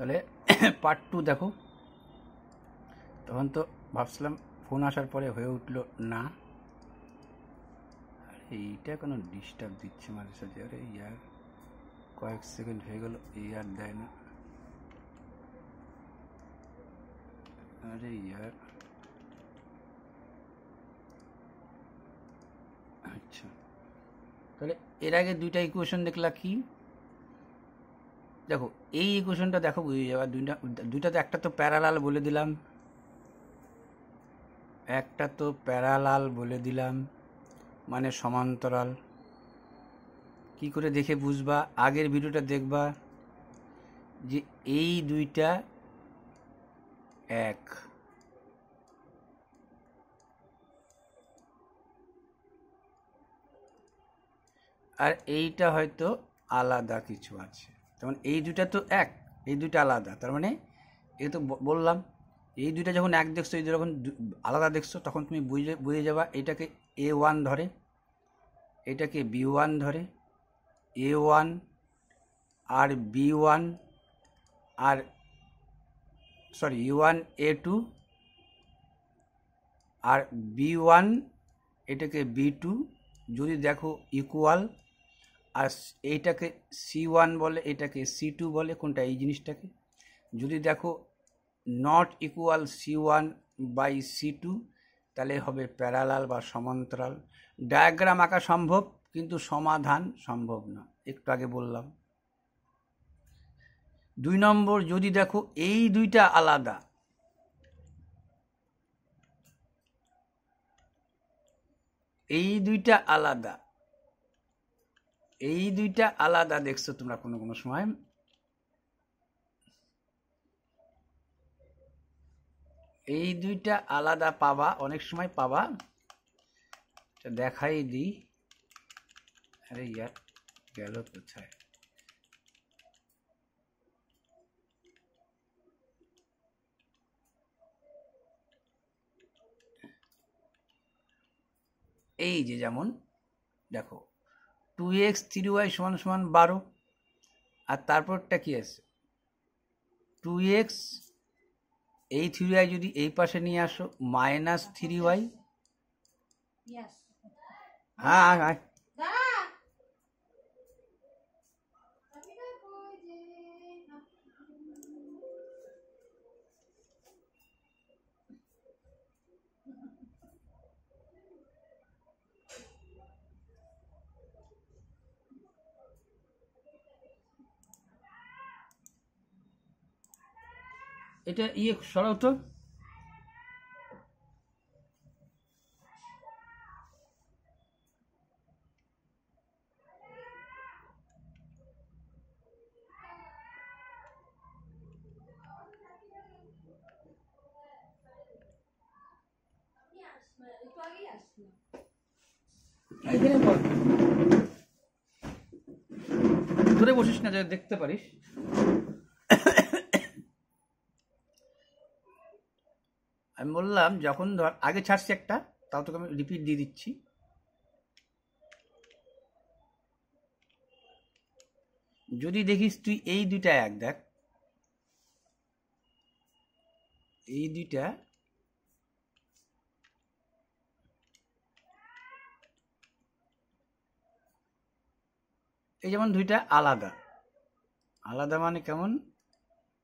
তাহলে পার্ট 2 দেখো। তখন তো ভাবছিলাম ফোন আসার পরে হয়ে উঠলো না, আর এইটা কোনো ডিস্টার্ব দিচ্ছে মাঝে সাঝে। আরে ইয়ার কয়েক সেকেন্ড হয়ে গেল, এই আর দেয় না। আরে ইয়ার, আচ্ছা তাহলে এর আগে দুইটা ইকুয়েশন দেখলা কি? দেখো এই ইকুয়েশনটা দেখো বুঝে যাবে। দুইটাতে একটা তো প্যারালাল বলে দিলাম, একটা তো প্যারালাল বলে দিলাম মানে সমান্তরাল। কি করে দেখে বুঝবা? আগের ভিডিওটা দেখবা যে এই দুইটা এক, আর এইটা হয়তো আলাদা কিছু আছে। যেমন এই দুইটা তো এক, এই দুইটা আলাদা, তার মানে এই তো বললাম এই দুইটা যখন এক দেখছো, এই যখন আলাদা দেখছো, তখন তুমি বুঝে যাবা এটাকে A1 ধরে, এটাকে B1 ধরে, A1 আর B1 আর সরি A1 A2 আর B1 এটাকে B2 যদি দেখো ইকুয়াল, আর এইটাকে C1 বলে, এটাকে C2 বলে। কোনটা? এই জিনিসটাকে। যদি দেখো not equal C1 by C2, তাহলে হবে প্যারালাল বা সমান্তরাল। ডায়াগ্রাম আঁকা সম্ভব, কিন্তু সমাধান সম্ভব না, একটু আগে বললাম। 2 নম্বর, যদি দেখো এই দুইটা আলাদা, এই দুইটা আলাদা, এই দুইটা আলাদা দেখছো তোমরা কোনো কোনো সময়, এই দুইটা আলাদা পাবা, অনেক সময় পাবা। দেখাই দিই। আরে ইয়ার গেল কোথায়? এই যে যেমন দেখো 2x 3y সমান সমান 12, আর তারপরটা কি আছে? 2x, এই 3y যদি এই পাশে নিয়ে আসো মাইনাস 3y। হ্যাঁ হ্যাঁ, এটা সরাও তো। ধরে বসিস না, যা দেখতে পারিস। আমি বললাম যখন ধর আগে ছাড়ছি একটা, তাও তোকে আমি রিপিট দিয়ে দিচ্ছি। যদি দেখিস তুই এই দুইটা এক, দেখ এই দুইটা এই যেমন দুইটা আলাদা, আলাদা মানে কেমন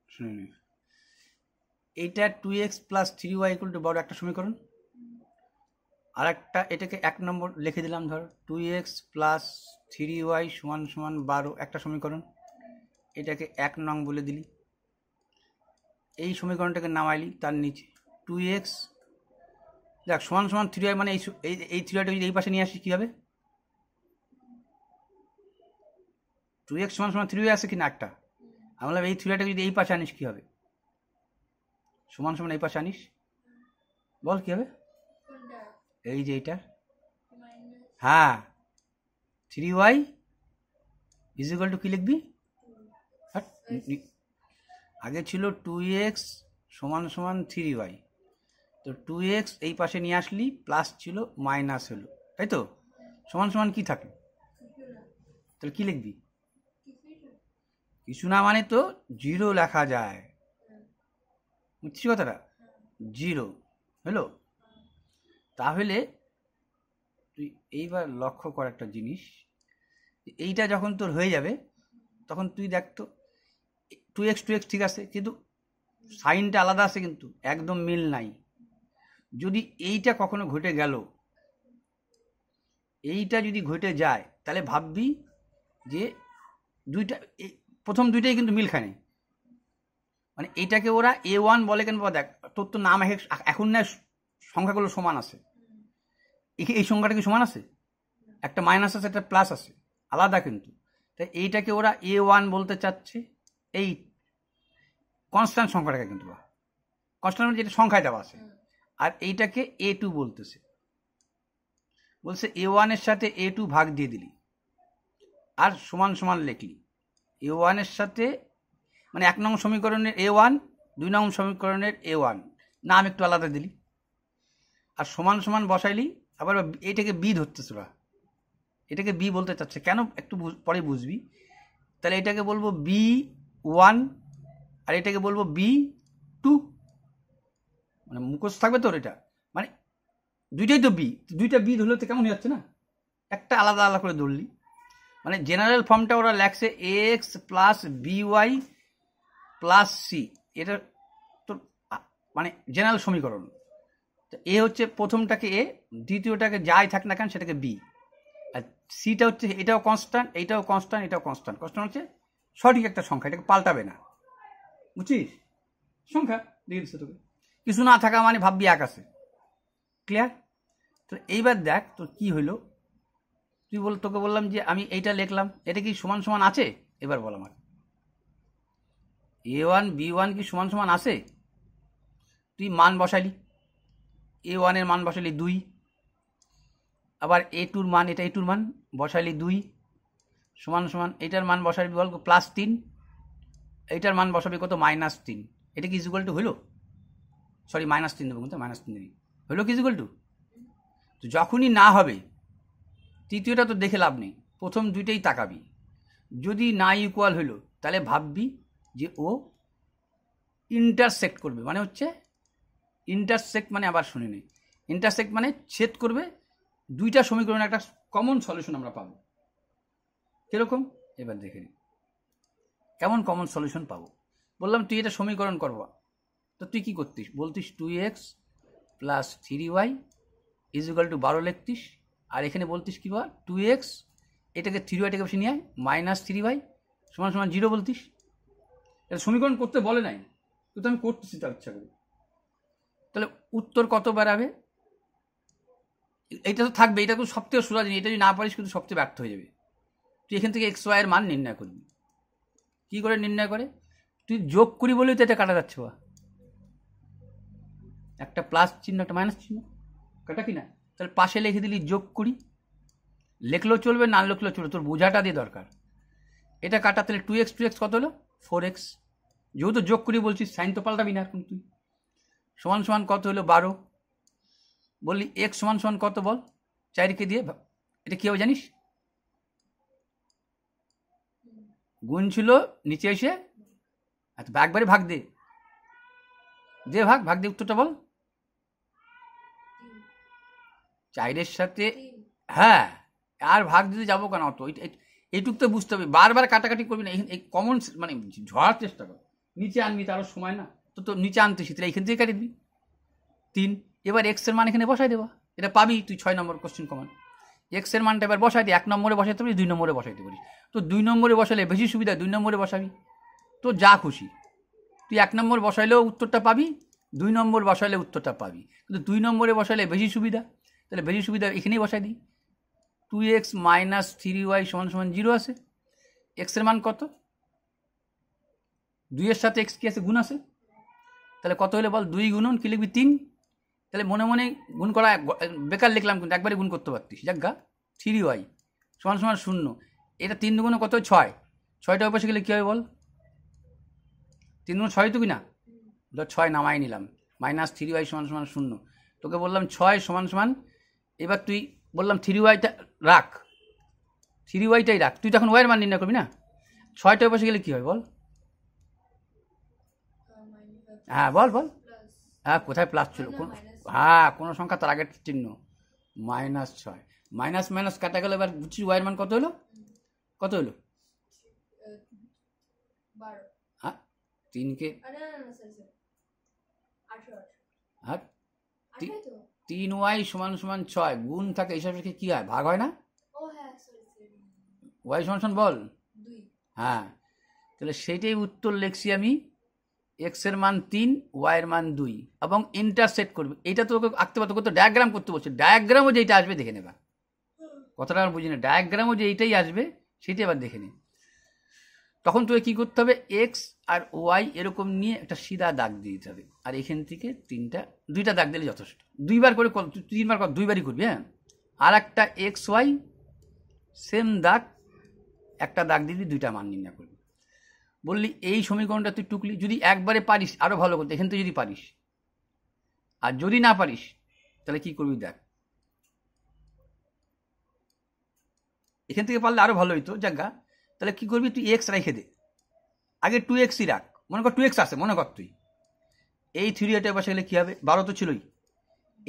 শুনে। এইটা 2x plus 3y equal to বড় একটা সমীকরণ, আর একটা এটাকে 1 নম্বর লিখে দিলাম। ধর 2x প্লাস 3y সমান সমান 12 একটা সমীকরণ, এটাকে 1 নং বলে দিলি। এই সমীকরণটাকে নামাইলি তার নিচে 2x দেখ সমান সমান 3y, মানে এই 3yটা যদি এই পাশে নিয়ে আসি কী হবে? 2x সমান সমান 3y আছে কি না একটা? আমি বললাম এই 3yটা যদি এই পাশে আনিস কী হবে? সমান সমান এই পাশে আনিস, বল কী হবে? এই যে এইটা, হ্যাঁ 3y ইজ ইকুয়াল টু কী লিখবি? আগে ছিল 2x সমান সমান 3y, তো 2x এই পাশে নিয়ে আসলি, প্লাস ছিল মাইনাস হলো, তাই তো? সমান সমান কি থাকলো? তাহলে কি লিখবি? কিছু না মানে তো জিরো লেখা যায়, বুঝছি কথাটা? জিরো হলো। তাহলে তুই এইবার লক্ষ্য কর একটা জিনিস, এইটা যখন তোর হয়ে যাবে তখন তুই দেখ তো 2x ঠিক আছে, কিন্তু সাইনটা আলাদা আছে, কিন্তু একদম মিল নাই। যদি এইটা কখনো ঘটে গেল, এইটা যদি ঘটে যায়, তাহলে ভাববি যে দুইটা প্রথম দুইটাই কিন্তু মিল খায় নাই। মানে এইটাকে ওরা A1 বলে কেন? দেখ তোর তো নাম এখন না সংখ্যাগুলো সমান আছে, এই সংখ্যাটা কি সমান আছে? একটা মাইনাস আছে, একটা প্লাস আছে, আলাদা কিন্তু। তাই এইটাকে ওরা A1 বলতে চাচ্ছে, এই কনস্ট্যান্ট সংখ্যাটাকে, কিন্তু কনস্ট্যান্ট যেটা সংখ্যায় দেওয়া আছে। আর এইটাকে A2 বলতেছে, বলছে A1 এর সাথে A2 ভাগ দিয়ে দিলি আর সমান সমান লিখলি। A1 এর সাথে মানে 1 নং সমীকরণের A1, 2 নং সমীকরণের A1 নাম একটু আলাদা দিলি, আর সমান সমান বসাইলি। আবার এটাকে বি ধরতেছে ওরা, এটাকে বি বলতে চাচ্ছে কেন একটু পরে বুঝবি। তাহলে এটাকে বলবো B1 আর এটাকে বলবো B2, মানে মুখস্থ থাকবে তোর। এটা মানে দুইটাই তো বি, দুইটা বি ধরলে তো কেমন হয়ে যাচ্ছে না, একটা আলাদা আলাদা করে ধরলি। মানে জেনারেল ফর্মটা ওরা লেখছে AX plus BY plus C, এটা তোর মানে জেনারেল সমীকরণ। এ হচ্ছে প্রথমটাকে এ, দ্বিতীয়টাকে যাই থাক না কেন সেটাকে বি, আর সিটা হচ্ছে এটাও কনস্ট্যান্ট, এইটাও কনস্ট্যান্ট, এটাও কনস্ট্যান্ট। কনস্ট্যান্ট হচ্ছে সঠিক একটা সংখ্যা, এটাকে পাল্টাবে না, বুঝছিস? সংখ্যা দিয়ে দিচ্ছে তোকে, কিছু না থাকা মানে ভাববি এক আছে। ক্লিয়ার? তো এইবার দেখ তোর কি হইলো। তোকে বললাম যে আমি এইটা লিখলাম, এটা কি সমান সমান আছে? এবার বল আমার, A1 B1 কি সমান সমান আছে? তুই মান বসালি, A1 এর মান বসালি 2, আবার A2 মান, এটা A2 মান বসালি 2 সমান সমান, এটার মান বসাবি বল +3, এইটার মান বসাবি কত? -3। এটা কি ইকুয়াল টু হইলো? সরি -3 দেবো, কিন্তু -3 দেবি, হইলো কি ইকুয়াল টু? তো যখনই না হবে, তৃতীয়টা তো দেখে লাভ নেই, প্রথম দুইটাই তাকাবি। যদি না ইকুয়াল হইলো তাহলে ভাববি যে ও ইন্টারসেক্ট করবে, মানে হচ্ছে ইন্টারসেক্ট মানে, আবার শুনে নেই, ইন্টারসেক্ট মানে ছেদ করবে। দুইটা সমীকরণের একটা কমন সলিউশন আমরা পাবো। কিরকম? এবার দেখে নিই কেমন কমন সলিউশন পাবো। বললাম তুই এটা সমীকরণ করবো, তো তুই কি করতিস? বলতিস 2x plus 3y is equal two 12 লিখতিস, আর এখানে বলতিস কি বল 2x, এটাকে 3y বসে নিয়ে -3y সমান সমান 0 বলতিস। এটা সমীকরণ করতে বলে নাই, কিন্তু আমি করতেছি তার ইচ্ছা করি। তাহলে উত্তর কত বেরাবে? এইটা তো থাকবে, এটা কিন্তু সবথেকে সোজা জিনিস, এটা যদি না পারিস কিন্তু সবচেয়ে ব্যর্থ হয়ে যাবে। তুই এখান থেকে XY এর মান নির্ণয় করবি। কি করে নির্ণয় করে? তুই যোগ করি বলেই তো এটা কাটা যাচ্ছে, বা একটা প্লাস চিহ্ন একটা মাইনাস চিহ্ন কাটা কি না? তাহলে পাশে লিখে দিলি যোগ করি, লেখলেও চলবে না লেখলেও চলবে, তোর বোঝাটা দিয়ে দরকার। এটা কাটা, তাহলে 2x কত হলো? 4x। যেহেতু যোগ করি বলছিস, সাইন তো পাল্টাবি না এখন তুই। সমান সমান কত হলো? 12। বললি x সমান সমান কত বল? 4কে দিয়ে এটা কি হবে জানিস? গুণ ছিল নিচে এসে, আচ্ছা একবারে ভাগ দে, যে ভাগ দে, উত্তরটা বল। 4-এর সাথে, হ্যাঁ, আর ভাগ দিতে যাবো কেন? অত এইটুক তো বুঝতে হবে, বারবার কাটাকাটি করবি না। এই কমন মানে ঝরার চেষ্টা কর, নিচে আনবি, তারও সময় না তো নিচে আনতেছি, তাহলে এইখান থেকে কাটি দিবি 3। এবার x এর মান এখানে বসাই দেবা, এটা পাবি তুই 6 নম্বর কোশ্চেন কমন। x এর মানটা এবার বসাই দিই, 1 নম্বরে বসাইতে পারিস, 2 নম্বরে বসাইতে পারিস। তো 2 নম্বরে বসালে বেশি সুবিধা, 2 নম্বরে বসাবি, তো যা খুশি। তুই 1 নম্বর বসাইলেও উত্তরটা পাবি, 2 নম্বর বসাইলে উত্তরটা পাবি, কিন্তু 2 নম্বরে বসাইলে বেশি সুবিধা, তাহলে বেশি সুবিধা এখানেই বসাই দিই। 2x - 3y = 0 আছে। x এর মান কত? 2 এর সাথে x কি আছে? গুণ আছে। তাহলে কত হলে বল? 2 গুণন কি লিখবি? 3। তাহলে মনে মনে গুণ করা বেকার লিখলাম, কিন্তু একবারে গুণ করতে পারতিস। যাজ্ঞা 3y = 0। এটা 3 দুগুণে কত? 6। 6টা অপাশে গেলে কী হবে বল? 3 গুণ 6 তো কি না? 6 নামাই নিলাম, -3y = 0। তোকে বললাম 6 =, এবার তুই বললাম 3yটা রাখ, 3yটাই রাখ, তুই তখন ওয়ের মান নির্ণয় করবি না। 6টা ওই পাশে গেলে কি হয় বল? হ্যাঁ বল বল। হ্যাঁ কোথায় প্লাস ছিল? হ্যাঁ কোনো সংখ্যা তার আগের চিহ্ন -6 মাইনাস মাইনাস কাটা গেল। এবার বুঝছি ওয়াইয়ের মান কত হলো? কত হলো? হ্যাঁ 3কে আর 3y সমান সমান 6 গুণ থাকে এইসব রেখে কি হয়? ভাগ হয় না? ওয়াই সমান সমান বল 2। হ্যাঁ তাহলে সেইটাই উত্তর লিখছি আমি। এক্স এর মান 3, ওয়াই এর মান 2 এবং ইন্টারসেক্ট করবে। এটা তোকে আঁকতে পারতো, তো ডায়াগ্রাম করতে বলছে। ডায়াগ্রামও যেটা আসবে দেখে নেবা, কথাটা আর বুঝি না। ডায়াগ্রামও যে এইটাই আসবে সেটাই আবার দেখে নে। তখন তোকে কী করতে হবে? এক্স আর ওয়াই এরকম নিয়ে একটা সিধা দাগ দিয়ে দিতে হবে। আর এখান থেকে 2টা দাগ দিলে যথেষ্ট। 2বার করে 3বার কর, 2বারই করবি। হ্যাঁ আর একটা এক্স ওয়াই সেম দাগ, একটা দাগ দিবি, 2টা মান নির্ণয় করবি। বললি এই সমীকরণটা তুই টুকলি। যদি একবারে পারিস আরও ভালো করতে, এখান থেকে যদি পারিস। আর যদি না পারিস তাহলে কি করবি দেখ। এখান থেকে পারলে আরও ভালো হইতো জায়গা। তাহলে কি করবি? তুই এক্স রেখে দে, আগে 2xই রাখ। মনে কর 2x আছে, মনে কর তুই এই 3 পাশে গেলে কী হবে? 12 তো ছিলই।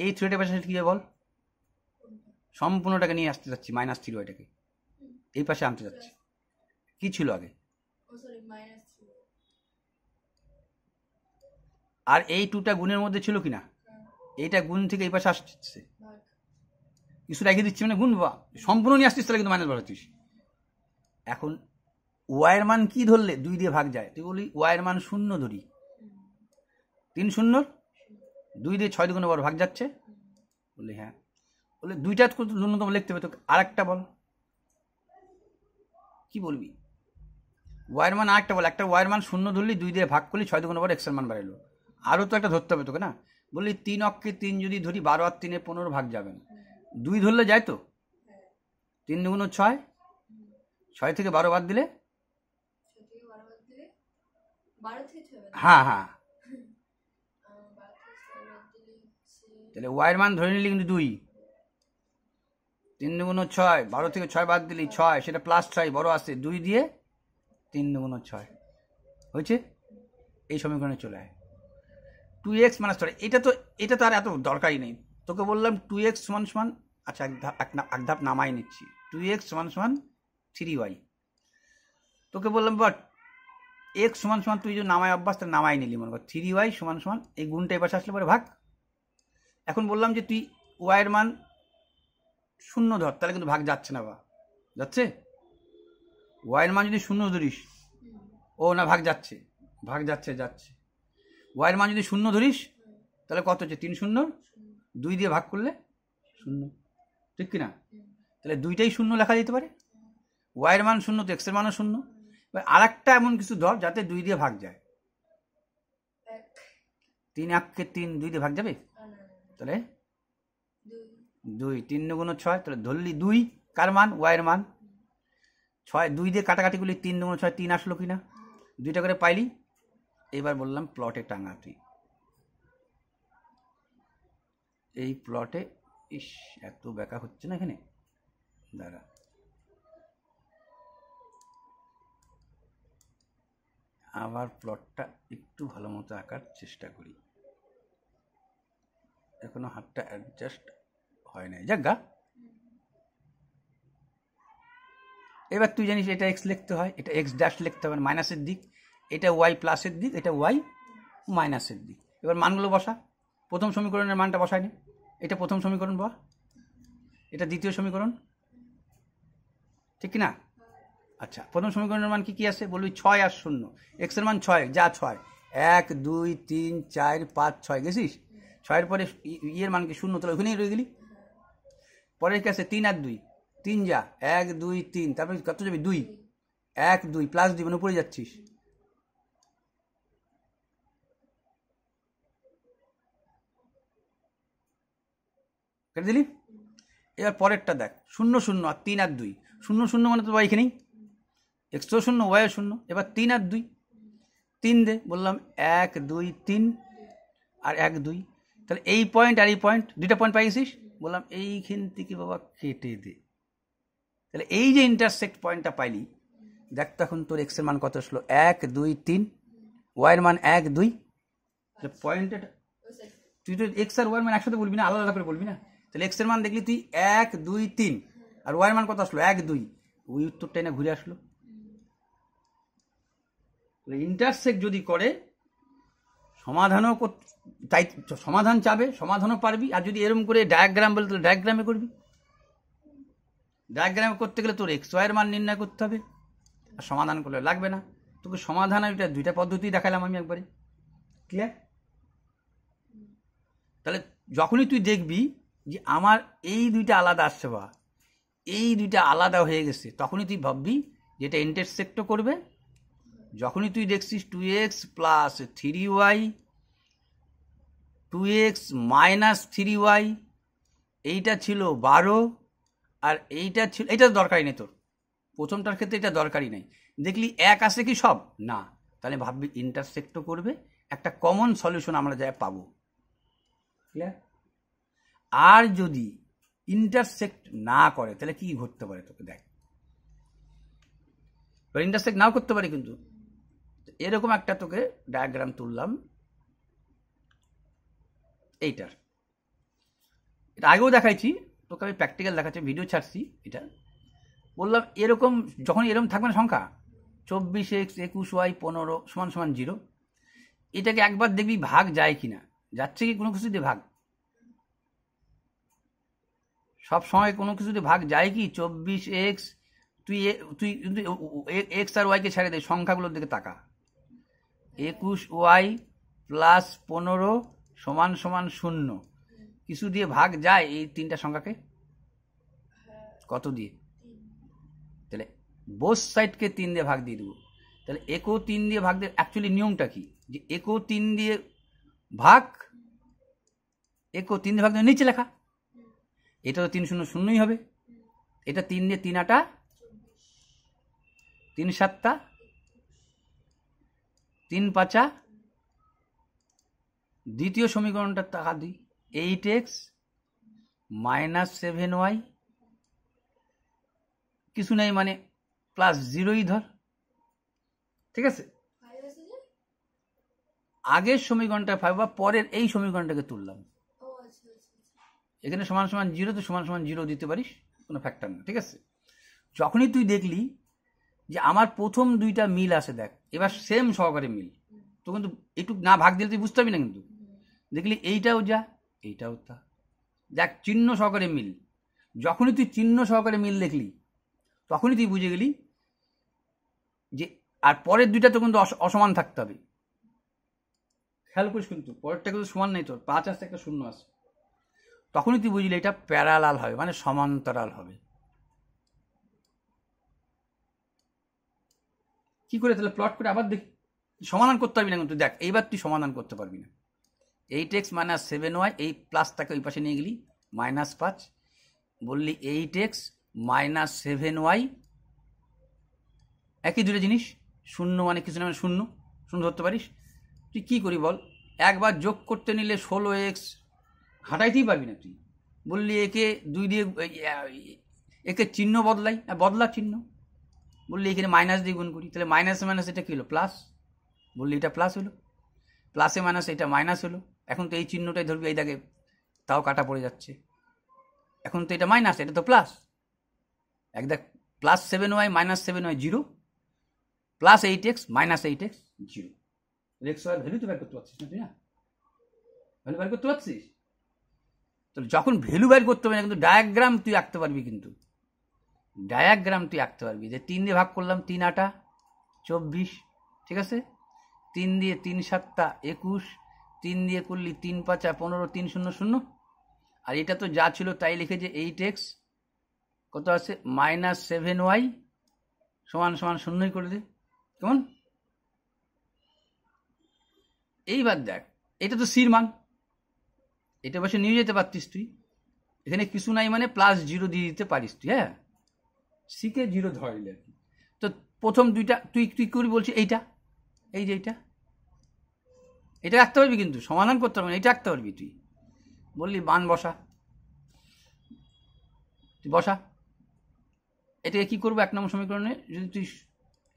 এই 3 পাশে গেলে কী হবে বল? সম্পূর্ণটাকে নিয়ে আসতে যাচ্ছি, -3yটাকে এই পাশে আনতে যাচ্ছি। কি ছিল আগে? আর এই 2টা গুণের মধ্যে ছিল কিনা? এইটা গুণ থেকে এই পাশে আসছে, কিছু রেখে দিচ্ছি মানে গুণ বা সম্পূর্ণ নিয়ে আসছিস, তাহলে কিন্তু মাইনাস বাড়াচ্ছিস। এখন ওয়াইয়ের মান কি ধরলে 2 দিয়ে ভাগ যায়? তুই বলি ওয়াইয়ের মান 0 ধরি, 3 0 2 দিয়ে 6 দুগুণে বড় ভাগ যাচ্ছে। বলি হ্যাঁ। বলে 2টা ন্যূনতম লিখতে হবে। তো আর একটা বল, কি বলবি? ওয়াইয়ের মান আরেকটা বল। একটা ওয়াইয়ের মান 0 ধরলি, 2 দিয়ে ভাগ করলি, 6 দুগুণে বড় এক্সের মান বাড়াইলো। আরও তো একটা ধরতে হবে তোকে না। বললি 3 অক্ষে 3 যদি ধরি, 12 আর 3 15 ভাগ যাবেন। 2 ধরলে যায় তো? 3 দুগুণ 6, 6 থেকে 12 বাদ দিলে, হ্যাঁ হ্যাঁ, তাহলে ওয়াইয়ের মান ধরে নিলি কিন্তু 2। 3 দুগুণ 6, 12 থেকে 6 বাদ দিলি 6, সেটা +6 বড় আসছে, 2 দিয়ে 3 দুগুণ 6 হয়েছে। এই সমীকরণে চলে আয় 2x - 3। এটা তো আর এত দরকারই নেই। তোকে বললাম 2x সমান সমান, আচ্ছা এক ধাপ নামাই নিচ্ছি। 2x সমান সমান 3y। তোকে বললাম বাট x সমান সমান, তুই যে নামায় অভ্যাস, তাহলে নামাই নিলি। মনে কর 3y সমান সমান, এই গুণটা এবার আসলে পরে ভাগ। এখন বললাম যে তুই ওয়াইয়ের মান 0 ধর, তাহলে কিন্তু ভাগ যাচ্ছে না। বা যাচ্ছে? ওয়াইয়ের মান যদি 0 ধরিস, ও না ভাগ যাচ্ছে, ভাগ যাচ্ছে যাচ্ছে। ওয়াইয়ের মান যদি 0 ধরিস তাহলে কত হচ্ছে? 3 0, 2 দিয়ে ভাগ করলে 0, ঠিক কিনা? তাহলে 2টাই 0 লেখা যেতে পারে। ওয়াইয়ের মান 0 তো এক্সের মানও 0। আর একটা এমন কিছু ধর যাতে 2 দিয়ে ভাগ যায়। 3 অক্ষে 3 2 দিয়ে ভাগ যাবে, তাহলে 2। 3 দুগুণ 6, তাহলে ধরলি 2 কার মান? ওয়াইয়ের মান। 6 2 দিয়ে কাটাকাটি করলি, 3 দুগুণ 6, 3 আসলো কিনা? 2টা করে পাইলি। এবার বললাম প্লটে টাঙা। তুই এই প্লটে, ইস এত ব্যাকা হচ্ছে না এখানে, দাঁড়া আবার প্লটটা একটু ভালো মতো আঁকার চেষ্টা করি। এখনো হাতটা অ্যাডজাস্ট হয় নাই, যাক গা। এবার তুই জানিস এটা এক্স লিখতে হয়, এটা এক্স ড্যাশ লিখতে হবে, মাইনাসের দিক। এটা ওয়াই প্লাসের দিক, এটা ওয়াই মাইনাসের দিক। এবার মানগুলো বসা। প্রথম সমীকরণের মানটা বসায়নি, এটা প্রথম সমীকরণ বা এটা দ্বিতীয় সমীকরণ, ঠিক কিনা? আচ্ছা প্রথম সমীকরণের মান কি আছে বলবি? 6 আর 0। এক্সের মান 6, যা 6 1 2 3 4 5 6 গেছিস। 6-এর পরে ইয়ের মান কি 0, তাহলে ওখানেই রয়ে গেলি। পরে কি আছে? 3 আর 2, 3 যা 1 2 3, তারপরে কত যাবি? 2 1 2 +2 মানে উপরে যাচ্ছিস। কেটে দিলি। এবার পরেরটা দেখ, 0 0 আর 3 আর 2। 0 0 মানে তো এখানেই এক্স তো 0, ওয়াই 0। এবার 3 আর 2, 3 দে। বললাম 1 2 3 আর 1 2, তাহলে এই পয়েন্ট আর এই পয়েন্ট, 2টা পয়েন্ট পাইছিস। বললাম এইখান থেকে বাবা কেটে দে। তাহলে এই যে ইন্টারসেক্ট পয়েন্টটা পাইলি, দেখ তো এখন তোর এক্সের মান কত আসলো, 1 2 3, ওয়াইয়ের মান 1 2, পয়েন্টেড তুই তো এক্স আর ওয়াইয়ের মান একসাথে বলবি না, আলাদা আলাদা করে বলবি না। তাহলে এক্সের মান দেখলি তুই 1 2 3, আর ওয়াইয়ের মান কত আসলো 1 2, ওই উত্তরটাই না ঘুরে আসলো। ইন্টারসেক্ট যদি করে সমাধানও তাই সমাধান চাবে, সমাধানও পারবি। আর যদি এরকম করে ডায়াগ্রাম বলে তাহলে ডায়াগ্রামে করবি। ডায়াগ্রামে করতে গেলে তোর এক্স ওয়াইয়ের মান নির্ণয় করতে হবে, আর সমাধান করলে লাগবে না। তোকে সমাধান আর এটা দুইটা পদ্ধতি দেখালাম আমি একবারে, ক্লিয়ার? তাহলে যখনই তুই দেখবি যে আমার এই দুইটা আলাদা আসছে বা এই দুইটা আলাদা হয়ে গেছে, তখনই তুই ভাববি যে এটা ইন্টারসেক্টও করবে। যখনই তুই দেখছিস 2x plus 3y 2x minus 3y, এইটা ছিল 12, আর এইটা ছিল, এইটা দরকারই নেই তোর, প্রথমটার ক্ষেত্রে এটা দরকারই নেই। দেখলি 1 আসে কি সব না, তাহলে ভাববি ইন্টারসেক্টও করবে, একটা কমন সলিউশন আমরা যা পাবো, ক্লিয়ার? আর যদি ইন্টারসেক্ট না করে তাহলে কি ঘটতে পারে তোকে দেখ। ইন্টারসেক্ট নাও করতে পারে, কিন্তু এরকম একটা তোকে ডায়াগ্রাম তুললাম এইটার, এটা আগেও দেখাইছি তোকে, আমি প্র্যাকটিক্যাল দেখাচ্ছি, ভিডিও ছাড়ছি। এটা বললাম এরকম যখন এরকম থাকবে না সংখ্যা 24x 21y 15 সমান সমান 0, এটাকে একবার দেখবি ভাগ যায় কিনা, যাচ্ছে কি কোনো কিছু দিয়ে ভাগ, সব সময় কোনো কিছু দিয়ে ভাগ যায় কি? 24x তুই তুই এক্স আর ওয়াইকে ছেড়ে দে, সংখ্যাগুলোর দিকে তাকা। 21y প্লাস 15 সমান সমান 0, কিছু দিয়ে ভাগ যায় এই তিনটা সংখ্যাকে? কত দিয়ে? তাহলে বোথ সাইডকে 3 দিয়ে ভাগ দিয়ে দেবো। তাহলে একও 3 দিয়ে ভাগ দিয়ে, অ্যাকচুয়ালি নিয়মটা কি যে একও 3 দিয়ে ভাগ, একও 3 দিয়ে ভাগ দিয়ে নিচে লেখা, এটা তো 3 0 0ই হবে। এটা 3 দিয়ে 3 8 3 7 3 5, দ্বিতীয় সমীকরণটা টাকা দিই 8x মাইনাস 7y, কিছু নেই মানে প্লাস 0ই ধর, ঠিক আছে? আগের সমীকরণটা 5 বা পরের এই সমীকরণটাকে তুললাম, এখানে সমান সমান 0, তো সমান সমান 0 দিতে পারিস, কোনো ফ্যাক্টর না, ঠিক আছে? যখনই তুই দেখলি যে আমার প্রথম দুইটা মিল আছে, দেখ এবার সেম সহকারে মিল, তো কিন্তু একটু না ভাগ দিলে তুই বুঝতে পারবি না, কিন্তু দেখলি এইটাও যা এইটাও তা, দেখ চিহ্ন সহকারে মিল। যখনই তুই চিহ্ন সহকারে মিল দেখলি তখনই তুই বুঝে গেলি যে, আর পরের দুইটা তো কিন্তু অসমান থাকতে হবে, খেয়াল করিস কিন্তু পরেরটা কিন্তু সমান নেই, তোর 5 আসছে একটা 0 আছে, তখনই তুই বুঝলি এটা প্যারালাল হবে, মানে সমান্তরাল হবে। কি করে তাহলে প্লট করে আবার দেখ, সমাধান করতে পারবি না কিন্তু, দেখ এইবার তুই সমাধান করতে পারবি না। 8x মাইনাস 7y, এই প্লাসটাকে ওই পাশে নিয়ে গেলি -5, বললি 8x মাইনাস 7y, একই দুটো জিনিস, 0 মানে কিছু না, 0 0 ধরতে পারিস। তুই কি করি বল, একবার যোগ করতে নিলে 16x হাঁটাইতেই পারবি না তুই, বললি একে 2 দিয়ে একে চিহ্ন বদলা চিহ্ন, বললি এখানে মাইনাস দিয়ে গুণ করি, তাহলে মাইনাসে মাইনাস এটা কি হলো প্লাস, বললি এটা প্লাস হলো, প্লাসে মাইনাস এটা মাইনাস হলো। এখন তো এই চিহ্নটাই ধরবি, এই দাগে তাও কাটা পড়ে যাচ্ছে, এখন তো এটা মাইনাস, এটা তো প্লাস, এক দেখ plus 7y minus 7y 0, plus 8x minus 8x 0, x y value তো বের করতে পারছিস না তুই, না ভ্যালু বের করতে পারছিস? তাহলে যখন ভ্যালু বের করতে পারবি না, কিন্তু ডায়াগ্রাম তুই আঁকতে পারবি, কিন্তু ডায়াগ্রাম তুই আঁকতে পারবি যে 3 দিয়ে ভাগ করলাম 3 8 24, ঠিক আছে? 3 দিয়ে 3 7 21, 3 দিয়ে করলি 3 5 15 3 0 0, আর এটা তো যা ছিল তাই লিখেছে 8x কত আছে মাইনাস 7y সমান সমান 0ই করে দে, কেমন? এইবার দেখ এটা তো সির মান, এটা বসে নিয়ে যেতে পারতিস তুই, এখানে কিছু নাই মানে প্লাস 0 দিয়ে দিতে পারিস তুই, হ্যাঁ সিকে 0 ধরলে আর কি। তো প্রথম দুইটা তুই তুই করি বলছি, এইটা এই যে এটা রাখতে পারবি, কিন্তু সমাধান করতে পারবি না, এটা রাখতে পারবি তুই, বললি মান বসা, তুই বসা। এটাকে কি করবো 1 নম্বর সমীকরণে, যদি তুই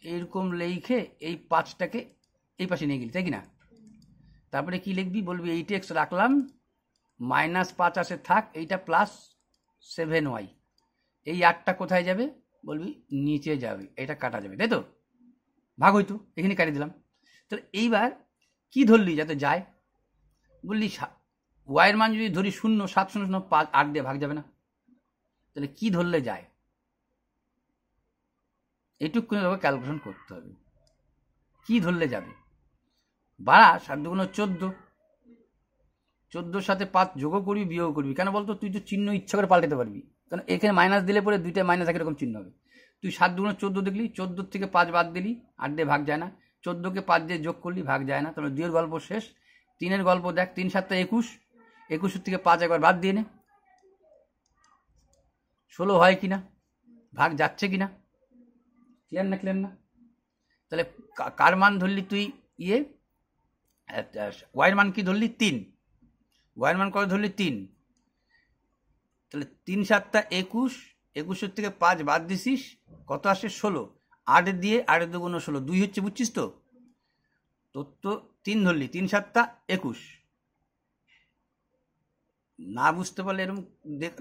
এইরকম লিখে এই 5টাকে এই পাশে নিয়ে গেলি, তাই কি না? তারপরে কি লিখবি, বলবি 8x রাখলাম, -5 আসে থাক, এইটা +7y, এই 8টা কোথায় যাবে, বলবি নিচে যাবে, এটা কাটা যাবে, তাই তো? ভাগ হইতো, এখানে কাটিয়ে দিলাম। তাহলে এইবার কি ধরলি যাতে যায়, বললি ওয়াইয়ের মান যদি ধরি 0, 7 0 0 5, 8 দিয়ে ভাগ যাবে না, তাহলে কি ধরলে যায়, এইটুক করে ক্যালকুলেশন করতে হবে, কি ধরলে যাবে। বাড়া 7 2 14, 14 সাথে 5 যোগও করবি বিয়োগ করবি, কেন বলতো? তুই তো চিহ্ন ইচ্ছা করে পাল্টাতে পারবি, কারণ এখানে মাইনাস দিলে পরে দুইটা মাইনাস একরকম চিহ্ন হবে। তুই 7 2 14 দেখলি, 14 থেকে 5 বাদ দিলি, 8 দিয়ে ভাগ যায় না, 14কে 5 দিয়ে যোগ করলি, ভাগ যায় না, তাহলে 2 এর গল্প শেষ। 3 এর গল্প দেখ, 3 7 21, 21 থেকে 5 একবার বাদ দিয়ে নে, 16 হয় কিনা, ভাগ যাচ্ছে কিনা, ক্লিয়ার না? ক্লিয়ার না? তাহলে কার মান ধরলি তুই, ওয়াইয়ের মান কি ধরলি? 3। ওয়াইয়ের মান কত ধরলি? 3। তাহলে 3 7 21, 21 থেকে 5 বাদ দিছিস, কত আসে? 16। 8 দিয়ে 8 2 16, 2 হচ্ছে, বুঝছিস তো? তোর তো 3 ধরলি, 3 7 21, না বুঝতে পারলে এরকম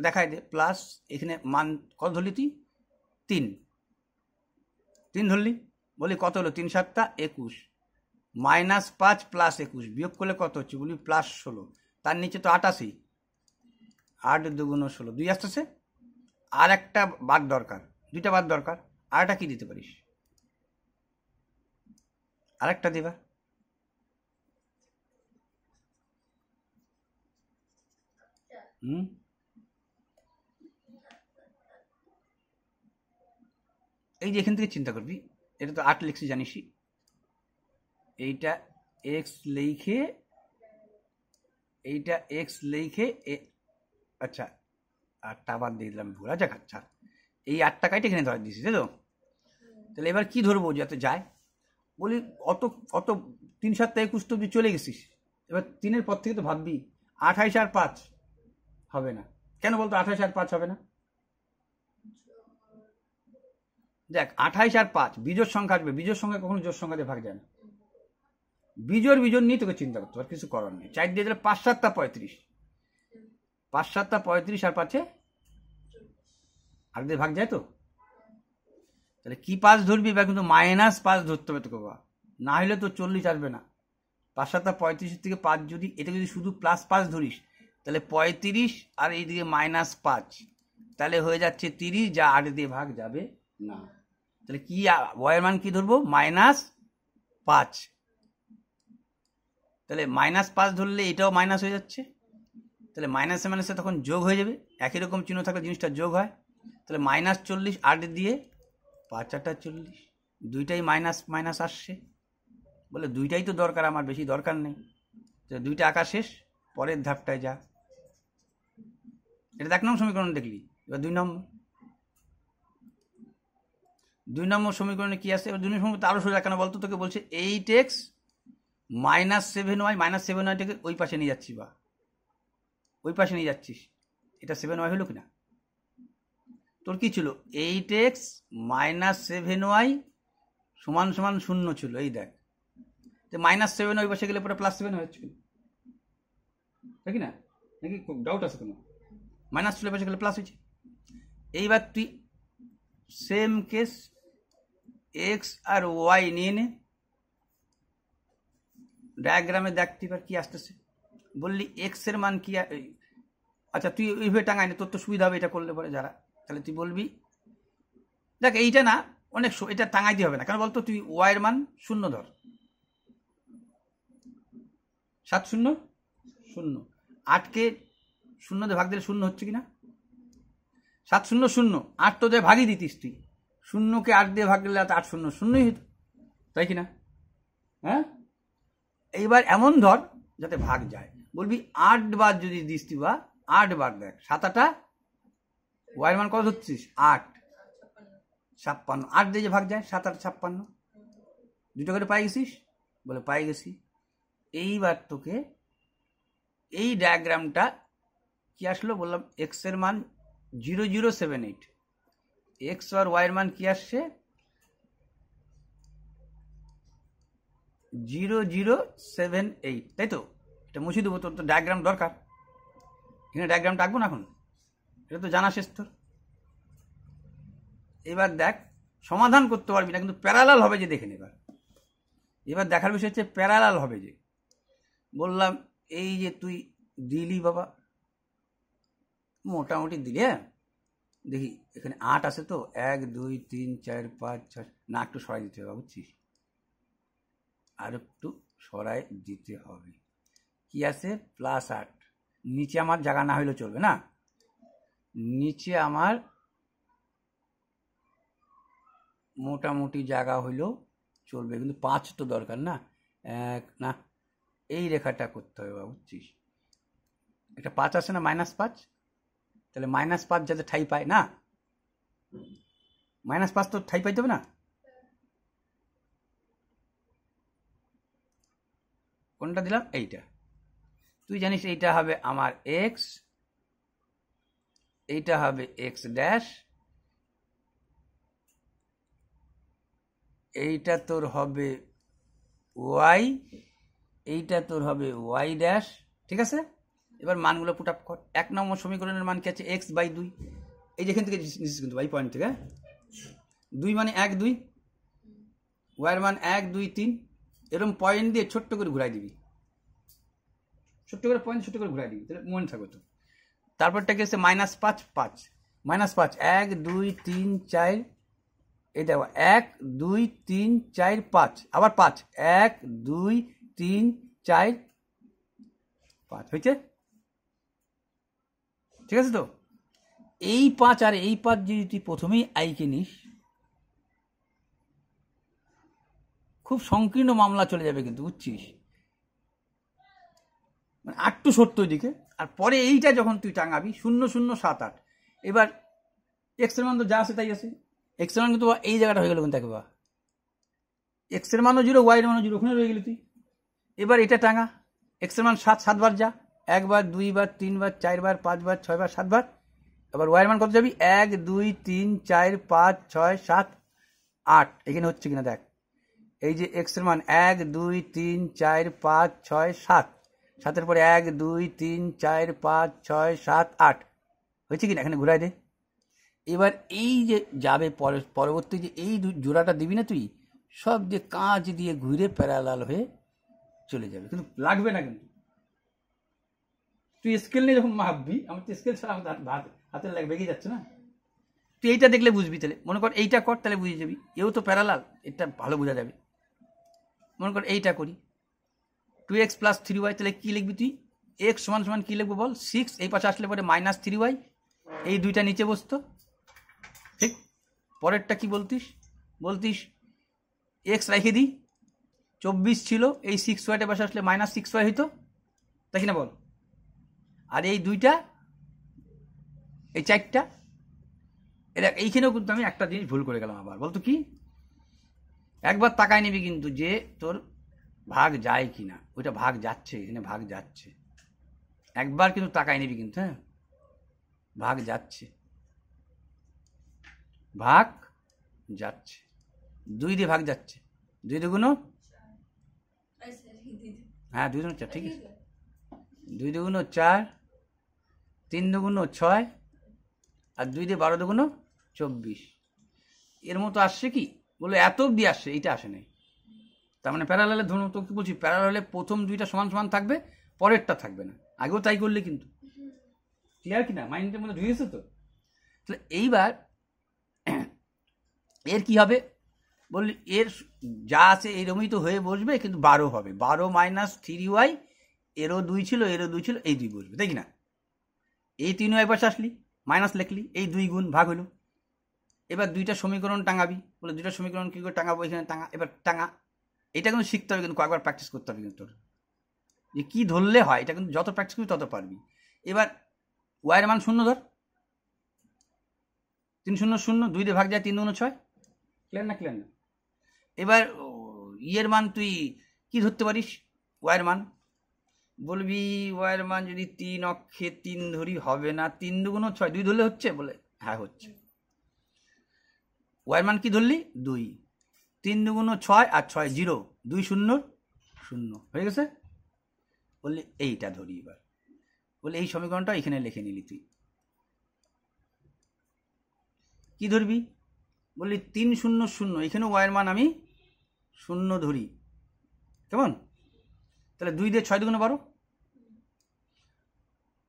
দেখাই দে, প্লাস এখানে মান কত ধরলি তুই? 3 ধরলি, বলি কত হলো? 3 7 21, -5 + 21 বিয়োগ করলে কত হচ্ছে? বলি +16, তার নিচে তো 88, 8 2 16, 2 আসতেছে, আর একটা বাদ দরকার, 2টা বাদ দরকার, আর একটা কি দিতে পারিস? আরেকটা দিবা, এই যে এখান থেকে চিন্তা করবি, এটা তো 8 লিখছি জানিসই, এইটা এক্স লিখে, এইটা এক্স লিখে, আচ্ছা 8টা বাদ দিয়ে দিলাম, ভুল আছে। আচ্ছা এই 8টা কাইটে এখানে ধরে দিয়েছি, তাই তো? তাহলে এবার কি ধরবো যাতে যায়, বলি অত 3 7 21 তো চলে গেছিস, এবার 3-এর পর থেকে তো ভাববি 28 আর 5 হবে না, কেন বলতো 28 আর 5 হবে না? দেখ 28 আর 5 বিজোড় সংখ্যা আসবে, বিজোড় সংখ্যা কখনো জোড় সংখ্যা দিয়ে ভাগ যায় না, বিজোড় নিয়ে তোকে চিন্তা করতে পার, কিছু করার নেই। 4 দিয়ে দিলে 5 7 35, 5 7 35 আর 5-এ 8 দিয়ে ভাগ যায় তো, তাহলে কি 5 ধরবি, বা কিন্তু -5 ধরতে হবে তোকে, না হলে তো 40 আসবে না। 5 7 35 থেকে 5 যদি, এটা যদি শুধু +5 ধরিস, তাহলে 35 আর এইদিকে -5, তাহলে হয়ে যাচ্ছে 30, যা 8 দিয়ে ভাগ যাবে না। তাহলে কি ওয়াইয়ের মান কি ধরবো? -5। তাহলে -5 ধরলে এটাও মাইনাস হয়ে যাচ্ছে, তাহলে মাইনাসে মাইনাসে তখন যোগ হয়ে যাবে, একই রকম চিহ্ন থাকলে জিনিসটা যোগ হয়, তাহলে -40, 8 দিয়ে 5 8 40, দুইটাই মাইনাস মাইনাস আসছে, বলে দুইটাই তো দরকার, আমার বেশি দরকার নেই, তাহলে 2টা আঁকা শেষ, পরের ধাপটায় যা। এটা 1 নম্বর সমীকরণ দেখলি, এবার 2 নম্বর সমীকরণে কি আছে? এবার 2 নম্বর সমীকরণ আরো সোজা, কেন বলতো? তোকে বলছে 8x -7y, -7yটাকে ওই পাশে নিয়ে যাচ্ছি, বা ওই পাশে নিয়ে যাচ্ছিস, এটা 7y হলো কিনা? তোর কি ছিল? 8x -7y = 0 ছিল, এই দেখ, -7 ওই পাশে গেলে পরে +7 হচ্ছে, তাই কি না? নাকি ডাউট আছে কোনো? মাইনাস ছিল পাশে গেলে প্লাস হয়েছে। এইবার তুই সেম কেস এক্স আর ওয়াই নিয়ে নে, ডায়াগ্রামে দেখতে এবার কি আসতেছে, বললি এক্স এর মান কি, আচ্ছা তুই ওইভাবে টাঙাই না, তোর তো সুবিধা হবে এটা করলে পরে যারা, তাহলে তুই বলবি দেখ এইটা না, অনেক এটা টাঙাই দিয়ে হবে না, কেন বলতো? তুই ওয়াই এর মান 0 ধর, 7 0 0, 8কে 0 দিয়ে ভাগ দিলে 0 হচ্ছে কিনা? 7 0 0, 8 তো দিয়ে ভাগই দিতিস তুই, 0কে 8 দিয়ে ভাগ দিলে 8 0 0ই হতো, তাই কিনা? হ্যাঁ, এইবার এমন ধর যাতে ভাগ যায়, বলবি 8 বার যদি দিস তুই, বা 8 বার, দেখ 7 8 ওয়াই মান কত ধরছিস? 8 56, 8 দিয়ে যে ভাগ যায়, 7 8 56, 2টা করে পাই গেছিস? বলে পাই গেছি। এইবার তোকে এই ডায়াগ্রামটা কি আসলো, বললাম এক্স এর মান 0078, এক্স আর ওয়াই এর মান কি আসছে? 0078, তাই তো? এটা মুছে দেবো, তোর তো ডায়াগ্রাম দরকার। এখানে ডায়াগ্রামটা আঁকবো না এখন, এটা তো জানা শেষ তোর। এবার দেখ, সমাধান করতে পারবি না কিন্তু প্যারালাল হবে যে, দেখে নে। এবার দেখার বিষয় হচ্ছে প্যারালাল হবে যে। বললাম এই যে তুই দিলি বাবা, মোটামুটি দিলি। হ্যাঁ দেখি এখানে 8 আছে তো, 1 2 3 4 5 6, না একটু সরাই দিতে হবে বুঝছিস, আর একটু সরাই দিতে হবে। কি আছে? +8। নিচে আমার জায়গা না হইলেও চলবে না, নিচে আমার মোটামুটি জায়গা হইলেও চলবে, কিন্তু 5 তো দরকার না। না, এই রেখাটা করতে হবে বাবু, বুঝছিস? একটা 5 আছে না, -5, তাহলে -5 যাতে ঠাই পায় না, -5 তো ঠাই পাইতে হবে না। কোনটা দিলাম? এইটা। তুই জানিস এইটা হবে আমার এক্স, এইটা হবে এক্স ড্যাশ, এইটা তোর হবে ওয়াই, এইটা তোর হবে ওয়াই ড্যাশ। ঠিক আছে, এবার মানগুলো পুট আপ কর। 1 নম্বর সমীকরণের মান কি আছে? x/2। এই যেখান থেকে নিচ্ছিস কিন্তু বাই পয়েন্ট থেকে, 2 মানে 1 2, ওয়াইয়ের মান 1 2 3, এরকম পয়েন্ট দিয়ে ছোট্ট করে ঘুরাই দিবি, ছোট্ট করে পয়েন্ট ছোট্ট করে ঘুরাই দিবি, তাহলে মনে থাকবে তো। তারপরটা কি আছে? -5 5, -5 1 2 3 4, এই দেখো 1 2 3 4 5, আবার 5 1 2 3 4 5 হয়েছে। ঠিক আছে তো? এই 5 আর এই 5 যদি তুই প্রথমেই আইকে নিস, খুব সংকীর্ণ মামলা চলে যাবে কিন্তু, বুঝছিস? মানে 8 টু 70 দিকে, আর পরে এইটা যখন তুই টাঙাবি 0 0 7 8, এবার এক্স এর মান তো যা আছে তাই আছে, এক্স এর মান কিন্তু এই জায়গাটা হয়ে গেল কিন্তু একেবারে, এক্স এর মানও 0, ওয়াই এর মানও 0, ওখানে রয়ে গেলি তুই। এবার এটা টাঙা, এক্স এর মান 7 বার যা, 1 বার 2 বার 3 বার 4 বার 5 বার 6 বার 7 বার। এবার ওয়াই এর মান কত যাবি? 1 2 3 4 5 6 7 8, এখানে হচ্ছে কিনা দেখ। এই যে এক্স এর মান 1 2 3 4 5 6 7, 7-এর পরে 1 2 3 4 5 6 7 8, হয়েছে কিনা? এখানে ঘুরাই দে। এবার এই যে যাবে পরবর্তী যে এই জোড়াটা দিবি না তুই, সব যে কাঁচ দিয়ে ঘুরে প্যারালাল হয়ে চলে যাবে, কিন্তু লাগবে না। কিন্তু তুই স্কেল নিয়ে যখন মাপবি, আমার তো স্কেল ছাড়া হাতে বেগে যাচ্ছে না, তুই এইটা দেখলে বুঝবি। তাহলে মনে কর এইটা কর, তাহলে বুঝে যাবি এও তো প্যারালাল, এটা ভালো বোঝা যাবে। মনে কর এইটা করি, 2x + 3y, তাহলে কি লিখবি তুই? x = কি লিখবো বল? 6, এই পাশে আসলে পরে -3y, এই দুইটা নিচে বসতো। ঠিক, পরেরটা কি বলতিস x রেখে দিই, 24 ছিল, এই 6y পাশে আসলে -6y হইতো, তাই কিনা বল? আর এই দুইটা, এই 4টা, দেখ এইখানেও কিন্তু আমি একটা জিনিস ভুল করে গেলাম আবার। বলতো কি? একবার তাকায় নিবি কিন্তু যে তোর ভাগ যায় কিনা, ওইটা ভাগ যাচ্ছে, এখানে ভাগ যাচ্ছে, একবার কিন্তু তাকায় নিবি কিন্তু। হ্যাঁ, ভাগ যাচ্ছে, ভাগ যাচ্ছে, 2 দিয়ে ভাগ যাচ্ছে, 2 2 হ্যাঁ 2 2 4, ঠিক আছে, 2 2 4, 3 2 6, আর 2 দিয়ে 12 2 24, এর মতো আসছে কি? বলে এত অব্দি আসছে, এইটা আসে নাই। তার মানে প্যারালালে ধরুন, তো কি বলছি, প্যারালালে প্রথম দুইটা সমান সমান থাকবে, পরেরটা থাকবে না। আগেও তাই করলে কিন্তু, ক্লিয়ার কিনা? মাইন্ডের মধ্যে ঢুকেছে তো? তাহলে এইবার এর কি হবে বললি, এর যা আছে এইরকমই তো হয়ে বসবে, কিন্তু 12 হবে, 12 - 3y, এরও 2 ছিল, এরও 2 ছিল, এই 2 বসবে, তাই কিনা? এই 3y পাশে আসলি, মাইনাস লিখলি, এই 2 গুণ ভাগ হইল। এবার দুইটা সমীকরণ টাঙাবি, বলে দুইটা সমীকরণ কি করে টাঙাবো? এখানে টাঙা, এবার টাঙা। এটা কিন্তু শিখতে হবে, কিন্তু কয়েকবার প্র্যাকটিস করতে হবে কিন্তু তোর, যে কি ধরলে হয়, এটা কিন্তু যত প্র্যাকটিস করবি তত পারবি। এবার ওয়াইয়ের মান 0 ধর, 3 0 0, 2 দিয়ে ভাগ যায়, 3 2 6, ক্লিয়ার না? ক্লিয়ার না? এবার ইয়ের মান তুই কি ধরতে পারিস? ওয়াইয়ের মান বলবি, ওয়াইয়ের মান যদি 3 অক্ষে 3 ধরি হবে না, 3 2 6, 2 ধরলে হচ্ছে? বলে হ্যাঁ হচ্ছে। ওয়াইয়ের মান কি ধরলি? 2, 3 2 6 আর 6 0, 2 0 শূন্য হয়ে গেছে। বললি এইটা ধরি, এবার বললি এই সমীকরণটা এখানে লিখে নিলি তুই কি ধরবি, বললি 3 0 0, এখানে ওয়াইয়ের মান আমি 0 ধরি, কেমন? তাহলে 2 দিয়ে 6 2 12।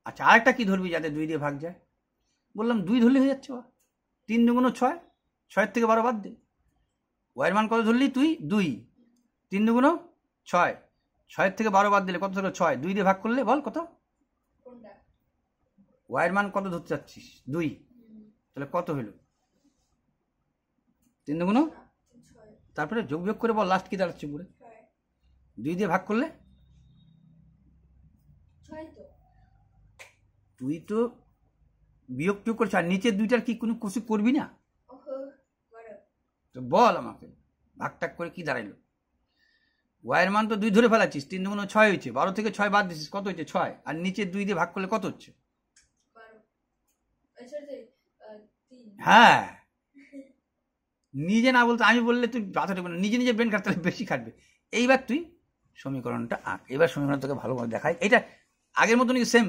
আচ্ছা আরেকটা কি ধরবি যাতে 2 দিয়ে ভাগ যায়? বললাম 2 ধরলে হয়ে যাচ্ছে, 3 2 6, 6 থেকে 12 বাদ দে। ওয়াইয়ের মান কত ধরলি তুই? 2। 3 2 6, 6 থেকে 12 বাদ দিলে কত হলো? 6। 2 দিয়ে ভাগ করলে বল কত? ওয়াইয়ের মান কত ধরতে চাচ্ছিস? 2। তাহলে কত হলো? 3 2 তারপরে যোগ বিয়োগ করে বল লাস্ট কি দাঁড়াচ্ছে পুরো? 2 দিয়ে ভাগ করলে? তুই তো বিয়োগ টিয়োগ করছিস, আর নিচের দুইটার কি কোনো কিছু করবি না? তো বল আমাকে ভাগ টাগ করে কি দাঁড়াইলো? ওয়াইয়ের মান তো 2 ধরে ফেলাচ্ছিস, 3 2 6 হয়েছে, 12 থেকে 6 বাদ দিচ্ছিস, কত হয়েছে? 6। আর নিচের 2 দিয়ে ভাগ করলে কত হচ্ছে? হ্যাঁ, নিজে না বলতে আমি বললে তুই বাধা দেবে না, নিজে নিজে ব্রেন খাটতে বেশি খাটবে। এইবার তুই সমীকরণটা আঁক। এবার সমীকরণ তোকে ভালোভাবে দেখায়, এটা আগের মতনই সেম,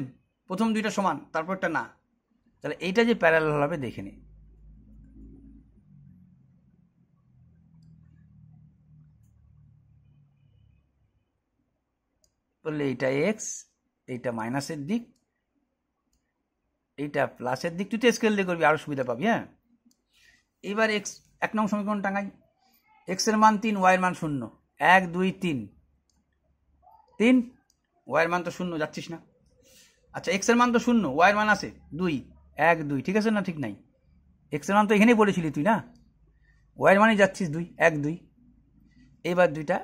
প্রথম দুইটা সমান, তারপরটা না। তাহলে এইটা যে প্যারালাল হবে দেখে নে। বললে এইটা এক্স, এইটা মাইনাসের দিক, এইটা প্লাসের দিক। তুই তো স্কেল দিয়ে করবি, আরো সুবিধা পাবি। হ্যাঁ, এবার এক্স 1 নং সমীকরণ টাঙাই। এক্স এর মান 3, ওয়াইয়ের মান 0। 1 2 3 3, ওয়াইয়ের মান তো 0, যাচ্ছিস না। আচ্ছা এক্স এর মান তো 0, ওয়াইয়ের মান আছে 2, 1 2, ঠিক আছে না? ঠিক নাই, এক্স এর মান তো এখানেই বলেছিলি তুই না, ওয়াইয়ের মানেই যাচ্ছিস 2, 1 2। এবার দুইটা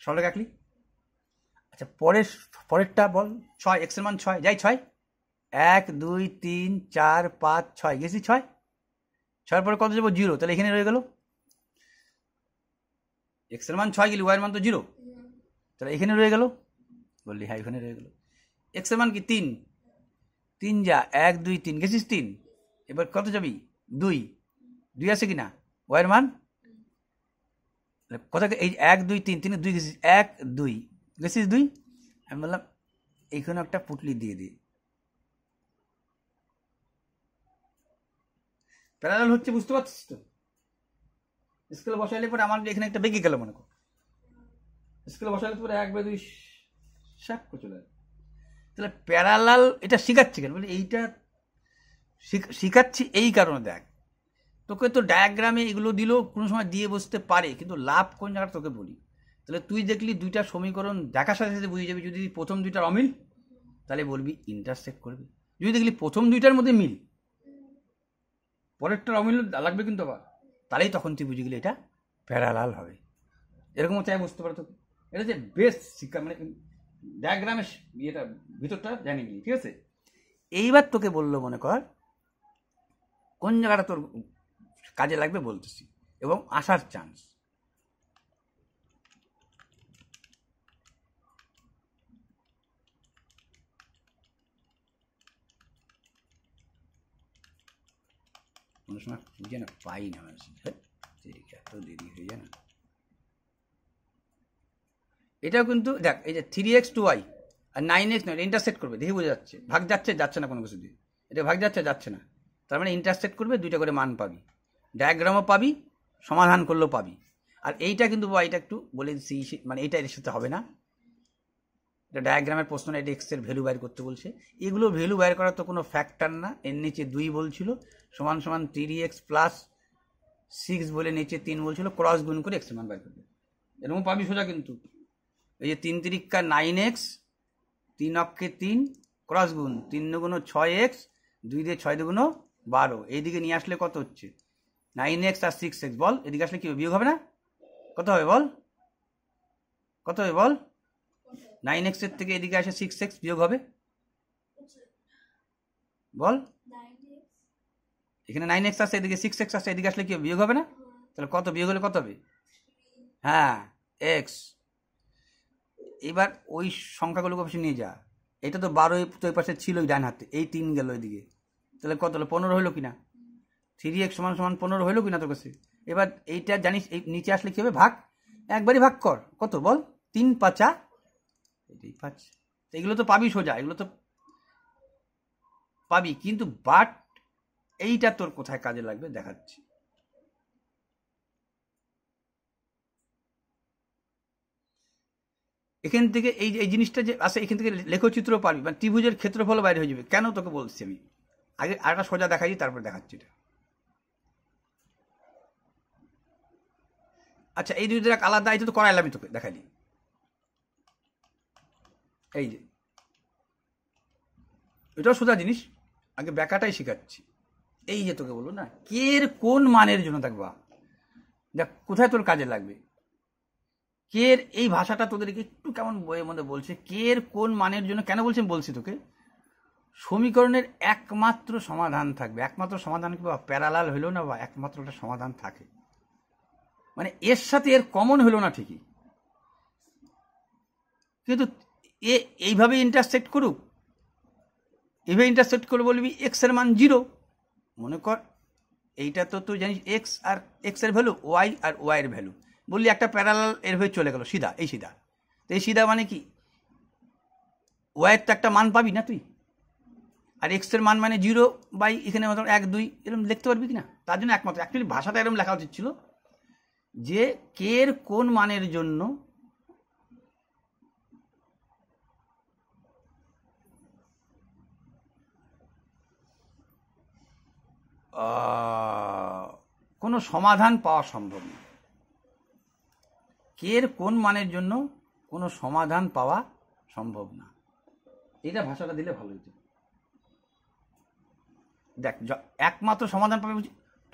সরলে আঁকলি। আচ্ছা পরেরটা বল। 6, এক্স এর মান 6, যাই 6, 1 2 3 4 5 6, গেছি 6। 6 পরে কত যাবো? 0। তাহলে এখানে রয়ে গেল এক্স এর মান 6 গেলি, ওয়াইয়ের মান তো 0, তাহলে এখানে রয়ে গেল। বললি হ্যাঁ এখানে রয়ে গেল। এক্স এর মান কি? 3, 3 যা 1 2 3, গেছিস 3। এবার কত যাবি? 2, 2 আছে কিনা? ওয়াইয়ের মান কত? এই 1 2 3, 3 2 গেছিস, 1 2 গেছিস 2। আমি বললাম এইখানে একটা পুটলি দিয়ে দিই, প্যারালাল হচ্ছে, বুঝতে পারছিস তো? স্কেল বসাইলে পরে আমার এখানে একটা বেগে গেল মনে কর, স্কেল বসাইলে পরে 1 2 শাক করে চলে যাবে। তাহলে প্যারালাল এটা শিখাচ্ছি কেন? বলে এইটা শিখাচ্ছি এই কারণে, দেখ তোকে তো ডায়াগ্রামে এগুলো দিলেও কোনো সময় দিয়ে বসতে পারে, কিন্তু লাভ কোন জায়গাটা তোকে বলি। তাহলে তুই দেখলি দুইটা সমীকরণ দেখার সাথে সাথে বুঝে যাবি। যদি প্রথম দুইটার অমিল তাহলে বলবি ইন্টারসেক্ট করবি। যদি দেখলি প্রথম দুইটার মধ্যে মিল, পরেরটার অমিল লাগবে কিন্তু আবার, তাহলেই তখন তুই বুঝে গেলি এটা প্যারালাল হবে। এরকম চাই বুঝতে পারো তোকে। এটা যে বেস্ট শিক্ষা, মানে ডায়াগ্রামের ইয়েটা ভিতরটা জানি গেলি, ঠিক আছে? এইবার তোকে বললো মনে কর কোন জায়গাটা তোর কাজে লাগবে বলতেছি, এবং আসার চান্স। কোনো সময় খুঁজে না পাই না, এত দেরি হয়ে যায় না। এটাও কিন্তু দেখ, এই যে 3x 2y আর 9x নয়, ইন্টারসেক্ট করবে, দেখে বোঝা যাচ্ছে ভাগ যাচ্ছে যাচ্ছে না কোনো কিছু দিয়ে, এটা ভাগ যাচ্ছে যাচ্ছে না, তার মানে ইন্টারসেক্ট করবে, দুইটা করে মান পাবি, ডায়াগ্রামও পাবি, সমাধান করলেও পাবি। আর এইটা কিন্তু এটা একটু বলে দিচ্ছি, মানে এইটা এর সাথে হবে না, এটা ডায়াগ্রামের প্রশ্ন না, এটা এক্স এর ভ্যালু বাইর করতে বলছে। এগুলো ভ্যালু বাইর করার তো কোনো ফ্যাক্টর না। এর নিচে 2 বলছিল, সমান সমান 3x প্লাস 6 বলে নিচে 3 বলছিল, ক্রস গুণ করে এক্স এর মান বাইর করবে, এরকম পাবি সোজা। কিন্তু এই যে 3 3 9x, 3 অক্ষে 3, ক্রস গুণ 3 2 6x, 2 দিয়ে 6 2 12, এইদিকে নিয়ে আসলে কত হচ্ছে? 9x আর 6x। বল এদিকে আসলে কি বিয়োগ হবে না? কত হবে বল? কত হবে বল? 9x এর থেকে এদিকে আসে 6x বিয়োগ হবে, বল? এখানে 9x আসছে, এদিকে 6x আসছে, এদিকে আসলে কি বিয়োগ হবে না? তাহলে কত বিয়োগ হলে কত হবে? হ্যাঁ x। এবার ওই সংখ্যাগুলোকে পাশে নিয়ে যা, এটা তো 12 তো ওই পাশে ছিল ডান হাতে, এই 3 গেল এদিকে, তাহলে কত হলো? 15 হলো কিনা? 3x সমান সমান 15 হলো কিনা তোর কাছে? এবার এইটা জানিস, এই নিচে আসলে কি হবে, ভাগ, একবারই ভাগ কর, কত বল, 3 5 এটাই 5। এগুলো তো পাবি সোজা, এগুলো তো পাবি, কিন্তু বাট এইটা তোর কোথায় কাজে লাগবে দেখাচ্ছি। এখান থেকে এই জিনিসটা যে আসে, এখান থেকে লেখচিত্র পারবি, মানে ত্রিভুজের ক্ষেত্রফল বাইরে হয়ে যাবে। কেন তোকে বলছি আমি, আগে আরেকটা সোজা দেখাই, তারপর দেখাচ্ছি এটা। আচ্ছা, এই দুইটা আলাদা, এটা তো করাইলাম, তোকে দেখাইনি। এই যে এটাও সোজা জিনিস, আগে ব্যাখ্যাটাই শেখাচ্ছি। এই যে তোকে বলবো না, কে এর কোন মানের জন্য, দেখবা দেখ কোথায় তোর কাজে লাগবে। কে এর এই ভাষাটা তোদেরকে একটু কেমন বইয়ের মধ্যে বলছে, কে এর কোন মানের জন্য কেন বলছি তোকে, সমীকরণের একমাত্র সমাধান থাকবে, একমাত্র সমাধান কি বা প্যারালাল হইলো না, বা একমাত্র একটা সমাধান থাকে, মানে এর সাথে এর কমন হইলো না ঠিকই, কিন্তু এ এইভাবে ইন্টারসেক্ট করুক, এইভাবে ইন্টারসেক্ট করে বলবি এক্স এর মান 0। মনে কর এইটা তো তুই জানিস এক্স আর এক্স এর ভ্যালু, ওয়াই আর ওয়াই এর ভ্যালু, বললি একটা প্যারালাল এর হয়ে চলে গেল সিধা, এই সিধা। তো এই সিধা মানে কি, ওয়াইয়ের তো একটা মান পাবি না তুই, আর এক্স এর মান মানে 0 বাই এখানে মতো 1 2 এরকম লিখতে পারবি কিনা, তার জন্য একমাত্র অ্যাকচুয়ালি ভাষাটা এরকম লেখা উচিত ছিল যে কে এর কোন মানের জন্য কোনো সমাধান পাওয়া সম্ভব না, কে এর কোন মানের জন্য কোনো সমাধান পাওয়া সম্ভব না, এটা ভাষাটা দিলে ভালো হতো। দেখ একমাত্র সমাধান পাবে,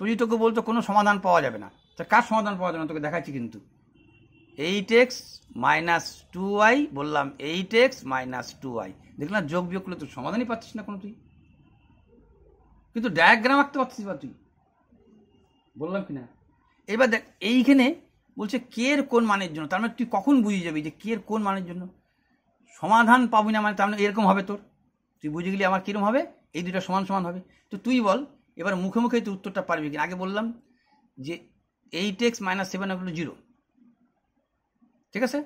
তুই তোকে বলতো কোনো সমাধান পাওয়া যাবে না, তা কার সমাধান পাওয়া যাবে না তোকে দেখাচ্ছি কিন্তু। 8x - 2y, বললাম 8x - 2y, দেখলাম যোগ বিয়োগ করলে তুই সমাধানই পাচ্ছিস না কোনো, তুই কিন্তু ডায়াগ্রাম আঁকতে পারছিস বা তুই, বললাম কিনা। এবার দেখ এইখানে বলছে কে এর কোন মানের জন্য, তার মানে তুই কখন বুঝে যাবি যে কে এর কোন মানের জন্য সমাধান পাবি না, মানে তার মানে এরকম হবে তোর, তুই বুঝে গেলি আমার কিরকম হবে, এই দুটো সমান সমান হবে। তো তুই বল এবার মুখে মুখে তুই উত্তরটা পারবি কিনা। আগে বললাম যে 8x - 7 হলো 0, ঠিক আছে।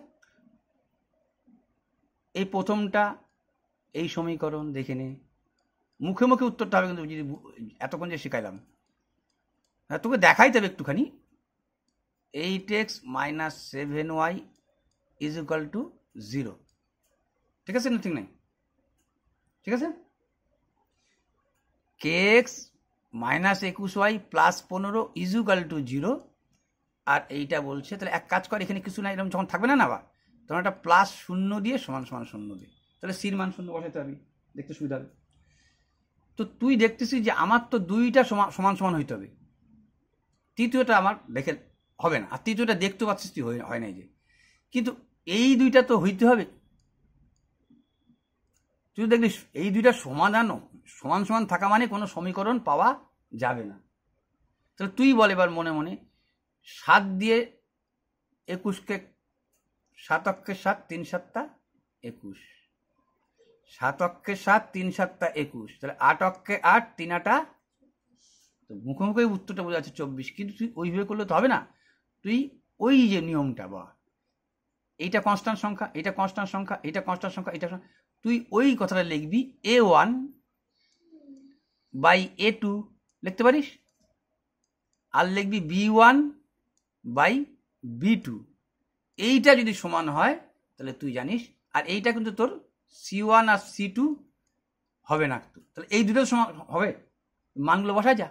এই প্রথমটা, এই সমীকরণ দেখে নে, মুখে মুখে উত্তরটা হবে, কিন্তু যদি এতক্ষণ যে শেখাইলাম, তোকে দেখাইতে হবে একটুখানি। 8x - 7y = 0, ঠিক আছে না, ঠিক নাই, ঠিক আছে। kx - 21y + 15 = 0, আর এইটা বলছে তাহলে এক কাজ কর, এখানে কিছু না, এরকম যখন থাকবে না বা তখন একটা +0 দিয়ে সমান সমান 0 দিয়ে, তাহলে সির মান 0 বসাতে হবে, দেখতে সুবিধা হবে। তো তুই দেখতেছিস যে আমার তো দুইটা সমান সমান হইতে হবে, তৃতীয়টা আমার দেখে হবে না, আর তৃতীয়টা দেখতে পাচ্ছিস তুই হয় নাই যে, কিন্তু এই দুইটা তো হইতে হবে। তুই দেখলিস এই দুইটা সমাধান সমান সমান থাকা মানে কোনো সমীকরণ পাওয়া যাবে না। তাহলে তুই বল এবার মনে মনে, 7 দিয়ে 21কে, 7 অক্ষে 7, 3 7 21, 7 অক্ষে 7, 3 7 21, তাহলে 8 অক্ষে 8, 3 8, তো মুখোমুখি উত্তরটা বোঝা যাচ্ছে 24, কিন্তু তুই ওইভাবে করলে তো হবে না, তুই ওই যে নিয়মটা, বা এইটা কনস্ট্যান্ট সংখ্যা, এটা কনস্ট্যান্ট সংখ্যা, এটা কনস্ট্যান্ট সংখ্যা, এটা তুই ওই কথাটা লিখবি a1 বাই a2 লিখতে পারিস, আর লিখবি b1 বাই b2, এইটা যদি সমান হয় তাহলে তুই জানিস, আর এইটা কিন্তু তোর c1 আর c2 হবে না, তাহলে এই দুটো সমান হবে, মানগুলো বসা যা।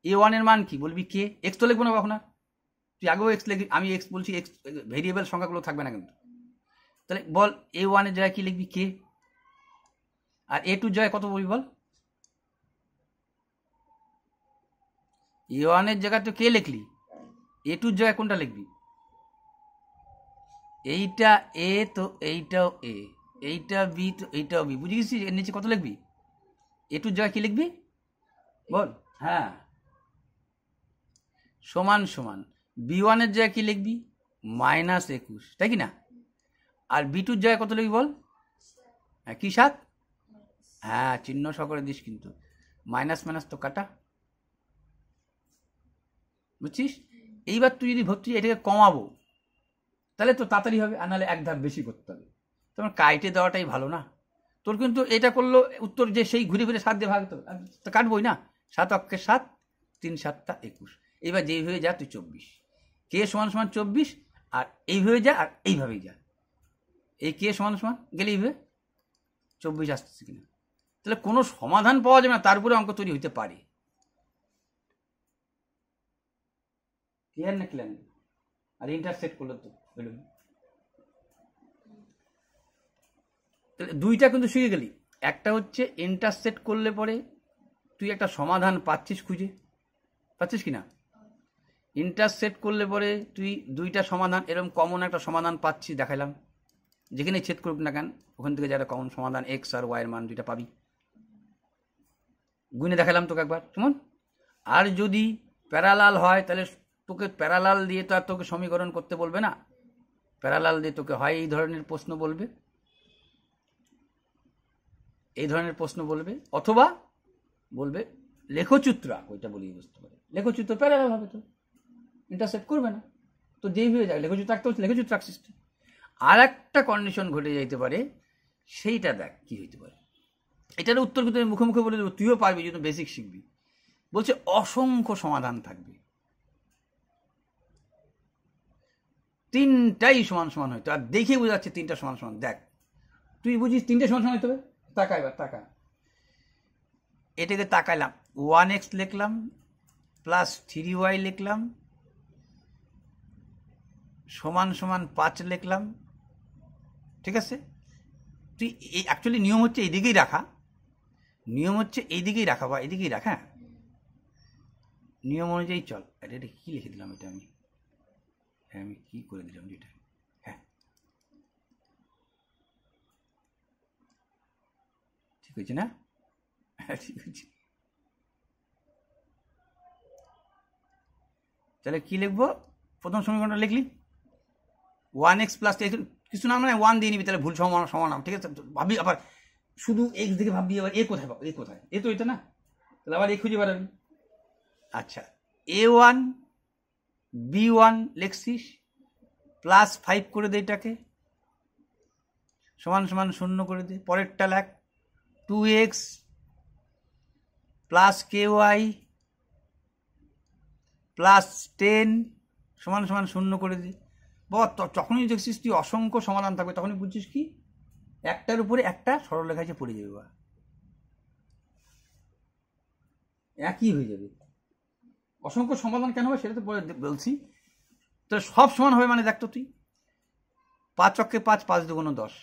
a1 এর মান কি বলবি, কে, এক্স তো লিখবো না কখন, তুই আগেও এক্স লিখবি, আমি এক্স বলছি, এক্স ভেরিয়েবল সংখ্যাগুলো থাকবে না কিন্তু, তাহলে বল a1 এর জায়গায় কি লিখবি, কে, আর a2 এর জায়গায় কত বলবি বল, a1 এর জায়গায় তো কে লিখলি, a2 এর জায়গায় কোনটা লিখবি, এইটা এ তো এইটাও এ, এইটা বি তো এইটাও বি, বুঝে গেছিস, এর নিচে কত লিখবি, a2 এর জায়গায় কি লিখবি বল, হ্যাঁ সমান সমান, b1 এর জায়গায় কি লিখবি -21, তাই কি না, আর b2 এর জায়গায় কত লিখবি বল, হ্যাঁ কি 7, হ্যাঁ চিহ্ন সহ করে দিস, কিন্তু মাইনাস মাইনাস তো কাটা, বুঝছিস। এইবার তুই যদি ভর্তি এটাকে কমাবো তাহলে তো তাড়াতাড়ি হবে, আর নাহলে এক ধাপ বেশি করতে হবে। তোমার কাইটে দেওয়াটাই ভালো না। তোর কিন্তু এটা করলো উত্তর যে সেই ঘুরে ঘুরে 7 দিয়ে ভাগ, তো কাটবই না। 7 অক্ষে 7, 3 7 21। এইবার যেইভাবে যা তুই 24, কে সমান সমান 24, আর এইভাবে যা আর এইভাবেই যা। এই কে সমান সমান গেলে এইভাবে 24 আসতেছে কিনা, তাহলে কোনো সমাধান পাওয়া যাবে না, তার উপরে অঙ্ক তৈরি হইতে পারে। ক্লিয়ার না ক্লিয়ার? আর ইন্টারসেক্ট করলো তো তাহলে দুইটা কিন্তু শিখে গেলি। একটা হচ্ছে ইন্টারসেক্ট করলে পরে তুই একটা সমাধান পাচ্ছিস, খুঁজে পাচ্ছিস কিনা। ইন্টারসেক্ট করলে পরে তুই দুইটা সমাধান এরকম কমন একটা সমাধান পাচ্ছিস, দেখাইলাম। যেখানে ছেদ করুক না কেন ওখান থেকে যারা কমন সমাধান এক্স আর ওয়াইয়ের মান দুইটা পাবি, গুনে দেখালাম তোকে একবার কেমন। আর যদি প্যারালাল হয় তাহলে তোকে প্যারালাল দিয়ে তো আর তোকে সমীকরণ করতে বলবে না, প্যারালাল দিয়ে তোকে হয় এই ধরনের প্রশ্ন বলবে, এই ধরনের প্রশ্ন বলবে, অথবা বলবে লেখচিত্রা, ওইটা বলেই বুঝতে পারে লেখচিত্র প্যারালাল হবে, তো ইন্টারসেক্ট করবে না। তো যেই হয়ে যায় লেখচিত্র আঁকতে হচ্ছে, লেখচিত্র আঁকছিস। আর একটা কন্ডিশন ঘটে যাইতে পারে, সেইটা দেখ কি হইতে পারে। এটার উত্তর কিন্তু মুখে মুখে বলে দেবো, তুইও পারবি যদি বেসিক শিখবি। বলছে অসংখ্য সমাধান থাকবে, তিনটাই সমান সমান হইতো, আর দেখে বোঝাচ্ছে তিনটা সমান সমান। দেখ তুই বুঝিস তিনটে সমান সমান হইতে হবে, তাকা এবার তাকা, এটাকে তাকাইলাম, 1x লিখলাম প্লাস 3y লিখলাম সমান সমান 5 লিখলাম, ঠিক আছে। তুই এই অ্যাকচুয়ালি নিয়ম হচ্ছে এইদিকেই রাখা, নিয়ম হচ্ছে এইদিকেই রাখা বা এদিকেই রাখা, নিয়ম অনুযায়ী চল। এটা কি লিখে দিলাম, এটা আমি কি করে দিলাম যেটা, হ্যাঁ ঠিক হয়েছে না, ঠিক আছে। তাহলে কি লিখবো, প্রথম সমীকরণটা লিখলি 1x প্লাস, কিছু নাম মানে 1 দিয়ে নিবি, তাহলে ভুল সমান, ঠিক আছে। ভাবি আবার শুধু এক্স দিকে ভাববি, আবার এ কোথায় পাবো, এ কোথায়, এ তো এটা না, তাহলে আবার এ খুঁজে বেড়াবি। আচ্ছা a1 b1 লিখছিস, প্লাস 5 করে দে, এটাকে সমান সমান 0 করে দে। পরেরটা লেখ 2x প্লাস ky প্লাস 10 সমান সমান 0 করে দে। বাবা যখনই দেখছিস তুই অসংখ্য সমাধান থাকবে, তখনই বুঝছিস কি একটার উপরে একটা সরলরেখা যে পড়ে যাবে, বা একই হয়ে যাবে। অসংখ্য সমাধান কেন হবে সেটা তো বলছি। তো সব সমান হবে মানে দেখতো তুই 5 অক্ষে 5, 5 দুগুণ 10,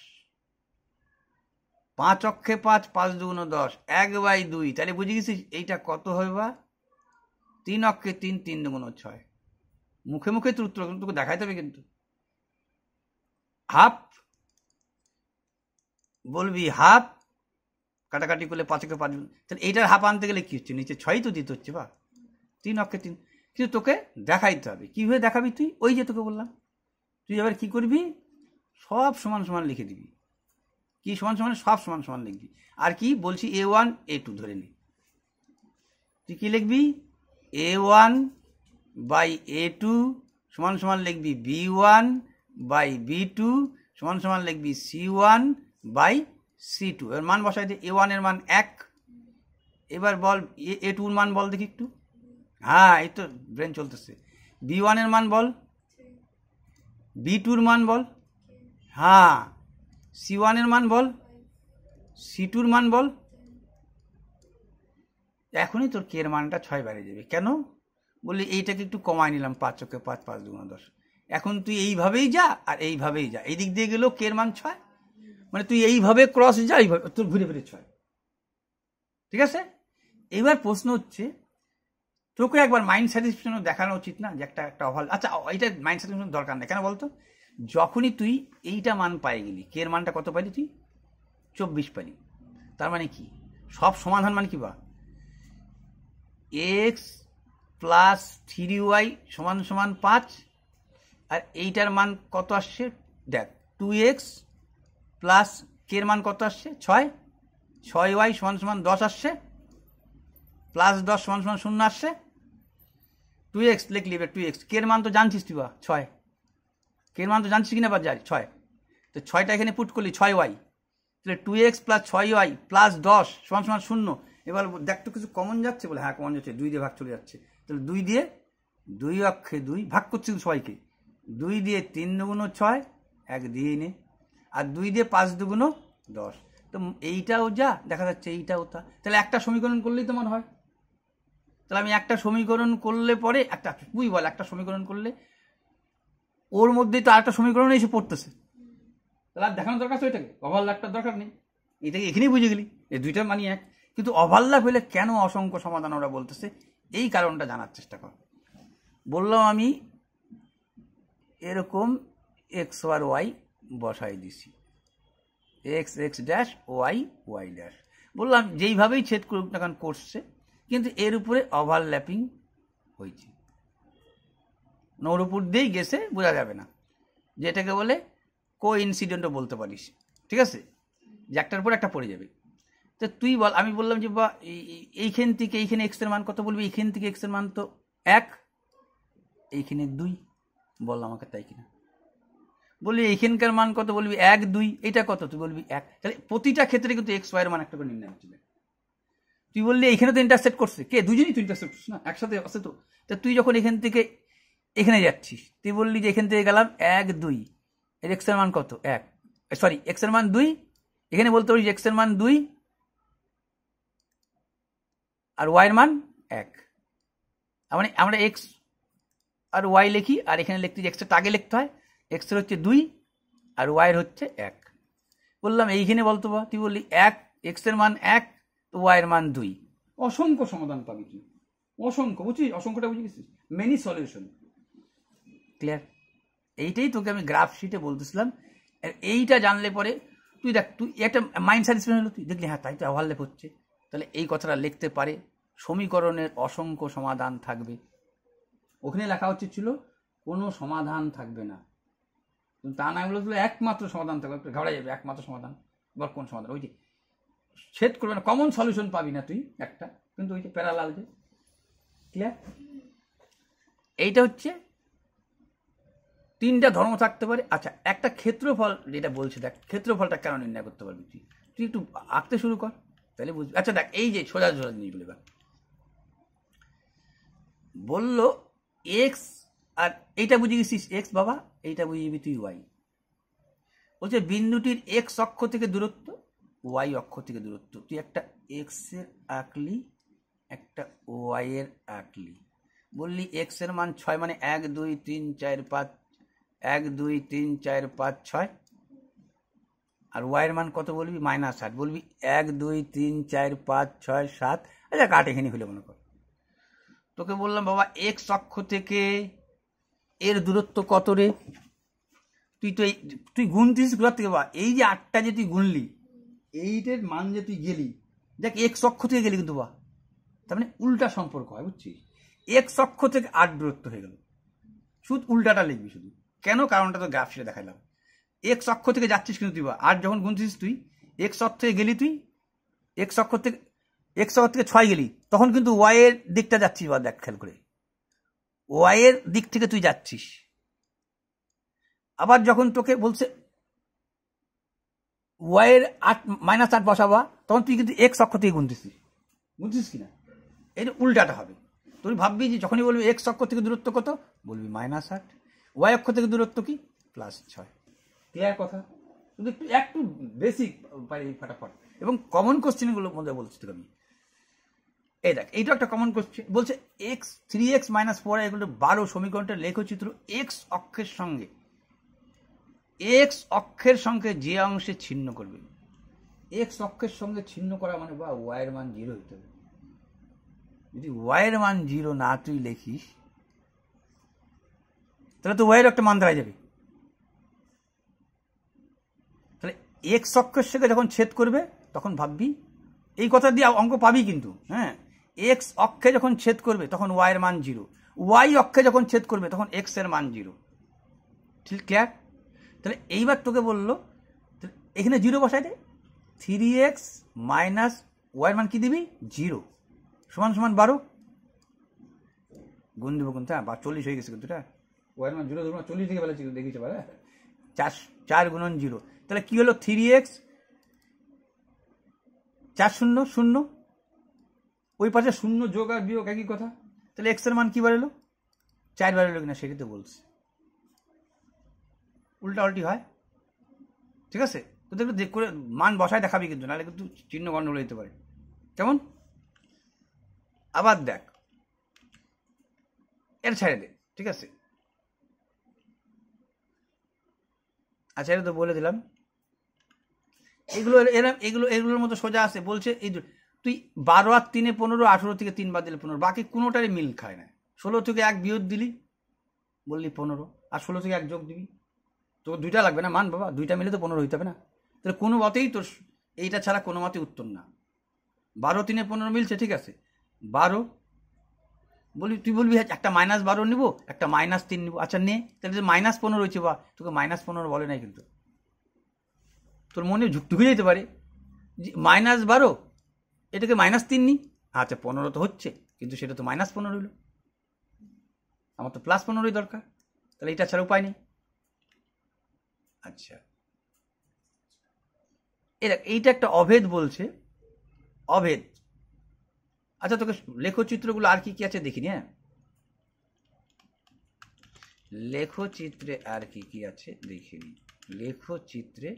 5 অক্ষে 5, 5 দুগুণ 10, 1/2, তাহলে বুঝে গেছিস এইটা কত হবে, বা 3 অক্ষে 3, 3 দুগুণ 6। মুখে মুখে তোর উত্তর তোকে দেখাইতে হবে, কিন্তু হাফ বলবি, হাফ কাটাকাটি করলে 5 অক্ষে 5, তাহলে এইটার হাফ আনতে গেলে কি হচ্ছে, নিচে 6 তো দিতে হচ্ছে, বা 3 অক্ষে 3। কিন্তু তোকে দেখাইতে হবে, কিভাবে দেখাবি তুই, ওই যে তোকে বললাম, তুই এবার কি করবি, সব সমান সমান লিখে দিবি। কি সমান সমান, সব সমান সমান লিখবি। আর কি বলছি, a1 a2 ধরে নি, তুই কি লিখবি, a1 বাই a2 সমান সমান লিখবি b1 বাই b2 সমান সমান লিখবি c1 বাই c2। এর মান বসাই দে, a1 এর মান 1, এবার বল a2 এর মান বল দেখি একটু, হ্যাঁ এই তো ব্রেন চলতেছে। b1 এর মান বল, b2 এর মান বল, হ্যাঁ c1 এর মান বল, c2 এর মান বল। এখনই তোর কে এর মানটা 6 বেড়ে যাবে। কেন বললি, এইটাকে একটু কমায় নিলাম, 5 অক্ষে 5, 5 দুগুণ 10। এখন তুই এইভাবেই যা আর এইভাবেই যা, এই দিক দিয়ে গেলেও কে এর মান 6, মানে তুই এইভাবে ক্রস যা, এইভাবে তোর ঘুরে ফিরে 6, ঠিক আছে। এইবার প্রশ্ন হচ্ছে, তোকে একবার মাইন্ড স্যাটিসফ্যাকশন দেখানো উচিত না, যে একটা অভাব। আচ্ছা এটা মাইন্ড স্যাটিসফ্যাকশন দরকার নেই, কেন বলতো, যখনই তুই এইটা মান পাই গেলি, কে এর মানটা কত পাইলি তুই, 24 পাইলি, তার মানে কি সব সমাধান মানে কি, বা এক্স প্লাস 3y সমান সমান 5, আর এইটার মান কত আসছে দেখ, 2x প্লাস কে এর মান কত আসছে 6, 6y সমান সমান 10 আসছে, প্লাস 10 সমান সমান 0 আসছে, 2x লিখলি, এবার 2x কে এর মান তো জানছিস তুই বা 6, কে এর মান তো জানছিস কিনা বা জানি 6, তো 6টা এখানে পুট করলি 6y, তাহলে 2x প্লাস 6y প্লাস 10 সমান সমান 0। এবার দেখ তো কিছু কমন যাচ্ছে, বলে হ্যাঁ কমন যাচ্ছে, 2 দিয়ে ভাগ চলে যাচ্ছে, তাহলে 2 দিয়ে 2 অক্ষে 2 ভাগ করছি সবাইকে, 2 দিয়ে 3 দুগুণ 6, 1 দিয়েই নে, আর 2 দিয়ে 5 দুগুণ 10, তো এইটাও যা দেখা যাচ্ছে এইটাও তা, তাহলে একটা সমীকরণ করলেই তোমার হয়। তাহলে আমি একটা সমীকরণ করলে পরে একটা তুই বল, একটা সমীকরণ করলে ওর মধ্যেই তো আরেকটা সমীকরণ এসে পড়তেছে, তাহলে আর দেখানোর দরকার আছে ওইটাকে, ওভারল্যাপটার দরকার নেই, এটাকে এখানেই বুঝে গেলি এই দুইটা মানি এক। কিন্তু ওভারল্যাপ হলে কেন অসংখ্য সমাধান ওরা বলতেছে, এই কারণটা জানার চেষ্টা কর। বললাম আমি এরকম এক্স আর ওয়াই বসাই দিছি, x x dash y y dash, বললাম যেইভাবেই ছেদ করুক না কেন করছে, কিন্তু এর উপরে ওভারল্যাপিং হয়েছে, ওর উপর দিয়েই গেছে, বোঝা যাবে না, যেটাকে বলে কো ইনসিডেন্টও বলতে পারিস, ঠিক আছে, যে একটার পর একটা পড়ে যাবে। তো তুই বল, আমি বললাম যে বা এইখান থেকে এইখানে এক্স এর মান কত, বলবি এইখান থেকে এক্স এর মান তো 1, এইখানে 2, বল আমাকে তাই কিনা, বলবি এইখানকার মান কত, বলবি 1 2, এটা কত, তুই বলবি 1, তাহলে প্রতিটা ক্ষেত্রে কিন্তু এক্স ওয়াই এর মান একটা করে নির্ণয় হচ্ছে। তুই বললি এইখানে তো ইন্টারসেক্ট করছে, কে দুজনই তো ইন্টারসেক্ট করছিস না, একসাথে আছে তো, তা তুই যখন এখান থেকে এখানে যাচ্ছিস, তুই বললি যে এখান থেকে গেলাম 1 2, এর এক্স এর মান কত 1, সরি এক্স এর মান 2, এখানে বলতে পারি এক্স এর মান 2 আর ওয়াই এর মান 1, মানে আমরা এক্স আর ওয়াই লিখি, আর এখানে লিখতে এক্সটা আগে লিখতে হয়, এক্স এর হচ্ছে 2 আর ওয়াই এর হচ্ছে 1, বললাম এইখানে বলতো বা, তুই বললি 1, এক্স এর মান 1, ওয়াই এর মান 2, অসংখ্য সমাধান পাবি তুই, অসংখ্য, বুঝছিস, অসংখ্যটা বুঝে গেছিস, মেনি সলিউশন, ক্লিয়ার। এইটাই তোকে আমি গ্রাফ শিটে বলতেছিলাম, এইটা জানলে পরে তুই দেখ, তুই একটা মাইন্ড স্যাটিসফাই হলো, তুই দেখলি হ্যাঁ তাই তো ওভারল্যাপ হচ্ছে, তাহলে এই কথাটা লিখতে পারে, সমীকরণের অসংখ্য সমাধান থাকবে, ওখানে লেখা হচ্ছে ছিল কোনো সমাধান থাকবে না, তা না বলে তুই একমাত্র সমাধান থাকবে, একটু ঘাবড়ে যাবে, একমাত্র সমাধান, বল কোন সমাধান, ওই যে ছেদ করবে না, কমন সলিউশন পাবি না তুই একটা, কিন্তু ওই যে প্যারালাল যে, ক্লিয়ার। এইটা হচ্ছে 3টা ধর্ম থাকতে পারে। আচ্ছা, একটা ক্ষেত্রফল যেটা বলছে, দেখ ক্ষেত্রফলটা কেন নির্ণয় করতে পারবি তুই, তুই একটু আঁকতে শুরু কর তাহলে বুঝবি। আচ্ছা দেখ, এই যে সোজা সোজা জিনিসগুলো এবার বললো এক্স, আর এইটা বুঝে গেছিস এক্স বাবা, এইটা বুঝে যাবি তুই ওয়াই, বলছে বিন্দুটির এক্স অক্ষ থেকে দূরত্ব, ওয়াই অক্ষ থেকে দূরত্ব, তুই একটা এক্স এর আঁকলি, একটা ওয়াই এর আঁকলি, বললি এক্স এর মান 6, মানে 1 2 3 4 5, 1 2 3 4 5 6, আর ওয়াই এর মান কত বলবি -8, বলবি 1 2 3 4 5 6 7, আচ্ছা কাট এখানে হলে মনে কর। তোকে বললাম বাবা এক্স অক্ষ থেকে এর দূরত্ব কত রে, তুই গুনতিস ঘোরার থেকে, বা এই যে 8টা যে তুই গুনলি, এইটার মান যে তুই গেলি, দেখ এক্স অক্ষ থেকে গেলি কিন্তু বা, তার মানে উল্টা সম্পর্ক হয়, বুঝছিস, এক্স অক্ষ থেকে 8 দূরত্ব হয়ে গেল, শুধু উল্টাটা লিখবি শুধু, কেন কারণটা তো গ্রাফ শিটে দেখাইলাম, এক্স অক্ষ থেকে যাচ্ছিস কিন্তু তুই বা, আর যখন গুনছিস তুই এক্স অক্ষ থেকে গেলি, তুই এক্স অক্ষ থেকে 6 গেলি, তখন কিন্তু ওয়াই এর দিকটা যাচ্ছিস বা, দেখ খেয়াল করে ওয়াই এর দিক থেকে তুই যাচ্ছিস, আবার যখন তোকে বলছে ওয়াই এর -8 বসাবা, তখন তুই কিন্তু এক্স অক্ষ থেকে গুনতেছিস, বুঝছিস কিনা, এটা উল্টাটা হবে। তুই ভাববি যে যখনই বলবি এক্স অক্ষ থেকে দূরত্ব কত, বলবি -8, ওয়াই অক্ষ থেকে দূরত্ব কি +6, ক্লিয়ার কথা, শুধু একটু বেসিক পারি ফটাফট, এবং কমন কোশ্চেনগুলোর মধ্যে বলছি তোকে আমি। এই দেখ, এইটা একটা কমন কোশ্চেন, বলছে এক্স 3x - 4y = 12 সমীকরণটা লেখচিত্র এক্স অক্ষের সঙ্গে যে অংশে ছিন্ন করবে, এক্স অক্ষের সঙ্গে ছিন্ন করা মানে বা ওয়াই এর মান 0 হতে হবে, যদি ওয়াই এর মান 0 না তুই লেখিস, তাহলে তো ওয়াই এর একটা মান দাঁড়ায় যাবে, তাহলে এক্স অক্ষের সঙ্গে যখন ছেদ করবে তখন ভাববি, এই কথা দিয়ে অঙ্ক পাবি কিন্তু, হ্যাঁ, এক্স অক্ষে যখন ছেদ করবে তখন ওয়াই এর মান 0, ওয়াই অক্ষে যখন ছেদ করবে তখন এক্স এর মান 0, ঠিক ক্লিয়ার। তাহলে এইবার তোকে বললো এখানে 0 বসাই দে, 3x - ওয়াই এর মান কি দিবি 0 = 12, গুণ দেবো কিন্তু, হ্যাঁ, বা 40 হয়ে গেছে কিন্তু, হ্যাঁ, ওয়াইয়ের মান 0 ধরুন 40 থেকে ফেলেছি, দেখিয়েছে পারে 4 গুণন 0, তাহলে কি হলো 3x 4 0 0, ওই পাশে 0 যোগ আর বিয়োগ একই কথা, তাহলে x এর মান কি বার এলো, 4 বার এলো কিনা সেটাই তো বলছি, উল্টা উল্টি হয়, ঠিক আছে? তো দেখো দেখ করে মান বসায় দেখাবি কিন্তু, নাহলে কিন্তু চিহ্ন গন্ডগোল হতে পারে, কেমন? আবার দেখ, এর ছেড়ে দে, ঠিক আছে? আচ্ছা, এটা তো বলে দিলাম, এগুলো এরম এগুলোর মতো সোজা আছে, বলছে এই তুই 12 আর 3 15, 18 থেকে 3 বাদ দিলে 15, বাকি কোনোটারই মিল খায় না। 16 থেকে 1 বিয়োগ দিলি, বললি 15, আর 16 থেকে 1 যোগ দিবি, তো 2টা লাগবে না মান বাবা, 2টা মিলে তো 15 হইতে হবে না, তাহলে কোনো মতেই তোর এইটা ছাড়া কোনো মতে উত্তর না। 12 3 15 মিলছে, ঠিক আছে, 12 বলবি, তুই বলবি একটা -12 নিবো, একটা -3 নিবো, আচ্ছা নে, তাহলে যে -15 রয়েছে, বা তোকে -15 বলে নাই কিন্তু, তোর মনে ঢুকে যেতে পারে যে -12, এটাকে -3 নি, আচ্ছা 15 তো হচ্ছে, কিন্তু সেটা তো -15 হইল, আমার তো +15ই দরকার, তাহলে এটা ছাড়া উপায় নেই। আচ্ছা, এইটা একটা অভেদ বলছে, অভেদ। আচ্ছা, তোকে লেখচিত্রগুলো আর কি কি আছে দেখিনি, হ্যাঁ, লেখচিত্রে আর কি কি আছে দেখিনি। লেখচিত্রে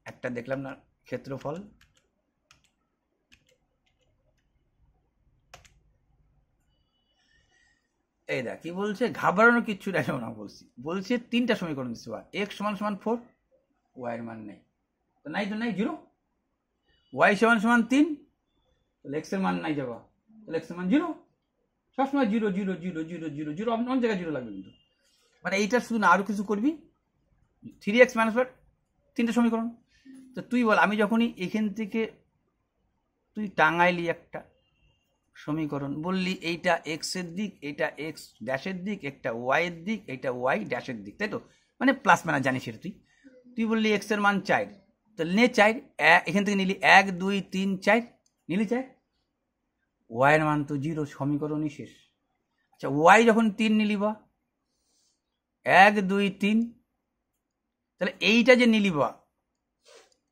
একটা দেখলাম না, ক্ষেত্রফল, এই দেখ কি বলছে, ঘাবড়ানোর কিচ্ছু নাই না, বলছে 3টা সমীকরণ দিচ্ছে, x = 4, y এর মান নেই, তো নাই 0, y = 3, তাহলে x এর মান নাই যাবা, তাহলে x এর মান 0, সবসময় 0 0 0 0 0 0, অন্য জায়গায় 0 লাগবে কিন্তু, মানে এইটা শুধু না আরো কিছু করবি, 3x - 4, 3টে সমীকরণ। তো তুই বল, আমি যখনই এখান থেকে তুই টাঙাইলি একটা সমীকরণ, বললি এইটা x এর দিক, এইটা x ড্যাশের দিক, একটা y এর দিক, এইটা y ড্যাশের দিক, তাই তো, মানে প্লাস মাইনাস জানিস এটা, তুই বললি x এর মান 4, তাহলে নে 4, এখান থেকে নিলি 1 2 3 4, নিলি 4, y এর মান তো 0, সমীকরণই শেষ। আচ্ছা, y যখন 3 নিলি, বা 1 2 3, তাহলে এইটা যে নিলি, বা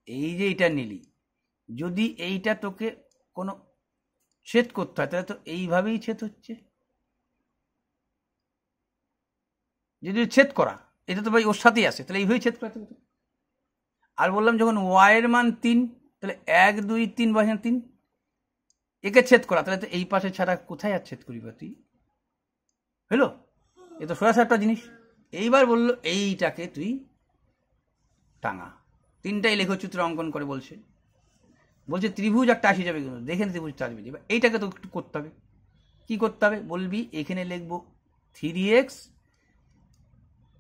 এই যে এইটা নিলি, যদি এইটা তোকে কোনো ছেদ করতে হয়, তাহলে তো এইভাবেই ছেদ হচ্ছে, যদি ছেদ করা, এটা তো ভাই ওর সাথেই আসে, তাহলে এইভাবেই ছেদ করা। আর বললাম যখন y এর মান 3, তাহলে 1 2 3 বা 3, একে ছেদ করা, তাহলে তো এই পাশে ছাড়া কোথায় আর ছেদ করিবা তুই, হলো? এ তো সোজা একটা জিনিস। এইবার বললো এইটাকে তুই টাঙা, 3টাই লেখচিত্র অঙ্কন করে বলছে ত্রিভুজ একটা আসে যাবে, কিন্তু দেখেন ত্রিভুজটা আসবে, এবার এইটাকে তো একটু করতে হবে। কি করতে হবে বলবি, এখানে লিখবো 3x,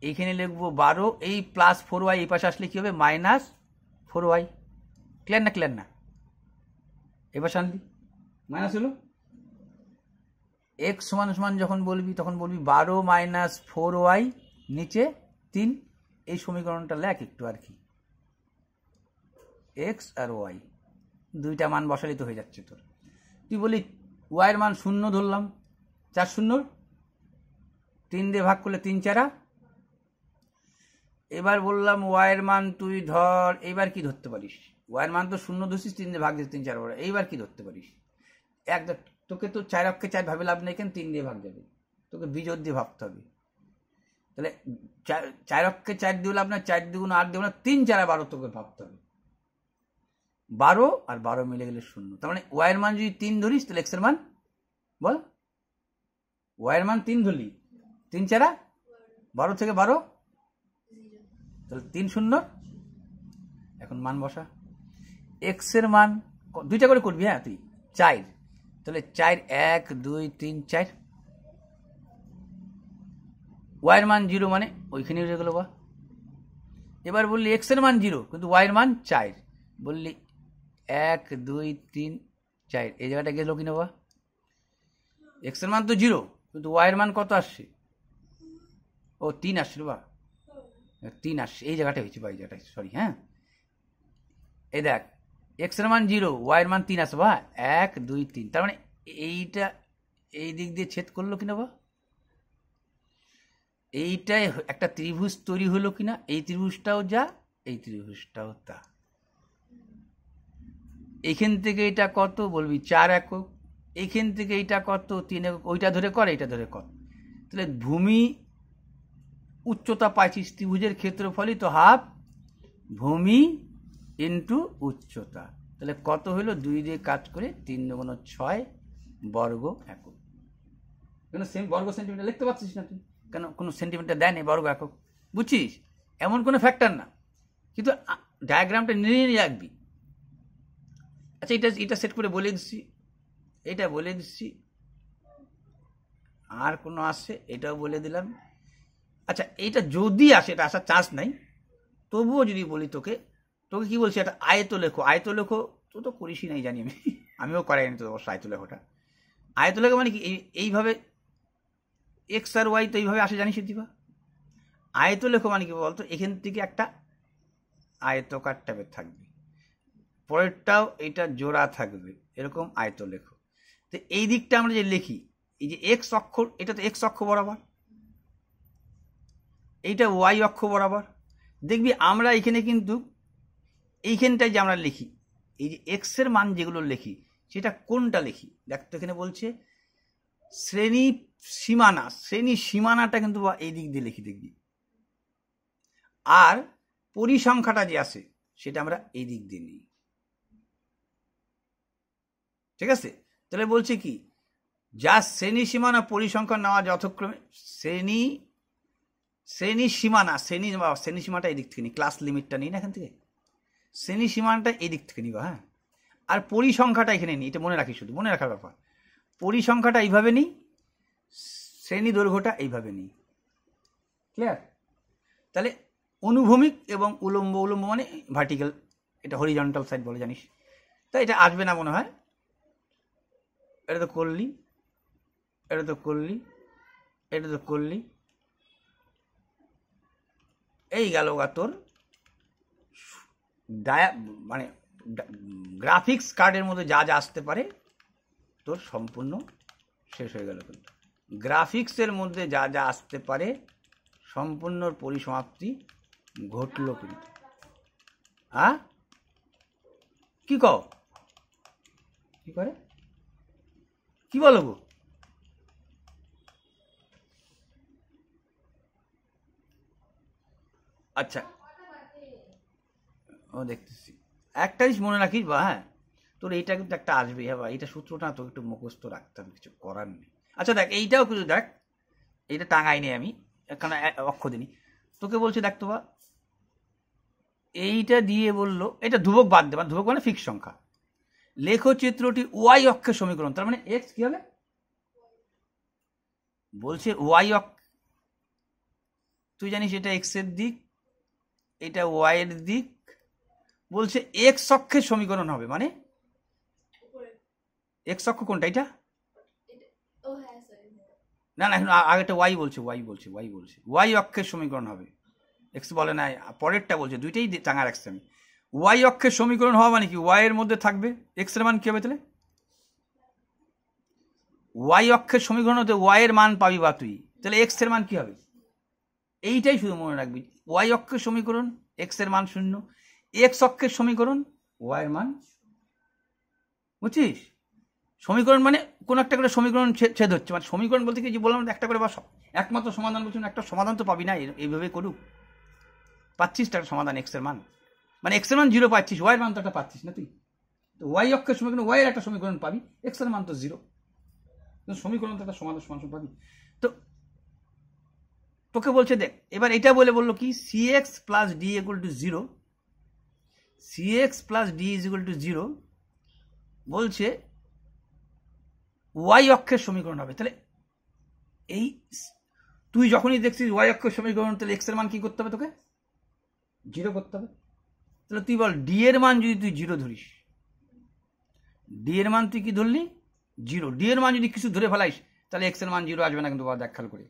এইখানে লিখবো 12, এই +4y এই পাশে আসলে কি হবে, -4y, ক্লিয়ার না? ক্লিয়ার না? এবার আনলি মাইনাস হলো, x = যখন বলবি তখন বলবি 12 - 4y নিচে 3, এই সমীকরণটা লেখ একটু আর কি, x আর y 2টা মান বসালে তো হয়ে যাচ্ছে তোর। তুই বলি y এর মান 0 ধরলাম, 4 0, 3 দিয়ে ভাগ করলে 3 4। এবার বললাম y এর মান তুই ধর, এইবার কি ধরতে পারিস, y এর মান তো 0 ধরছিস, 3 দিয়ে ভাগ দিস 3 4 বড়, এইবার কি ধরতে পারিস, তোকে তো 4 অক্ষে 4 ভাবে লাভ নেই, কেন 3 দিয়ে ভাগ যাবে, তোকে বিজোড় দিয়ে ভাবতে হবে, তাহলে 4 অক্ষে 4 দিয়ে লাভ না, 4 2 8 দেবো না, 3 4 12 তোকে ভাবতে হবে, 12 আর 12 মিলে গেলে 0, তার মানে y এর মান যদি 3 ধরিস, তাহলে x এর মান বল, y এর মান 3 ধরলি, 3 4 12 থেকে 12, তাহলে 3 0, এখন মান বসা, x এর মান 2টা করে করবি, হ্যাঁ তুই 4, তাহলে 4 1 2 3 4, y এর মান 0 মানে ওইখানেই রয়ে গেল, বা এবার বললি x এর মান 0 কিন্তু y এর মান 4, বললি 1 2 3 4, এই জায়গাটা গেল কিনা, বা x এর মান তো 0 কিন্তু y এর মান কত আসছে, ও 3 আসছে, বা 3 আসছে, এই জায়গাটা হয়েছে, বা এই জায়গাটা, সরি, হ্যাঁ, এই দেখ x এর মান 0, y এর মান 3 আসছে, বা 1 2 3, তার মানে এইটা এই দিক দিয়ে ছেদ করলো কিনা বা, এইটাই একটা ত্রিভুজ তৈরি হলো কিনা, এই ত্রিভুজটাও যা এই ত্রিভুজটাও তা। এখান থেকে এটা কত বলবি 4 একক, এখান থেকে এইটা কত 3 একক, ওইটা ধরে কর এইটা ধরে কর। তাহলে ভূমি উচ্চতা পাইছিস, ত্রিভুজের ক্ষেত্রফলই তো হাফ ভূমি ইন্টু উচ্চতা। তাহলে কত হলো 2 দিয়ে কাজ করে 3 × 6 বর্গ একক। কেন বর্গ সেন্টিমিটার লিখতে পারছিস না তুই, কেন কোনো সেন্টিমিটার দেয় না বর্গ একক, বুঝছিস? এমন কোনো ফ্যাক্টর না, কিন্তু ডায়াগ্রামটা নিয়ে রাখবি। আচ্ছা এটা সেট করে বলে দিচ্ছি, এটা বলে দিচ্ছি, আর কোনো আসে এটাও বলে দিলাম। আচ্ছা এইটা যদি আসে, এটা আসার চান্স নাই, তবুও যদি বলি তোকে কি বলছি, একটা আয়ত লেখো। আয়ত লেখো তো করিসই নাই জানি আমি, আমিও করাইনি তো অবশ্য আয়ত লেখোটা। আয়ত লেখো মানে কি, এইভাবে এক্স আর ওয়াই তো এইভাবে আসে জানিস দিবা। আয়ত লেখো মানে কি বলতো, এখান থেকে একটা আয়তকার টাইপের থাকবে, পরেরটাও এটা জোড়া থাকবে, এরকম আয়ত লেখো। তো এই দিকটা আমরা যে লিখি, এই যে এক্স অক্ষ, এটা তো এক্স অক্ষ বরাবর, এইটা ওয়াই অক্ষ বরাবর। দেখবি আমরা এখানে কিন্তু এইখানটায় যে আমরা লিখি, এই যে এক্স এর মান যেগুলো লিখি, সেটা কোনটা লিখি দেখ তো। এখানে বলছে শ্রেণী সীমানা, শ্রেণী সীমানাটা কিন্তু এই দিক দিয়ে লিখি দেখবি, আর পরিসংখ্যাটা যে আছে সেটা আমরা এই দিক দিয়ে নিই, ঠিক আছে? তাহলে বলছে কি, যা শ্রেণী সীমানা পরিসংখ্যা নেওয়া যথাক্রমে শ্রেণী সীমানা, শ্রেণী সীমাটা এই দিক থেকে নিই, ক্লাস লিমিটটা নিই না এখান থেকে, শ্রেণী সীমানাটা এই দিক থেকে নিবা। হ্যাঁ, আর পরিসংখ্যাটা এখানে নিই, এটা মনে রাখি, শুধু মনে রাখার ব্যাপার। পরিসংখ্যাটা এইভাবে নিই, শ্রেণী দৈর্ঘ্যটা এইভাবে নিই, ক্লিয়ার? তাহলে অনুভূমিক এবং উলম্ব, উলম্ব মানে ভার্টিক্যাল, এটা হরিজন্টাল সাইড বলে জানিস। তাই এটা আসবে না মনে হয়, এটা তো করলি, এটা তো করলি, এটা তো করলি, এই গেল গা তোর মানে গ্রাফিক্স কার্ডের মধ্যে যা যা আসতে পারে তোর সম্পূর্ণ শেষ হয়ে গেল। কিন্তু গ্রাফিক্সের মধ্যে যা যা আসতে পারে সম্পূর্ণ পরিসমাপ্তি ঘটল কিন্তু। হ্যাঁ কি কও, কি করে, কি বলো গো? আচ্ছা ও দেখতেছি, একটা জিনিস মনে রাখিস বা, হ্যাঁ তোর এইটা কিন্তু একটা আসবে, হ্যাঁ, এইটা সূত্রটা তোকে একটু মুখস্থ রাখতে হবে, কিছু করার নেই। আচ্ছা দেখ এইটাও কিছু দেখ, এইটা টাঙাই নেই আমি, এখানে অক্ষ দিনই তোকে বলছি, দেখ তো বা এইটা দিয়ে বললো, এটা ধ্রুবক বাদ দেবা, ধ্রুবক মানে ফিক্স সংখ্যা। লেখচিত্রটি ওয়াই অক্ষের সমীকরণ, তার মানে এক্স কি হবে বলছে ওয়াই অক্ষ, তুই জানিস এটা এক্স এর দিক, এটা ওয়াই এর দিক, বলছে এক্স অক্ষের সমীকরণ হবে, মানে এক্স অক্ষ কোনটা, এটা না না, এখন আগেটা ওয়াই বলছে, ওয়াই অক্ষের সমীকরণ হবে, এক্স বলে না, পরেরটা বলছে, দুইটাই টাঙা রাখছে আমি। ওয়াই অক্ষের সমীকরণ হওয়া মানে কি, ওয়াই এর মধ্যে থাকবে এক্স এর মান কি হবে, তাহলে ওয়াই অক্ষের সমীকরণ হতে ওয়াই এর মান পাবি বা তুই, তাহলে এক্স এর মান কি হবে, এইটাই শুধু মনে রাখবি। ওয়াই অক্ষের সমীকরণ এক্স এর মান 0, এক্স অক্ষের সমীকরণ ওয়াই এর মান, বুঝছিস? সমীকরণ মানে কোন একটা করে সমীকরণ ছেদ হচ্ছে, মানে সমীকরণ বলতে কি যে বললাম একটা করে বা একমাত্র সমাধান বলছি, একটা সমাধান তো পাবি না এইভাবে করুক, পাচ্ছিস একটা সমাধান এক্স এর মান, মানে এক্স এর মান 0 পাচ্ছিস, ওয়াই এর মান তো একটা পাচ্ছিস না তুই, তো ওয়াই অক্ষের সমীকরণ ওয়াই এর একটা সমীকরণ পাবি, এক্স এর মান তো 0, সমীকরণ তো একটা সমাধান সমান পাবি। তো তোকে বলছে দেখ, এবার এটা বললো কি, cx plus d equal to 0, cx plus d is equal to 0 বলছে ওয়াই অক্ষের সমীকরণ হবে। তাহলে এই তুই যখনই দেখছিস ওয়াই অক্ষের সমীকরণ, তাহলে এক্স এর মান কি করতে হবে, তোকে 0 করতে হবে। তাহলে তুই বল ডি এর মান যদি তুই 0 ধরিস, ডি এর মান তুই কি ধরলি 0, ডি এর মান যদি কিছু ধরে ফেলাইস তাহলে এক্স এর মান 0 আসবে না, কিন্তু দেখ খেয়াল করে,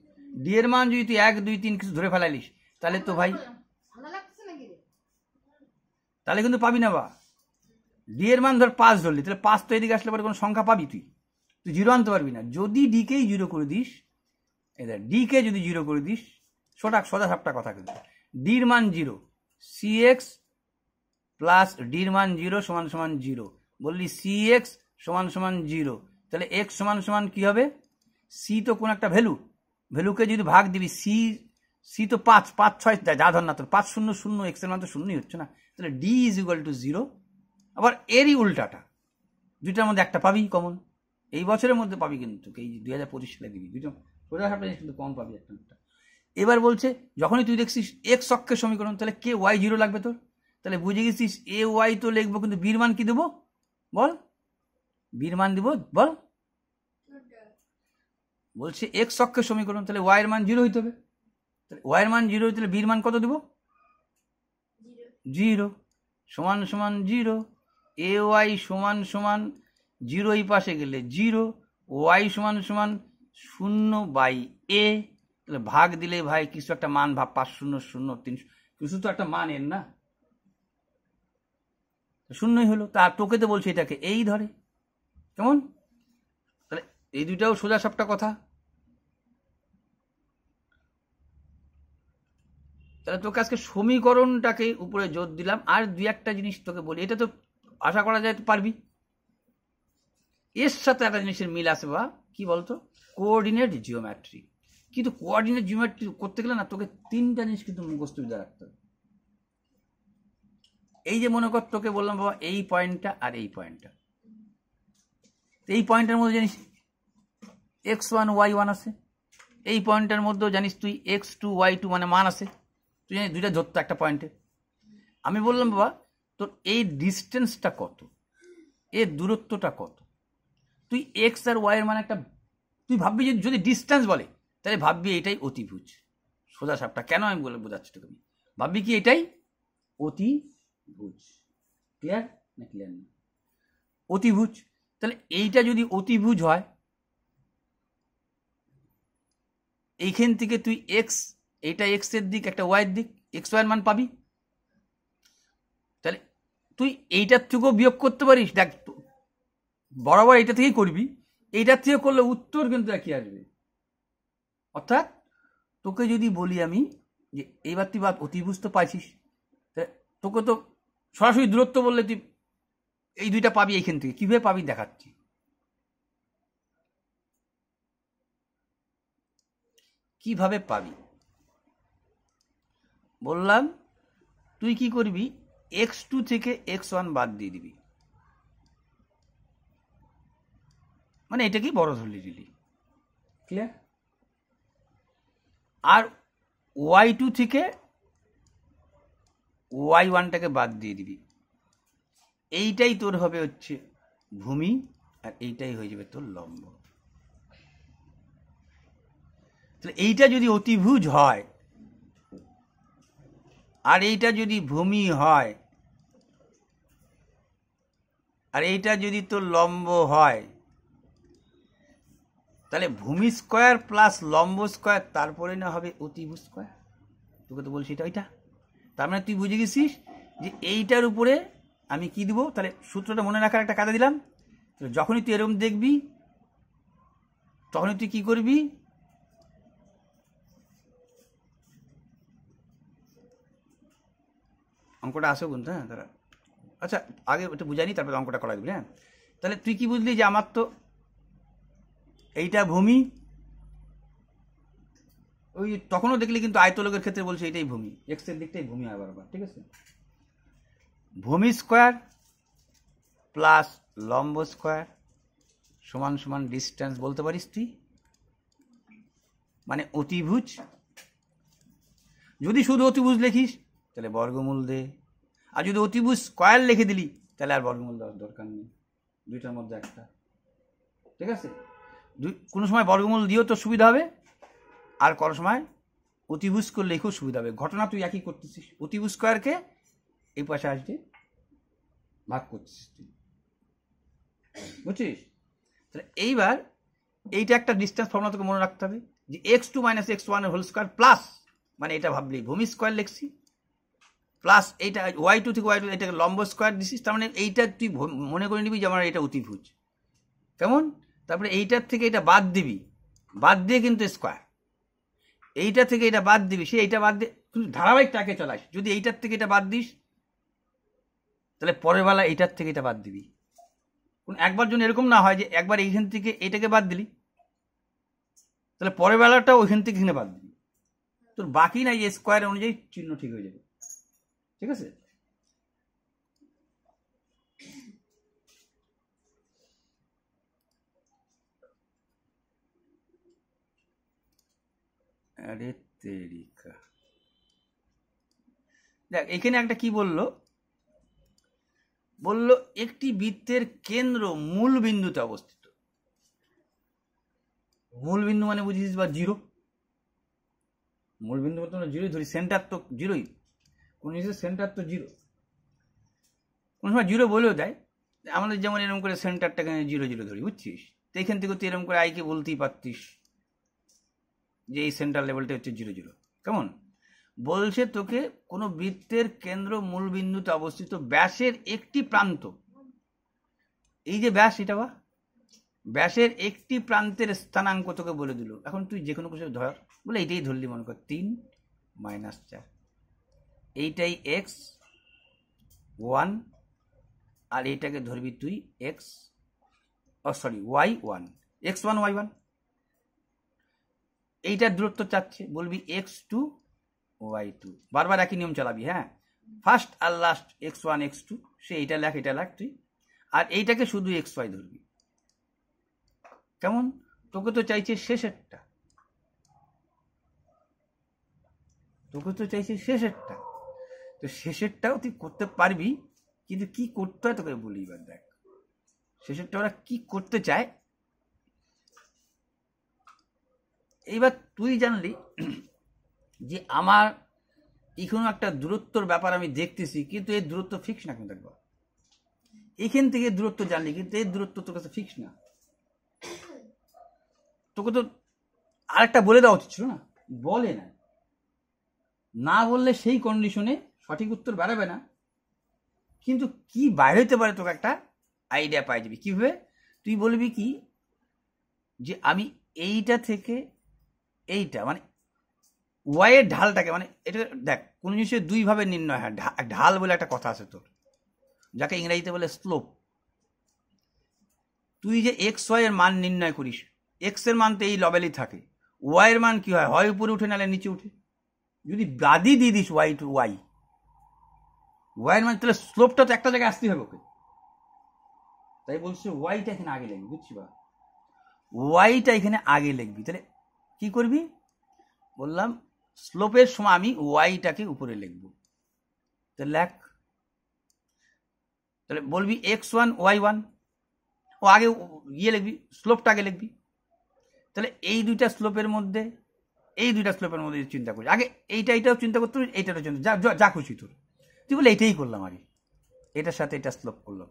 ডি এর মান যদি তুই 1 2 3 কিছু ধরে ফেলাইলিস তাহলে তো ভাই, তাহলে কিন্তু পাবি না বা। ডি এর মান ধর 5 ধরলি, তাহলে 5 তো এদিকে আসলে পরে কোনো সংখ্যা পাবি তুই, তুই জিরো আনতে পারবি না। যদি ডিকেই জিরো করে দিস, এদের ডিকে যদি জিরো করে দিস, সোজা সাপটা কথা কিন্তু, ডির মান জিরো, সি এক্স প্লাস ডির মান জিরো সমান সমান জিরো, বললি সি এক্স সমান সমান জিরো, তাহলে এক্স সমান সমান কি হবে, সি তো কোন একটা ভ্যালুকে যদি ভাগ দিবি, সি তো 5 5 6 যা ধর না তোর 5 0 0, এক্স এর মান তো শূন্যই হচ্ছে না, তাহলে D is equal two zero. আবার এরই উল্টাটা, দুইটার মধ্যে একটা পাবি কমন, এই বছরের মধ্যে পাবি, কিন্তু এই 2025 সালে দিবি, দুটো সোজা সাপটা কিন্তু কম পাবি একটা। এবার বলছে যখনই তুই দেখছিস এক্স অক্ষের সমীকরণ, তাহলে কে ওয়াই জিরো লাগবে তোর, তাহলে বুঝে গেছিস এ ওয়াই তো লিখবো, কিন্তু বির মান কি দেবো বল, বির মান দিব বল, বলছে এক্স অক্ষের সমীকরণ, তাহলে ওয়াই এর মান জিরো হইতে হবে, তাহলে ওয়াই এর মান জিরো হইতে বির মান কত দেবো, জিরো সমান সমান জিরো, এ ওয়াই সমান সমান জিরো, এই পাশে গেলে জিরো, ওয়াই সমান সমান 0/a, তাহলে ভাগ দিলে ভাই কিছু একটা মান, ভাব 5 0 0 3, কিছু তো একটা মান এর না, শূন্যই হলো। তার তোকে তো বলছে এটাকে এই ধরে, কেমন, তাহলে এই দুইটাও সোজা সাপটা কথা। তাহলে তোকে আজকে সমীকরণটাকে উপরে জোর দিলাম। আর দুই একটা জিনিস তোকে বলি, এটা তো আশা করা যায় পারবি, এর সাথে একটা জিনিসের মিল আছে, বা কি বলতো, কোঅর্ডিনেট জিওমেট্রি। কিন্তু কোঅর্ডিনেট জিওমেট্রি করতে গেলে না তোকে তিনটা জিনিস কিন্তু মুখস্থ বিদ্যা রাখতে হবে। এই যে মনে কর তোকে বললাম বাবা এই পয়েন্টটা আর এই পয়েন্টটা, এই পয়েন্টের মধ্যে জানিস x1 y1 আছে, এই পয়েন্টের মধ্যেও জানিস তুই x2 y2 মানে মান আছে, তুই জানিস দুইটা ধরতো একটা পয়েন্টে। আমি বললাম বাবা তোর এই ডিস্টেন্সটা কত, এর দূরত্বটা কত, তুই এক্স আর ওয়াই এর মানে একটা, তুই ভাববি যদি ডিস্টেন্স বলে তাহলে ভাববি এটাই অতিভুজ, সোজা সাপটা। কেন আমি বলে বোঝাচ্ছি তোকে, ভাববি কি এটাই অতিভুজ, ক্লিয়ার না ক্লিয়ার না, অতিভুজ। তাহলে এইটা যদি অতিভুজ হয়, এইখান থেকে তুই এক্স, এইটা এক্স এর দিক, একটা ওয়াই এর দিক, এক্স ওয়াই এর মান পাবি, তাহলে তুই এইটার থেকেও বিয়োগ করতে পারিস, দেখ বরাবর এইটা থেকেই করবি, এইটার থেকে করলে উত্তর কিন্তু একই আসবে। অর্থাৎ তোকে যদি বলি আমি যে এইবার তুই অতিভুজ তো পাইছিস, তোকে তো সরাসরি দূরত্ব বললে তুই এই দুইটা পাবি, এইখান থেকে কিভাবে পাবি দেখাচ্ছি। কিভাবে পাবি বললাম, তুই কি করবি, x2 থেকে x1 বাদ দিয়ে দিবি, মানে এটা কি বড় ধরলি দিলি, ক্লিয়ার। আর y2 থেকে y1টাকে বাদ দিয়ে দিবি, এইটাই তোর হবে হচ্ছে ভূমি, আর এইটাই হয়ে যাবে তোর লম্ব। তাহলে এইটা যদি অতিভুজ হয় আর এইটা যদি ভূমি হয় আর এইটা যদি তোর লম্ব হয়, তাহলে ভূমি স্কয়ার প্লাস লম্ব স্কয়ার, তারপরে না হবে অতিভুজ স্কয়ার। তোকে তো বলছি এটা ওইটা, তার মানে তুই বুঝে গেছিস যে এইটার উপরে আমি কি দিব। তাহলে সূত্রটা মনে রাখার একটা কাজে দিলাম, যখনই তুই এরকম দেখবি তখনই তুই কি করবি, অঙ্কটা আসো বলতে, হ্যাঁ তারা, আচ্ছা আগে একটু বুঝাইনি তারপরে অঙ্কটা করা দিবি। হ্যাঁ, তাহলে তুই কি বুঝলি যে আমার তো এইটা ভূমি, ওই তখনও দেখলি কিন্তু আয়তলোকের ক্ষেত্রে বলছে এটাই ভূমি, এক্স এর দিকটাই ভূমি হয় বারবার, ঠিক আছে। ভূমি স্কয়ার প্লাস লম্ব স্কয়ার সমান সমান ডিস্টেন্স বলতে পারিস তুই, মানে অতিভুজ। যদি শুধু অতিভুজ লিখিস তাহলে বর্গমূল দে, আর যদি অতিভুজ স্কয়ার লিখে দিলি তাহলে আর বর্গমূল দেওয়ার দরকার নেই, দুইটার মধ্যে একটা, ঠিক আছে। কোনো সময় বর্গমূল দিয়েও তোর সুবিধা হবে, আর কোনো সময় অতিভুজ করলে খুব সুবিধা হবে। ঘটনা তুই একই করতেছিস, অতিভুজ স্কয়ারকে এই পাশে আসবে ভাগ করতেছিস তুই, বুঝছিস। তাহলে এইবার এইটা একটা ডিস্টেন্স ফর্মুলা তোকে মনে রাখতে হবে, যে x2 - x1 whole square plus, মানে এটা ভাবলি ভূমি স্কয়ার লিখছি, প্লাস এইটা y2 থেকে y2 এটাকে লম্ব স্কয়ার দিছিস, তার মানে এইটা তুই মনে করে নিবি যে আমার এটা অতিভুজ, কেমন। তারপরে এইটার থেকে এটা বাদ দিবি, বাদ দিয়ে কিন্তু স্কোয়ার, এইটা থেকে এটা বাদ দিবি, সে এইটা বাদ দিয়ে তুই ধারাবাহিকটাকে চালাস। যদি এইটার থেকে এটা বাদ দিস তাহলে পরের বেলা এইটার থেকে এটা বাদ দিবি। একবার জন্য এরকম না হয় যে একবার এইখান থেকে এটাকে বাদ দিলি, তাহলে পরের বেলাটা ওইখান থেকে এখানে বাদ দিবি, তোর বাকি নাই স্কোয়ার অনুযায়ী চিহ্ন ঠিক হয়ে যাবে। ঠিক আছে, আরে তেরিকা, দেখ এখানে একটা কি বললো, বললো একটি বৃত্তের কেন্দ্র মূল বিন্দুতে অবস্থিত। মূল বিন্দু মানে বুঝিস বা জিরো, মূল বিন্দু বলতে আমরা জিরোই ধরি, সেন্টার তো জিরোই, কোন জিনিসের সেন্টার তো জিরো, কোন সময় জিরো বলেও দেয়। আমাদের যেমন এরকম করে সেন্টারটাকে জিরো জিরো ধরি, বুঝছিস? তো এখান থেকে তুই এরকম করে আইকে বলতেই পারতিস যে এই সেন্টার লেভেলটা হচ্ছে জিরো জিরো। কেমন বলছে তোকে কোনো বৃত্তের কেন্দ্র মূল বিন্দুতে অবস্থিত, ব্যাসের একটি প্রান্ত, এই যে ব্যাস এটা বা ব্যাসের একটি প্রান্তের স্থানাঙ্ক তোকে বলে দিল। এখন তুই যে কোনো কিছু ধর, বলে এইটাই ধরলি, মনে কর 3 - 4, এইটাই x1 আর এইটাকে ধরবি তুই y1, x1 y1, এইটার দূরত্ব চাচ্ছে, বলবি x2 y2, বারবার একই নিয়ম চালাবি। হ্যাঁ, ফার্স্ট আর লাস্ট x1 x2, সে এইটা লেখ এটা লেখ তুই, আর এইটাকে শুধু xy ধরবি। কেমন, তোকে তো চাইছে শেষেরটা, তোকে তো চাইছে শেষেরটা, তো শেষেরটাও তুই করতে পারবি, কিন্তু কি করতে হয় তোকে বলি। এবার দেখ শেষেরটা ওরা কি করতে চায়। এইবার তুই জানলি যে আমার এখানে একটা দূরত্বর ব্যাপার আমি দেখতেছি, কিন্তু এই দূরত্ব ফিক্স না, কিন্তু একবার এখান থেকে দূরত্ব জানলি, কিন্তু এই দূরত্ব তোর কাছে ফিক্স না। তোকে তো আরেকটা বলে দেওয়া উচিত ছিল না, বলে না, না বললে সেই কন্ডিশনে সঠিক উত্তর বেরোবে না, কিন্তু কি বাইরে হইতে পারে তোকে একটা আইডিয়া পাই যাবি। কিভাবে তুই বলবি কি যে আমি এইটা থেকে এইটা মানে ওয়াইয়ের ঢালটাকে, মানে এটা দেখ কোন জিনিসের দুই ভাবে নির্ণয় হয়, ঢাল বলে একটা কথা আছে তোর, যাকে ইংরেজিতে বলে স্লোপ। তুই যে এক্স ওয়াই এর মান নির্ণয় করিস, এক্স এর মান তো এই লেভেলই থাকে, ওয়াই এর মান কি হয় উপরে উঠে নালে নিচে উঠে। যদি বাদি দিয়ে দিস ওয়াই টু ওয়াই, ওয়াইয়ের মান, তাহলে স্লোপটা তো একটা জায়গায় আসতেই হবে ওকে। তাই বলছে ওয়াইটা এখানে আগে লিখবি, বুঝছি বা, ওয়াইটা এখানে আগে লিখবি। তাহলে কি করবি বললাম, স্লোপের সময় আমি ওয়াইটাকে উপরে লিখব। তাহলে লেখ, তাহলে বলবি x1 y1, ও আগে ইয়ে লিখবি, স্লোপটা আগে লিখবি। তাহলে এই দুইটা স্লোপের মধ্যে, এই দুইটা স্লোপের মধ্যে চিন্তা করি, আগে এইটাও চিন্তা করতে হবে, এইটারও চিন্তা, যা খুশি তোর, তুই বলে এইটাই করলাম আগে, এটার সাথে এটা স্লোপ করলাম।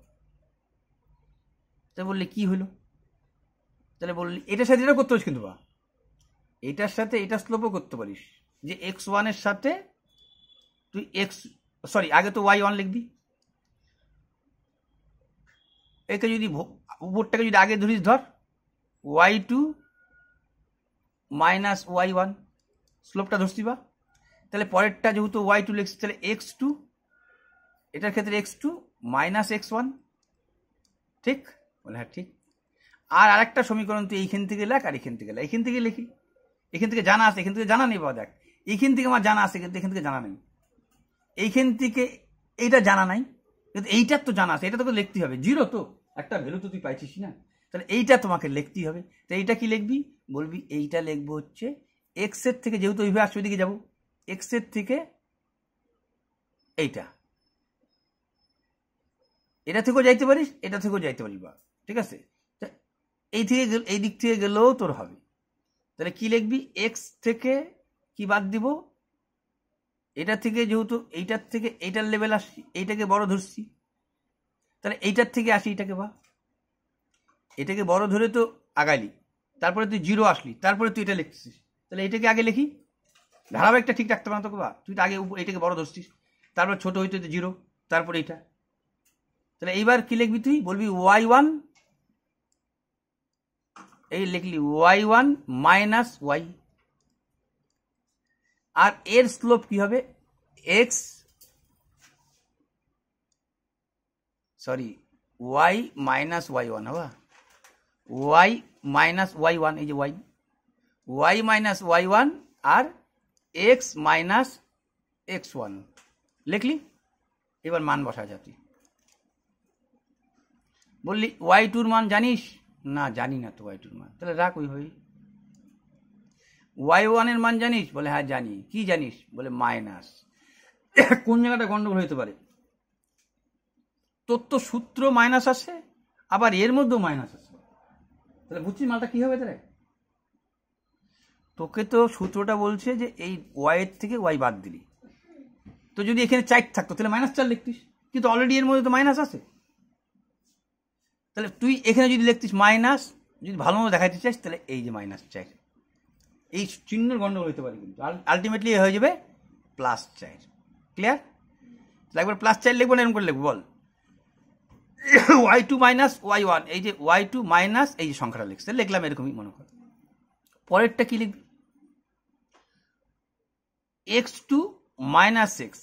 তাই বললি কি হলো, তাহলে বললি এটার সাথে এটা করতে পারিস, কিন্তু বা এটার সাথে এটা স্লোপও করতে পারিস, যে x1 এর সাথে তুই আগে তো y1 লিখবি, একে যদি উপরটাকে যদি আগে ধরিস, ধর y2 - y1, স্লোপটা ধরছি বা, তাহলে পরেরটা যেহেতু y2 লিখছি, তাহলে x2, এটার ক্ষেত্রে x2 - x1, ঠিক বলে? হ্যাঁ ঠিক। আর আরেকটা সমীকরণ তুই এইখান থেকে লেখ, আর এখান থেকে লেখ, এখান থেকে লিখি, এখান থেকে জানা আছে, এখান থেকে জানা নেই বা, দেখ এইখান থেকে আমার জানা আছে, কিন্তু এখান থেকে জানা নেই, এইখান থেকে এইটা জানা নাই, কিন্তু এইটার তো জানা আছে, এটা তোকে লিখতে হবে, জিরো তো একটা ভ্যালু তো তুই পাইছিস না, তাহলে এইটা তোমাকে লিখতেই হবে। তো এইটা কি লিখবি, বলবি এইটা লিখবো হচ্ছে এক্স এর থেকে, যেহেতু ওইভাবে আসছে ওইদিকে যাবো, এক্স এর থেকে এইটা, এটা থেকেও যাইতে পারিস, এটা থেকেও যাইতে পারিস বা, ঠিক আছে? এই থেকে এই দিক থেকে গেলেও তোর হবে। তাহলে কি লিখবি, এক্স থেকে কি বাদ দিব, এটা থেকে যেহেতু এইটার থেকে এইটার লেভেল আসছি, এইটাকে বড় ধরছি, তাহলে এইটার থেকে আসি এটাকে বা, এটাকে বড় ধরে তো আগাইলি, তারপরে তুই জিরো আসলি, তারপরে তুই এটা লিখছিস, তাহলে এটাকে আগে লিখি, ধারাবাহিকটা ঠিক রাখতে পারো তোকে বা, তুই তো আগে এটাকে বড় ধরছিস, তারপর ছোট হইতে জিরো, তারপরে এইটা। তাহলে এইবার কি লিখবি, তুই বলবি y1 এই লিখলি y1 মাইনাস ওয়াই, আর এর স্লোপ কি হবে x y মাইনাস y1 হবে, y মাইনাস y1, এই যে y মাইনাস y1 আর x মাইনাস x1 লিখলি। এবার মান বসা যাতি, বললি y2 মান জানিস? না জানি না তো y2 মান, তাহলে রাখ ওইভাবেই। y1 এর মান জানিস? বলে হ্যাঁ জানি। কি জানিস? বলে মাইনাস। কোন জায়গাটা গন্ডগোল হতে পারে? তোর তো সূত্র মাইনাস আছে, আবার এর মধ্যেও মাইনাস আছে, তাহলে বুঝছিস মালটা কি হবে? তাহলে তোকে তো সূত্রটা বলছে যে এই ওয়াই এর থেকে ওয়াই বাদ দিলি, তো যদি এখানে 4 থাকতো তাহলে -4 লিখতিস, কিন্তু অলরেডি এর মধ্যে তো মাইনাস আছে। তাহলে তুই এখানে যদি লিখতিস মাইনাস, যদি ভালো মতো দেখাইতে চাস তাহলে এই যে -4, এই চিহ্নের গন্ডগোল হতে পারে, কিন্তু আলটিমেটলি হয়ে যাবে +4। ক্লিয়ার? একবার +4 লিখবো না এরকম করে লিখবো? বল y2 মাইনাস y1, এই যে y2 মাইনাস এই যে সংখ্যাটা লিখছে, লিখলাম এরকমই মনে কর। পরেরটা কি লিখবি? x2 মাইনাস এক্স,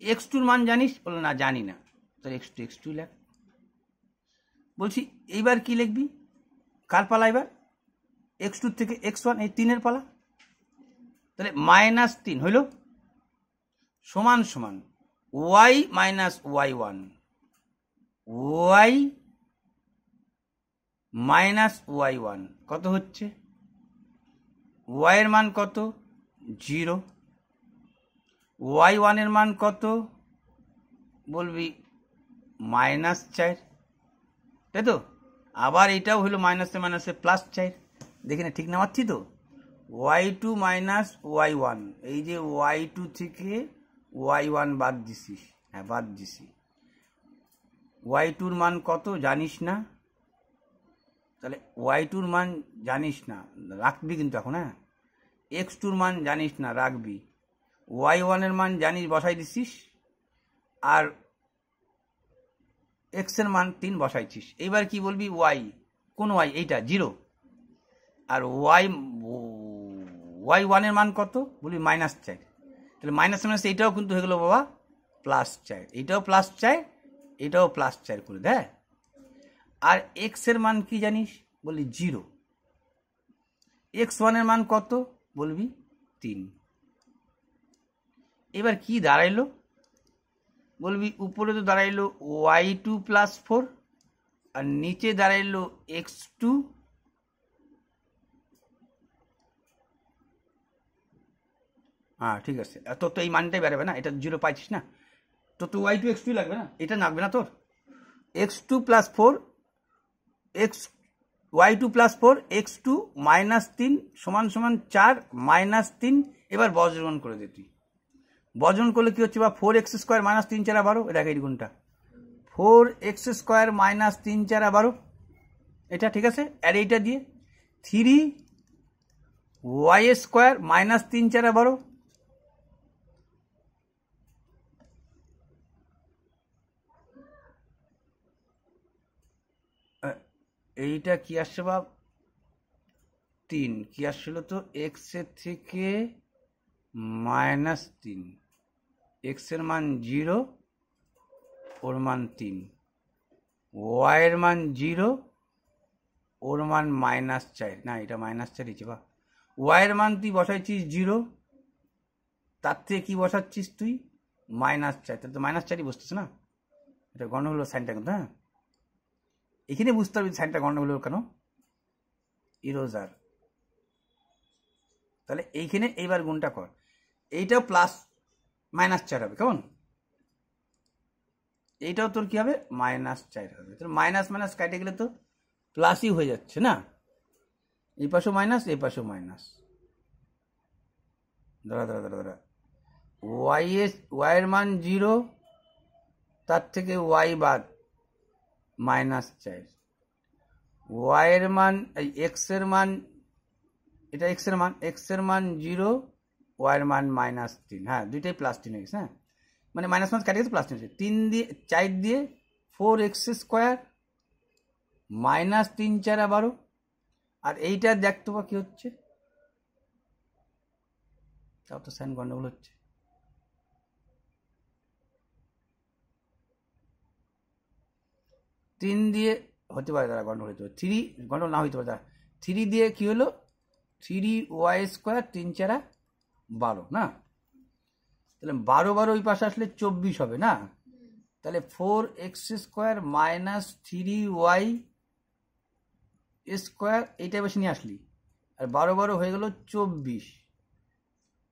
x2 মান জানিস? বললো না জানি না, তাহলে x2 লেখ। বলছি এইবার কি লিখবি? কার পালা এবার? x2 থেকে x1, এই 3 এর পালা। তাহলে -3 হইল সমান সমান y minus y1, y minus y1 কত হচ্ছে? y এর মান কত? 0। y1 এর মান কত? বলবি -4, তাই তো? আবার এটাও হলো মাইনাসে মাইনাসে +4, দেখি না ঠিক নামাচ্ছি তো? y2 মাইনাস y1, এই যে y2 থেকে y1 বাদ দিছি, হ্যাঁ বাদ দিছি। y2 মান কত জানিস না? তাহলে y2 মান জানিস না, রাখবি কিন্তু এখন। হ্যাঁ, x2 মান জানিস না, রাখবি। y1 এর মান জানিস, বসাই দিছিস, আর x এর মান 3 বসাইছিস। এইবার কি বলবি? y, কোন y? এইটা 0। আর y1 এর মান কত? বলবি -4। তাহলে মাইনাস মাইনাস এইটাও কিন্তু হয়ে গেল বাবা +4, এইটাও +4, এটাও +4 করে দে। আর x এর মান কি জানিস? বলি 0। x1 এর মান কত? বলবি 3। এবার কি দাঁড়াইলো? বলবি উপরে তো দাঁড়াইলো y2 + 4, আর নিচে দাঁড়াইলো x2 হ্যাঁ ঠিক আছে। তোর তো এই মানটাই বেরোবে না, এটা 0 পাইছিস না, তোর তো y2 x2 লাগবে না, এটা লাগবে না তোর। x2 + 4 y2 + 4 x2 -3 সমান সমান 4 -3। এবার বজ্রগণ করে দে তুই। বজ্রগণ করলে কি হচ্ছে? বা 4x² - 3 4 12, এটা এই গুণটা 4x² - 3 4 12, এটা ঠিক আছে। আর এইটা দিয়ে 3y² - 3 4 12, এইটা কি আসছে বাপ? 3 কি আসছিল তো? x এর থেকে -3, x এর মান 0, ওর মান 3, y এর মান 0, ওর মান -4, না এটা -4 হচ্ছে বা। y এর মান তুই বসাইছিস 0, তার থেকে কি বসাচ্ছিস তুই? -4, তাহলে তো -4ই বসতেছে না। এটা গন্ডগোল হলো সাইনটা কিন্তু। হ্যাঁ, এখানে বুঝতে পারবি সাইনটা গন্ডগোল হলো কেন। ইরোজার। তাহলে এইখানে এইবার গুণটা কর, এইটাও -4 হবে কেমন? এইটাও তোর কি হবে? -4 হবে। তাহলে মাইনাস মাইনাস কাটে গেলে তো প্লাসই হয়ে যাচ্ছে না, এই পাশেও মাইনাস, এই পাশেও মাইনাস। দাঁড়া দাঁড়া দাঁড়া দাঁড়া, y এর মান 0, তার থেকে y বাদ -4, y এর মান x এর মান, এটা x এর মান, x এর মান 0, y এর মান -3, হ্যাঁ দুইটাই +3 হয়ে গেছে। হ্যাঁ, মানে মাইনাস মাইনাস কাটে গেছে, +3 হয়েছে। 3 দিয়ে 4 দিয়ে 4x² - 3 4 12, আর এইটা দেখতো বা কি হচ্ছে, তাও তো সাইন গন্ডগোল হচ্ছে। তিন দিয়ে হতে পারে তারা গন্ডগোল হতে পারে, থ্রি গন্ডগোল না হইতে পারে তারা। থ্রি দিয়ে কি হলো, 3y² 3 4 12 না, তাহলে 12 12 ওই পাশে আসলে 24 হবে না, তাহলে 4x² মাইনাস 3y² এইটা বেশি নিয়ে আসলি, আর 12 12 হয়ে গেল 24,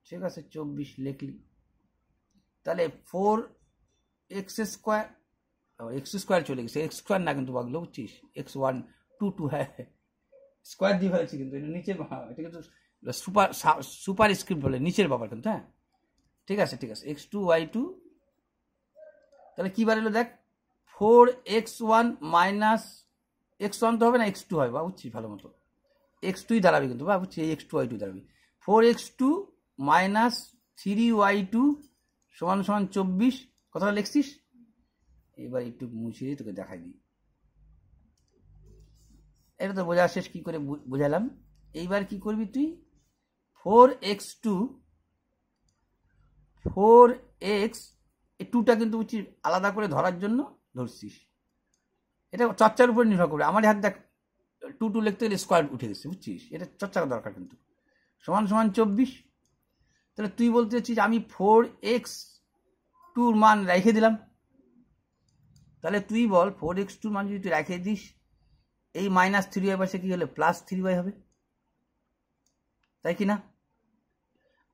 ঠিক আছে 24 লিখলি। তাহলে 4x² x² চলে গেছে, x² না কিন্তু বাগলো বুঝছিস, x1 2 2 হ্যাঁ স্কোয়ার দিয়ে ফেলেছি, কিন্তু এটা নিচের, এটা কিন্তু সুপার স্ক্রিপ্ট বলে নিচের বাবার কিন্তু, হ্যাঁ ঠিক আছে ঠিক আছে, x2 y2, তাহলে কি বাড়লো দেখ, 4x1 মাইনাস x1 তো হবে না, x2 হবে বা বুঝছিস ভালো মতো, x2 দাঁড়াবে কিন্তু বা বুঝছি, এই x2 y2 দাঁড়াবে, 4x2 মাইনাস 3y2 সমান সমান 24, কথাটা লিখছিস। এবার একটু মুছে দিয়ে তোকে দেখাই দিই, এটা তো বোঝা শেষ, কি করে বোঝালাম। এইবার কি করবি তুই, 4x2 4x, এই 2টা কিন্তু বুঝছিস আলাদা করে ধরার জন্য ধরছিস, এটা চর্চার উপর নির্ভর করবে। আমার হাত দেখ 2 2 লিখতে গেলে স্কোয়ার উঠে গেছে বুঝছিস, এটা চর্চা দরকার কিন্তু, সমান সমান 24। তাহলে তুই বলতে চাচ্ছিস আমি 4x2 মান রেখে দিলাম, তাহলে তুই বল 4x2 মান যদি তুই রেখে দিস, এই মাইনাস 3y পাশে কি হলে প্লাস 3y হবে, তাই কি না?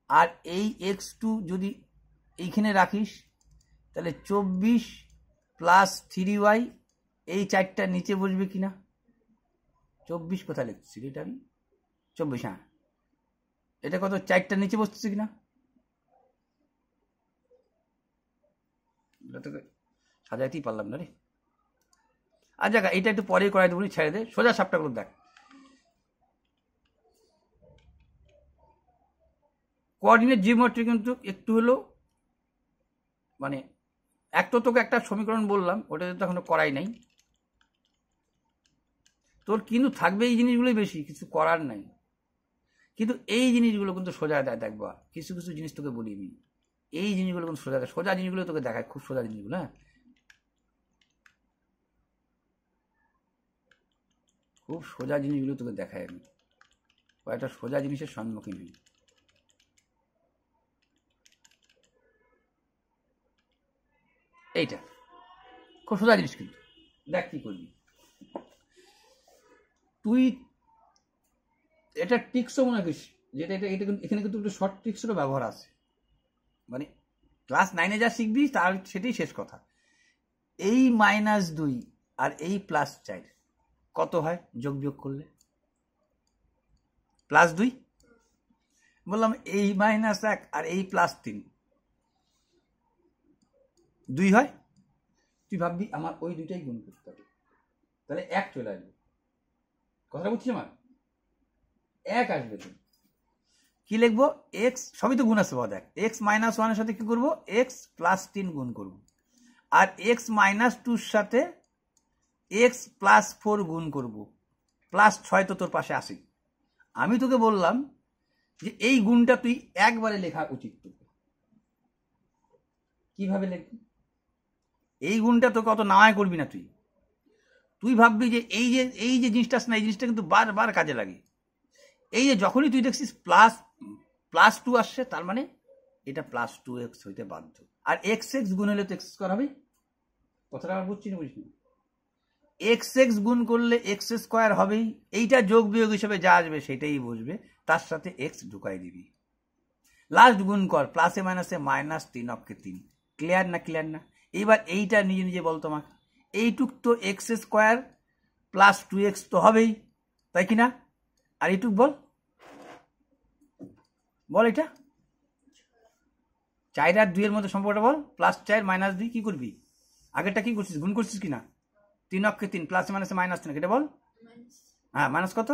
আর এই x2 যদি এইখানে রাখিস, তাহলে 24 প্লাস 3y, এই 4টা নিচে বসবে কিনা, 24 কোথায় লিখছি এটা আমি, 24 হ্যাঁ, এটা কত 4টা নিচে বসতেছে কিনা, এটা তোকে সাজাইতেই পারলাম না রে। আর জায়গা এটা একটু পরে করাই দেবো, ছেড়ে দে, সোজা সাপটাগুলো দেখ। কোঅর্ডিনেট জিওমেট্রি কিন্তু একটু হলো মানে, এক তো তোকে একটা সমীকরণ বললাম, ওটা তো এখনো করাই নাই, তোর কিন্তু থাকবে এই জিনিসগুলোই বেশি, কিছু করার নাই, কিন্তু এই জিনিসগুলো কিন্তু সোজা দেয়, দেখবা কিছু কিছু জিনিস তোকে বলিনি, এই জিনিসগুলো কিন্তু সোজা দেয়, সোজা জিনিসগুলো তোকে দেখায়, খুব সোজা জিনিসগুলো, হ্যাঁ খুব সোজা জিনিসগুলো তোকে দেখায়, আমি কয়েকটা সোজা জিনিসের সম্মুখীন হই। এইটা খুব সোজা জিনিস, কিন্তু দেখ কি করবি তুই, এটা ট্রিক্সও মনে করিস, যেটা এটা এটা এখানে কিন্তু একটু শর্ট ট্রিক্সেরও ব্যবহার আছে, মানে ক্লাস 9-এ যা শিখবি তার সেটাই শেষ কথা। এই -2 আর এই +4 কত হয় যোগ বিয়োগ করলে, +2 বললাম, এই -1 আর এই +3 2 হয়, তুই ভাববি আমার ওই দুইটাই গুণ করতে হবে, তাহলে 1 চলে আসবে, কথাটা বুঝছিস আমার, 1 আসবে, তুই কি লিখবো, x সবই তো গুণ আসবে, দেখ x -1 এর সাথে কি করবো, x +3 গুণ করবো, আর x -2 এর সাথে x +4 গুণ করবো, +6 তো তোর পাশে আসে। আমি তোকে বললাম যে এই গুণটা তুই একবারে লেখা উচিত, তোকে কিভাবে লিখবি, এই গুণটা তোকে অত নামায় করবি না, তুই ভাববি যে এই যে জিনিসটা আছে না, এই জিনিসটা কিন্তু বারবার কাজে লাগে, এই যে যখনই তুই দেখছিস +2 আসছে, তার মানে এটা +2x হইতে বাধ্য, আর x গুণ হলে তো x² হবে, কথাটা আমার বুঝছি না, বুঝলি, x গুণ করলে x² হবেই, এইটা যোগ বিয়োগ হিসেবে যা আসবে সেটাই বসবে, তার সাথে x ঢুকাই দিবি, লাস্ট গুণ কর, প্লাসে মাইনাসে -3 অক্ষে 3, ক্লিয়ার না, ক্লিয়ার না? এইবার এইটা নিজে নিজে বল তোমাকে, এইটুক তো x² + 2x তো হবেই, তাই কি না, আর এইটুক বল বল, এটা 4 আর 2 এর মধ্যে সম্পর্কটা বল, +4 -2 কি করবি, আগেরটা কি করছিস, গুণ করছিস কিনা, 3 অক্ষে 3, প্লাসে মাইনাসে -3, এটা বল, হ্যাঁ মাইনাস কত,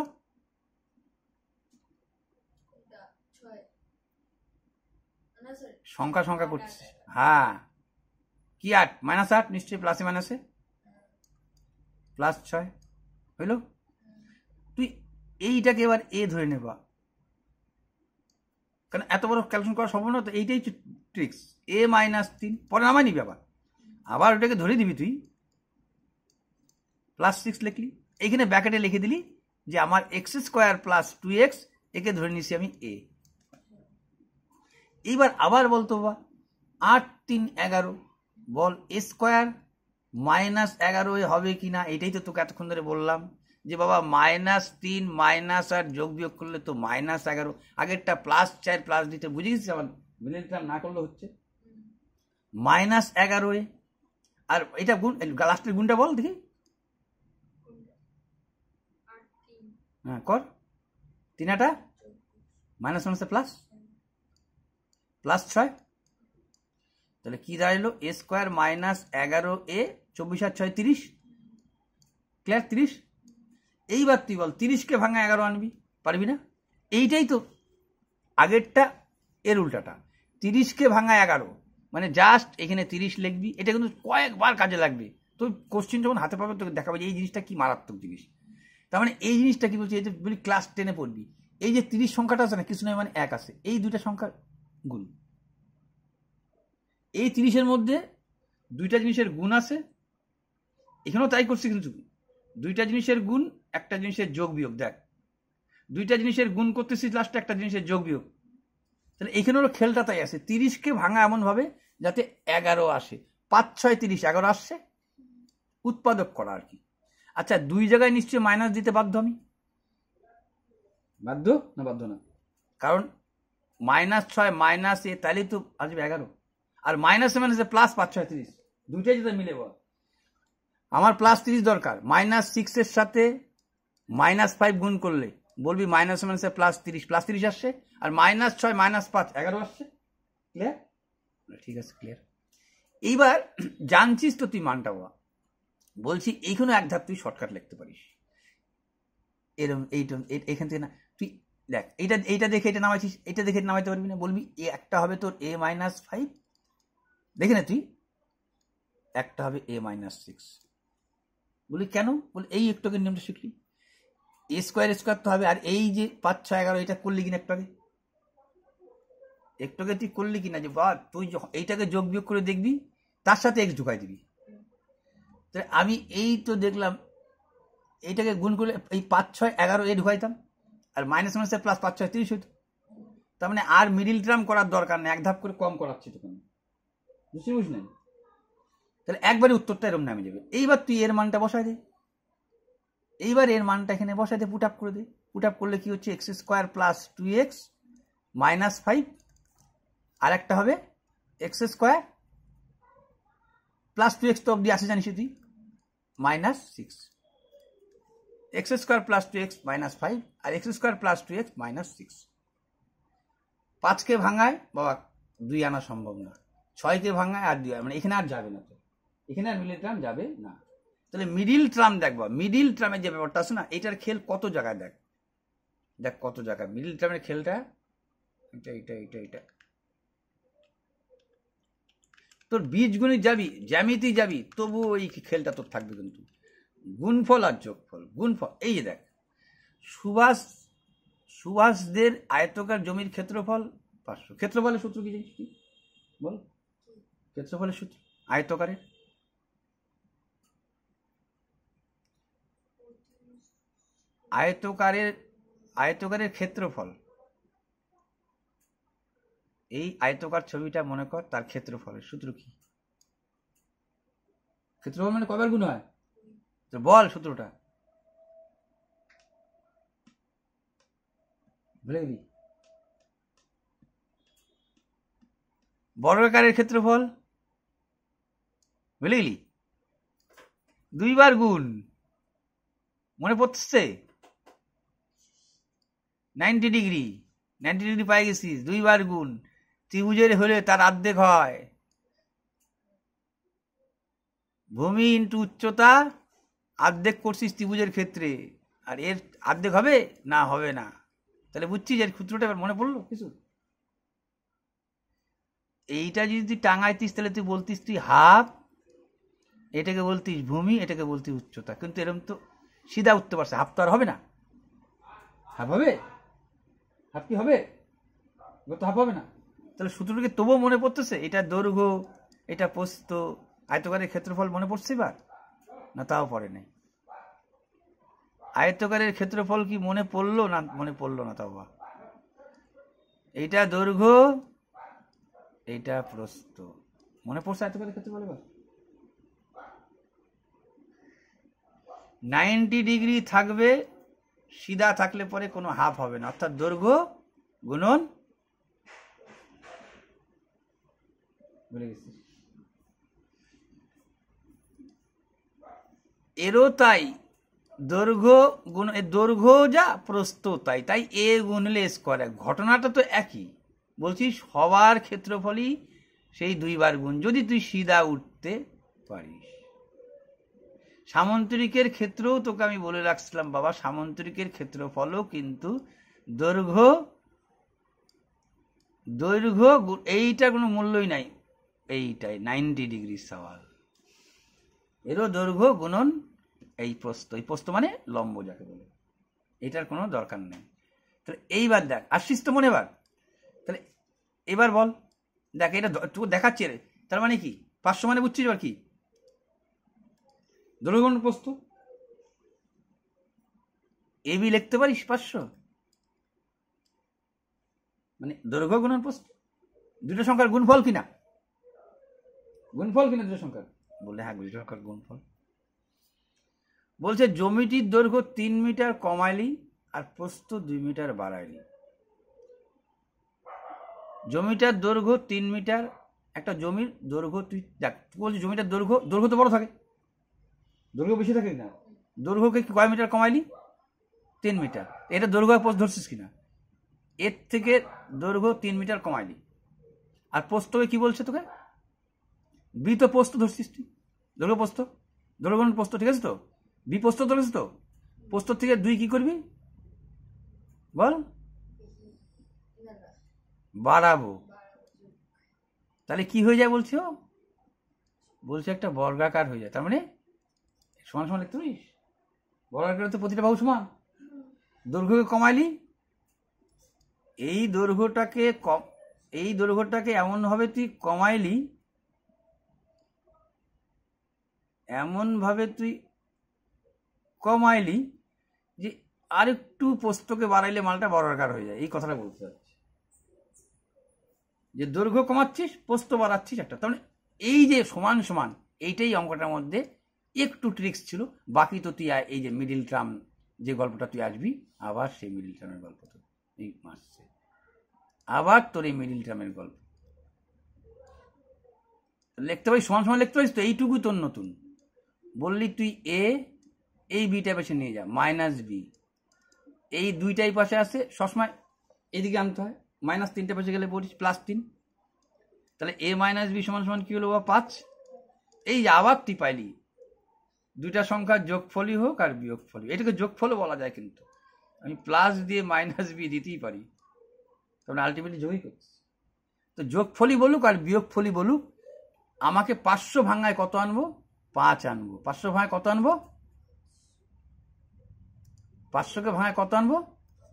সংখ্যা সংখ্যা করছিস, হ্যাঁ কি 8 -8 নিশ্চয়ই, প্লাসে মাইনাসে +6 হইল, তুই এইটাকে এবার এ ধরে নেবা, কারণ এত বড় ক্যালকুলেশন করা সম্ভব না, তো এইটাই ট্রিক্স। এ -3 পরে নামাই নিবি, আবার ওটাকে ধরে দিবি তুই, +6 লিখলি, এইখানে ব্যাকেটে লিখে দিলি যে আমার x² + 2x, একে ধরে নিছি আমি এ। এইবার আবার বলতো বাবা 8 3 11, বল a² -11 হবে কিনা, এটাই তো তোকে এতক্ষণ ধরে বললাম যে বাবা -3 মাইনাস আর যোগ বিয়োগ করলে তো -11, আগেরটা +4 +2, বুঝে গেছিস? আমার মিডল টার্ম না করলে হচ্ছে -11, আর এটা গুণ, লাস্টের গুণটা বল দেখি। হ্যাঁ কর, 3 8 মাইনাস মাইনাসে প্লাস, +6, তাহলে কি দাঁড়ালো? a² -11a, 24 আর 6 30, ক্লিয়ার? 30। এইবার তুই বল 30কে ভাঙা 11 আনবি, পারবি না? এইটাই তো আগেরটা, এর উল্টাটা। 30কে ভাঙা 11, মানে জাস্ট এখানে 30 লিখবি। এটা কিন্তু কয়েকবার কাজে লাগবে, তো কোশ্চেন যখন হাতে পাবে তোকে দেখাবে যে এই জিনিসটা কি মারাত্মক জিনিস। তার মানে এই জিনিসটা কি বলছি, এই যে বলি ক্লাস 10-এ পড়বি, এই যে 30 সংখ্যাটা আছে না, কিছু নয় মানে 1 আছে, এই দুইটা সংখ্যার গুণ। এই 30-এর মধ্যে দুইটা জিনিসের গুণ আছে, এখানেও তাই করছি, কিন্তু দুইটা জিনিসের গুণ, একটা জিনিসের যোগ বিয়োগ। দেখ, দুইটা জিনিসের গুণ করতেছি, লাস্টে একটা জিনিসের যোগ বিয়োগ, তাহলে এখানেও খেলটা তাই আছে। 30কে ভাঙা এমন ভাবে যাতে 11 আসে, 5 6 30, 11 আসছে, উৎপাদক করা আর কি। আচ্ছা, দুই জায়গায় নিশ্চয়ই মাইনাস দিতে বাধ্য আমি, বাধ্য না? বাধ্য না, কারণ -6 -a, তাহলেই তো আসবে 11, আর মাইনাসে মাইনাসে প্লাস 5 6 30, দুইটাই যদি মিলে বল, আমার +30 দরকার। -6 এর সাথে -5 গুণ করলে বলবি মাইনাসে মাইনাসে +30 আসছে, আর -6 -5 11 আসছে, ক্লিয়ার? ঠিক আছে, ক্লিয়ার। এইবার জানছিস তো তুই মানটা বাবা, বলছি এইখানে এক ধাপ তুই শর্টকাট লিখতে পারিস, এরকম এইখান থেকে না, তুই দেখ এইটা দেখে এটা নামাইছিস, এটা দেখে নামাইতে পারবি না? বলবি এ একটা হবে তোর a -5, দেখে না তুই, একটা হবে a -6। বলি কেন? বলি এই একটুকে নিয়মটা শিখলি, a² তো হবে, আর এই যে 5 6 11 এটা করলি কিনা একটুকে তুই করলি কিনা, যে বা তুই যখন এইটাকে যোগ বিয়োগ করে দেখবি, তার সাথে x ঢুকাই দিবি। তাহলে আমি এই তো দেখলাম, এইটাকে গুণ করলে এই 5 6 11 এ ঢুকাইতাম, আর মাইনাস মাইনাসে প্লাস 5 6 30 হইতো। তার মানে আর মিডিল টার্ম করার দরকার নেই, এক ধাপ করে কম করাচ্ছি তোকে, বুঝলি না? তাহলে একবারে উত্তরটা এরকম নামে যাবে। এইবার তুই এর মানটা বসাই দে, এইবার এর মানটা এখানে বসাই দে, পুট আপ করে দে। পুট আপ করলে কি হচ্ছে? x² + 2x -5, আর একটা হবে x² + 2x, তো অব্দি আসে জানিস তুই, -6, x² + 2x -5, আর x² + 2x -6। 5কে ভাঙায় বাবা 2 আনা সম্ভব না, 6কে ভাঙায় আর 2, মানে এখানে আর যাবে না, তো এখানে আর মিডিল টার্ম যাবে না। তাহলে মিডিল টার্ম দেখবা, মিডিল টার্মের যে ব্যাপারটা আছে না, এটার খেল কত জায়গায়, দেখ দেখ কত জায়গায় মিডিল টার্মের খেলটা, এটা তোর বীজগণিত যাবি, জ্যামিতি যাবি, তবু ওই খেলটা তোর থাকবে, কিন্তু গুণফল আর যোগফল। গুণফল, এই যে দেখ, সুভাষদের আয়তকার জমির ক্ষেত্রফল 500। ক্ষেত্রফলের সূত্র কি জানিস কি বল? ক্ষেত্রফলের সূত্র আয়তকারের ক্ষেত্রফল, এই আয়তকার ছবিটা মনে কর, তার ক্ষেত্রফলের সূত্র কি? ক্ষেত্রফল মানে কবার গুণ হয়, তো বল সূত্রটা, ভুলে গেলি? বর্গাকারের ক্ষেত্রফল ভুলে গেলি? 2 বার গুণ, মনে পড়ছে? 90 ডিগ্রি পাই গেছিস, 2 বার গুণ। ত্রিভুজের হলে তার অর্ধেক হয়, ভূমি ইন্টু উচ্চতা, অর্ধেক করছিস ত্রিভুজের ক্ষেত্রে, আর এর অর্ধেক হবে না? হবে না। তাহলে বুঝছিস এর সূত্রটা এবার মনে পড়লো কিছু? এইটা যদি তুই টাঙাইতিস, তাহলে তুই বলতিস তুই হাফ, এটাকে বলতিস ভূমি, এটাকে বলতিস উচ্চতা, কিন্তু এরকম তো সিধা উঠতে পারছে, হাফ তো আর হবে না। হাফ হবে? হাফ কি হবে? তো হাফ হবে না। তাহলে সূত্রটাকে তবুও মনে পড়তেছে? এটা দৈর্ঘ্য, এটা প্রস্থ, আয়তকারের ক্ষেত্রফল মনে পড়ছে এবার? না তাও পড়ে নাই। আয়তকারের ক্ষেত্রফল কি মনে পড়লো? না মনে পড়লো না তাও। এইটা দৈর্ঘ্য, এইটা প্রস্থ, মনে পড়ছে আয়তকারের ক্ষেত্রফল এবার? 90 ডিগ্রি থাকবে, সিধা থাকলে পরে কোনো হাফ হবে না, অর্থাৎ দৈর্ঘ্য গুণন এরও তাই, দৈর্ঘ্য গুণ দৈর্ঘ্য যা প্রস্থ তাই, তাই এ গুণলে স্কোয়ার। ঘটনাটা তো একই, বলছি সবার ক্ষেত্রফলই সেই 2 বার গুণ, যদি তুই সিধা উঠতে পারিস। সামন্তরিকের ক্ষেত্রেও তোকে আমি বলে রাখছিলাম বাবা, সামন্তরিকের ক্ষেত্রফলও কিন্তু দৈর্ঘ্য, এইটা কোনো মূল্যই নাই, এইটাই 90 ডিগ্রি সওয়াল, এরও দৈর্ঘ্য গুণন এই প্রস্থ, এই প্রস্থ মানে লম্ব যাকে বলে, এটার কোনো দরকার নেই। তাহলে এইবার দেখ, আসছিস তো মনে? এবার তাহলে এবার বল, দেখ এটা তুই দেখাচ্ছি, তার মানে কি 500 মানে বুঝছিস এবার কি? দৈর্ঘ্য গুণন প্রস্থ, এবি লিখতে পারিস 500 মানে দৈর্ঘ্য গুণন প্রস্থ, দুটো সংখ্যার গুণফল কিনা? গুণফল কিনা দুটো সংখ্যার? বলে হ্যাঁ, দুটো সংখ্যার গুণফল। বলছে জমিটির দৈর্ঘ্য 3 মিটার কমাইলি আর প্রস্থ 2 মিটার বাড়াইলি। জমিটার দৈর্ঘ্য 3 মিটার, একটা জমির দৈর্ঘ্য তুই দেখ, বলছি জমিটার দৈর্ঘ্য তো বড় থাকে, দৈর্ঘ্য বেশি থাকে না, দৈর্ঘ্যকে কয় মিটার কমাইলি? 3 মিটার। এটা দৈর্ঘ্য প্রস্থ ধরছিস কিনা? এর থেকে দৈর্ঘ্য 3 মিটার কমাইলি, আর প্রস্থকে কি বলছে তোকে? বি তো প্রস্থ ধরছিস তুই, দৈর্ঘ্য প্রস্থ, দৈর্ঘ্য প্রস্থ, ঠিক আছে তো? বি প্রস্থ ধরেছিস তো, প্রস্থ থেকে 2 কি করবি বল? বাড়াবো, তাহলে কি হয়ে যায় বলছো? বলছে একটা বর্গাকার হয়ে যায়, তার মানে সমান সমান লিখতে পারিস? বর্গাকার তো প্রতিটা বাহু সমান, দৈর্ঘ্যকে কমাইলি, এই দৈর্ঘ্যটাকে এমন ভাবে তুই কমাইলি, যে আরেকটু প্রস্থকে বাড়াইলে মালটা বর্গাকার হয়ে যায়, এই কথাটা বলতে চাচ্ছি। যে দৈর্ঘ্য কমাচ্ছিস, প্রস্থ বাড়াচ্ছিস একটা, তার মানে এই যে সমান সমান, এইটাই অঙ্কটার মধ্যে একটু ট্রিক্স ছিল। বাকি তো তুই এই যে মিডিল টার্ম যে গল্পটা তুই আসবি, আবার সেই মিডিল টার্মের গল্প তো এই মাসে, আবার তোর এই মিডিল টার্মের গল্প লিখতে পারিস, সমান সমান লিখতে পারিস তো, এইটুকু তোর নতুন। বললি তুই এ, এই বিটা পাশে নিয়ে যা, মাইনাস বি, এই দুইটাই পাশে আসে সবসময় এদিকে আনতে হয়, মাইনাস 3টে পাশে গেলে বলিস +3, তাহলে এ মাইনাস বি সমান সমান কি হলো বা 5। এই আবার তুই পাইলি দুইটা সংখ্যার যোগফলই হোক আর বিয়োগফলই, এটাকে যোগফলও বলা যায়, কিন্তু আমি প্লাস দিয়ে মাইনাস বি দিতেই পারি, তখন আলটিমেটলি যোগই করছি। তো যোগফলই বলুক আর বিয়োগফলই বলুক, আমাকে 500 ভাঙায় কত আনবো? 5 আনবো। 500 ভাঙায় কত আনবো? 500কে ভাঙায় কত আনবো?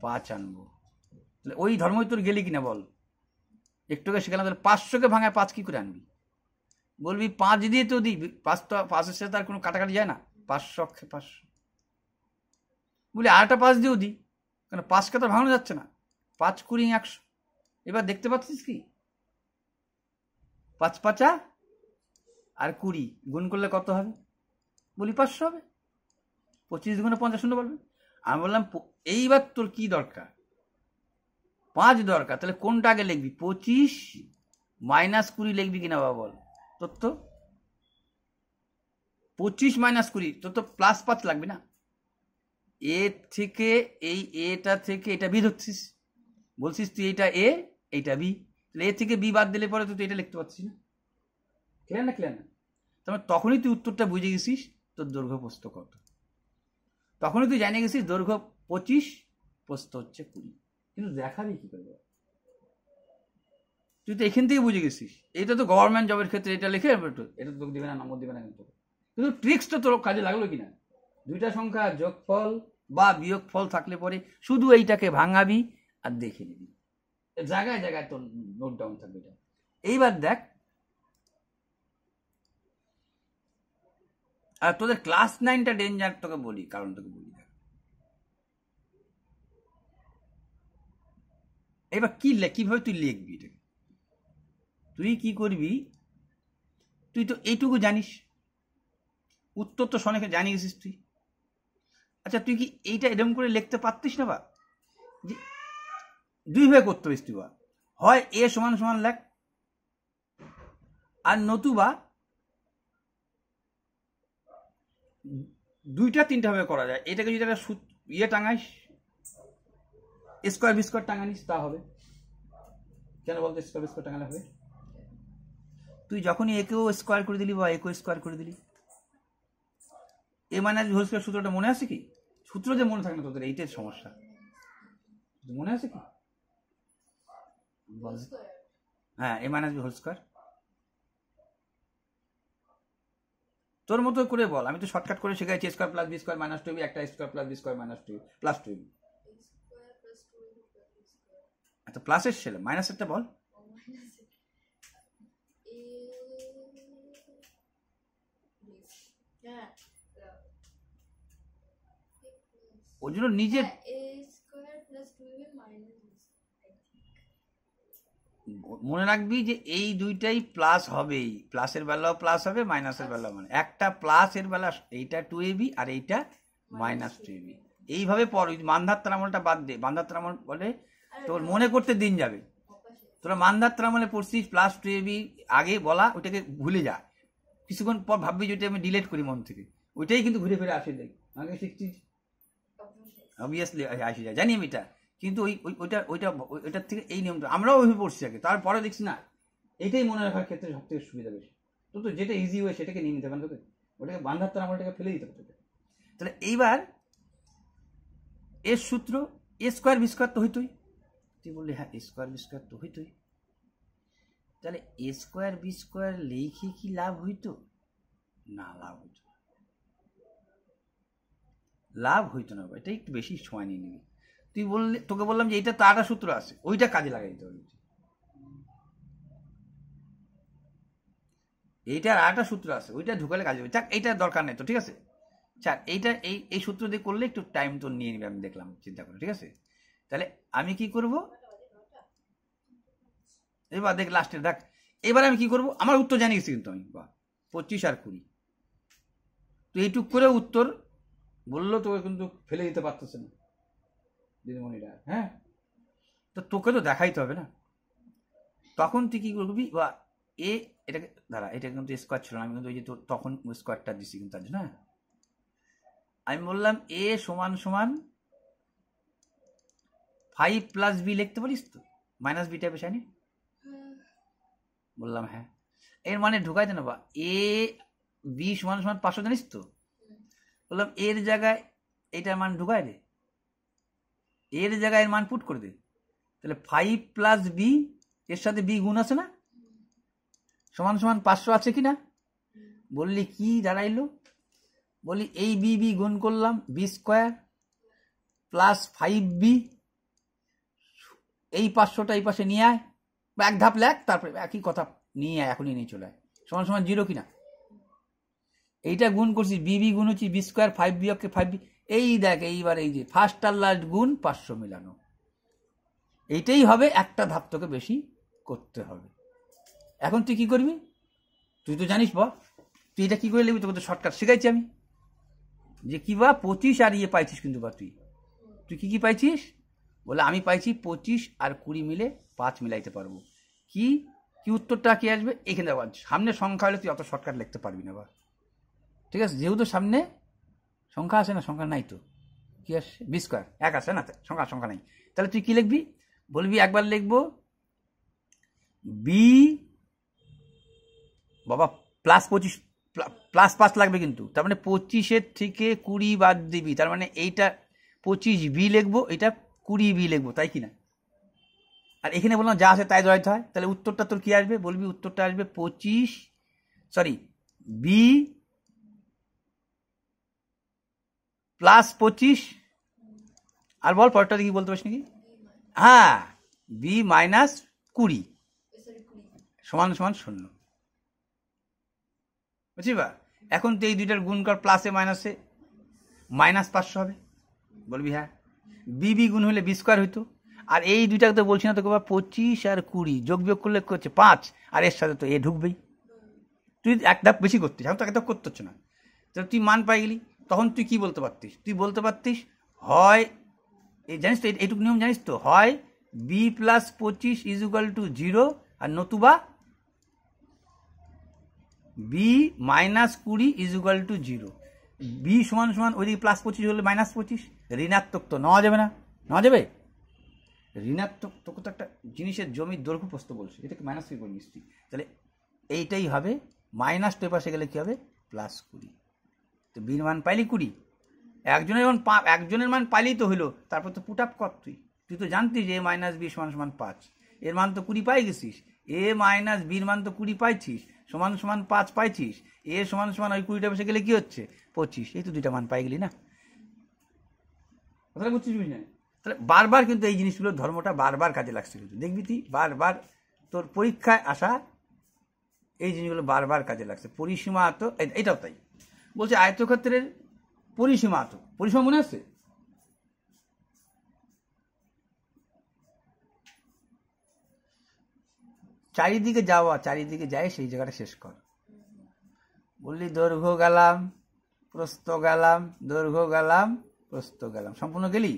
5 আনবো। তাহলে ওই ধর্মই তোর গেলি কিনা বল? একটুকে শেখালাম, তাহলে 500কে ভাঙায় 5 কি করে আনবি? বলবি 5 দিয়ে তো দিই, 5 তো 5-এর সাথে তার কোনো কাটাকাটি যায় না, 500 500 বলি, আরেকটা 5 দিয়েও দিই, কারণ 5কে তো ভাঙানো যাচ্ছে না, 5 20 100। এবার দেখতে পাচ্ছিস কি, 5 5 আর 20 গুণ করলে কত হবে? বলি 500 হবে। 25 গুণে 50 শূন্য বলবে। আমি বললাম এইবার তোর কি দরকার? 5 দরকার, তাহলে কোনটা আগে লিখবি? 25 মাইনাস 20 লিখবি কিনা বাবা বল? তোর তো 25 মাইনাস 20, তোর তো +5 লাগবে না। এ থেকে এই এটা থেকে এটা বি ধরছিস, বলছিস তুই এটা এ, এইটা বি, তাহলে এ থেকে বি বাদ দিলে পরে তুই এটা লিখতে পারছিস না। ক্লিয়ার না? ক্লিয়ার না? তারপরে তখনই তুই উত্তরটা বুঝে গেছিস তোর দৈর্ঘ্য প্রস্থ কত, তখনই তুই জানিয়ে গেছিস দৈর্ঘ্য 25, প্রস্থ হচ্ছে 20। কিন্তু দেখাবি কি করে? তুই তো এখান থেকে বুঝে গেছিস। এটা তো গভর্নমেন্ট জবের ক্ষেত্রে এটা লিখে এটা তোকে দেবে না, নম্বর দেবে না, কিন্তু ট্রিক্সটা তোর কাজে লাগলো কিনা? দুইটা সংখ্যা যোগফল বা বিয়োগফল থাকলে পরে শুধু এইটাকে ভাঙাবি আর দেখে নিবি, জায়গায় জায়গায় তোর নোট ডাউন থাকবে এটা। এইবার দেখ, আর তোদের ক্লাস 9টা ডেঞ্জার তোকে বলি, কারণ তোকে বলি দেখ। এবার কিভাবে তুই লিখবি এটা, তুই কি করবি, তুই তো এইটুকু জানিস, উত্তর তো শোনাকে জানিয়ে গেছিস তুই। আচ্ছা তুই কি এইটা এরকম করে লিখতে পারতিস না, বা যে দুইভাবে করতে পারিস তুই, বা হয় এ সমান সমান লেখ, আর নতুবা দুইটা তিনটা ভাবে করা যায়। এটাকে যদি একটা ইয়ে টাঙাইস, স্কোয়ার বিস্কোয়ার টাঙানিস, তা হবে। কেন বলতো স্কোয়ার বিস্কোয়ার টাঙালে হবে? তুই যখনই একেও স্কোয়ার করে দিলি বা একেও স্কোয়ার করে দিলি, এ মাইনাস বি হোল স্কোয়ার সূত্রটা মনে আছে কি? সূত্র যে মনে থাকে না তোদের, এইটার সমস্যা। মনে আছে কি? হ্যাঁ, A minus B whole square. তোর মতো করে বল, আমি তো শর্টকাট করে শিখাইছি, square plus B square minus two B, একটা square plus B square minus two plus two B. আচ্ছা প্লাসের ছেলে মাইনাসেরটা বল। ওই জন্য নিজে মনে রাখবি যে এই দুইটাই প্লাস হবেই, প্লাসের বেলাও প্লাস হবে, মাইনাসের বেলাও মানে, একটা প্লাসের বেলা এইটা 2ab আর এইটা মাইনাস 2ab। এইভাবে পর মানধাত্র আমলটা বাদ দে, মানধাত্র আমল বলে তোর মনে করতে দিন যাবে। তোরা মানধাত্র আমলে পড়ছিস প্লাস 2ab আগে বলা, ওইটাকে ভুলে যা, কিছুক্ষণ পর ভাববি যে ওইটা আমি ডিলেট করি মন থেকে, ওইটাই কিন্তু ঘুরে ফিরে আসে দেখ, আগে শিখছিস অবভিয়াসলি আসে যায়, জানি আমি এটা, কিন্তু ওইটার থেকে এই নিয়মটা আমরাও ওইভাবে পড়ছি আগে, তারপরে দেখছি না এটাই মনে রাখার ক্ষেত্রে সব থেকে সুবিধা বেশি। তো যেটা ইজি হয় সেটাকে নিয়ে নিতে পারেন তোকে, ওটাকে বান্ধাত্র আমলটাকে ফেলে দিতে পারতো। তাহলে এইবার এর সূত্র এ স্কোয়ার বি স্কোয়ার তো হইতই, তুই বললি হ্যাঁ এ স্কোয়ার বি স্কোয়ার তো হইতই, তাহলে এ স্কোয়ার বি স্কোয়ার লিখে কি লাভ হইতো? না, লাভ হইতো না, এটা একটু বেশি সময় নিয়ে নিবি। তুই বললি, তোকে বললাম যে এইটা তারটা সূত্র আছে, ওইটা কাজে লাগাই দিতে হবে। এইটার আরেকটা সূত্র আছে, ওইটা ঢুকালে কাজে হবে। চাক এইটার দরকার নেই তো, ঠিক আছে, চাক এইটা এই সূত্র দিয়ে করলে একটু টাইম তো নিয়ে নিবে, আমি দেখলাম চিন্তা করে, ঠিক আছে। তাহলে আমি কি করব এবার দেখ, লাস্টে দেখ, এবার আমি কি করব, আমার উত্তর জানিয়ে গেছি কিন্তু আমি, 25 আর 20, তো এইটুক করে উত্তর বললো, তোকে কিন্তু ফেলে দিতে পারতেছে না দিদিমণিরা, হ্যাঁ, তো তোকে তো দেখাইতে হবে না। তখন তুই কি করবি, বা এটাকে দাঁড়া, এটা কিন্তু স্কোয়ার ছিল না, আমি কিন্তু ওই যে তোর তখন স্কোয়ারটা দিচ্ছি কিন্তু তার জন্য, হ্যাঁ আমি বললাম এ সমান সমান 5 প্লাস বি লিখতে পারিস তো, মাইনাস বি টাইপের শাইনি, বললাম হ্যাঁ। এর মানে ঢুকাই দে না, বা এ বি সমান সমান 500 জানিস তো, বললাম এর জায়গায় এইটার মান ঢুকাই দে, এর জায়গায় এর মান পুট করে দে, তাহলে 5 প্লাস বি, এর সাথে বি গুণ আছে না, সমান সমান 500 আছে কি না, বললি কি দাঁড়াইলো, বলি এই বি বি গুণ করলাম, বি স্কোয়ার প্লাস 5b, এই 500টা এই পাশে নিয়ে আয়, বা এক ধাপ লেখ, তারপরে একই কথা নিয়ে আয়, এখনই নিয়ে চলে আয়, সমান সমান 0 কিনা, এইটা গুণ করছি, বি গুণ হচ্ছে বি স্কোয়ার, 5b ওকে 5b, এই দেখ এইবার এই যে ফার্স্ট আর লাস্ট গুণ 500 মিলানো, এইটাই হবে, একটা ধাপ তোকে বেশি করতে হবে। এখন তুই কি করবি, তুই তো জানিস বল, তুই এটা কি করে লিখবি, তোকে তো শর্টকাট শিখাইছি আমি, যে কি বা 25 আর ইয়ে পাইছিস কিন্তু, বা তুই কি পাইছিস, বলে আমি পাইছি 25 আর 20 মিলে 5 মিলাইতে পারবো, কি উত্তরটা কি আসবে, এখানে সামনে সংখ্যা হলে তুই অত শর্টকাট লিখতে পারবি না, বা ঠিক আছে, যেহেতু সামনে সংখ্যা আছে না, সংখ্যা নাই তো কি আসছে, বি স্কোয়ার এক আছে না, সংখ্যা নাই, তাহলে তুই কি লিখবি, বলবি একবার লিখবো বি বাবা প্লাস 25 প্লাস 5 লাগবে কিন্তু, তার মানে 25-এর থেকে 20 বাদ দিবি, তার মানে এইটা 25b লিখবো, এটা 20b লিখবো, তাই কিনা, আর এখানে বললাম যা আছে তাই ধরাইতে হয়, তাহলে উত্তরটা তোর কি আসবে, বলবি উত্তরটা আসবে বি প্লাস 25 আর বল পরেরটা দেখি বলতে পারিস নাকি? হ্যাঁ, বি মাইনাস 20 সমান সমান 0, বুঝছি বা? এখন তো এই দুইটার গুণ কর, প্লাসে মাইনাসে -500 হবে। বলবি হ্যাঁ। বি গুণ হলে বি স্কোয়ার হইতো। আর এই দুইটাকে তো বলছি না তোকে, 25 আর 20 যোগ বিয়োগ করলে হচ্ছে 5, আর এর সাথে তো এ ঢুকবেই। তুই এক ধাপ বেশি করতিস, এখন তো এক ধাপ করতে হচ্ছে না। তো তুই মান পাই গেলি, তখন তুই কি বলতে পারতিস? তুই বলতে পারতিস হয় এই, জানিস তো এইটুকু নিয়ম জানিস তো, হয় B plus 25 is equal to 0, আর নতুবা B minus 20 is equal to 0। B সমান সমান ওইদিকে +25 হলে -25, ঋণাত্মক তো নেওয়া যাবে না, নেওয়া যাবে? ঋণাত্মক তোকে তো একটা জিনিসের জমির দৈর্ঘ্য প্রস্থ বলছে, এটাকে মাইনাস কি করে নিচ্ছি? তাহলে এইটাই হবে, মাইনাস টু পাশে গেলে কি হবে? +20। তো বির মান পাইলি 20, একজনের মান পাইলেই তো হইলো, তারপর তো পুট আপ কর। তুই তো জানতিস যে -b সমান সমান 5, এর মান তো 20 পাই গেছিস, a মাইনাস বির মান তো 20 পাইছিস, সমান সমান 5 পাইছিস, এ সমান সমান ওই 20টা বসে গেলে কি হচ্ছে? 25। এই তো দুইটা মান পাই গেলি না? কথাটা বুঝছিস বুঝি না? তাহলে বারবার কিন্তু এই জিনিসগুলো, ধর্মটা বারবার কাজে লাগছে, কিন্তু দেখবি তুই বারবার তোর পরীক্ষায় আসা এই জিনিসগুলো বারবার কাজে লাগছে। পরিসীমা তো এটাও তাই বলছে, আয়তক্ষেত্রের পরিসীমা তো, পরিসীমা মনে আছে? চারিদিকে যাওয়া, চারিদিকে যাই সেই জায়গাটা শেষ কর। বললি দৈর্ঘ্য গেলাম, প্রস্থ গেলাম, দৈর্ঘ্য গেলাম, প্রস্থ গেলাম, সম্পূর্ণ গেলি।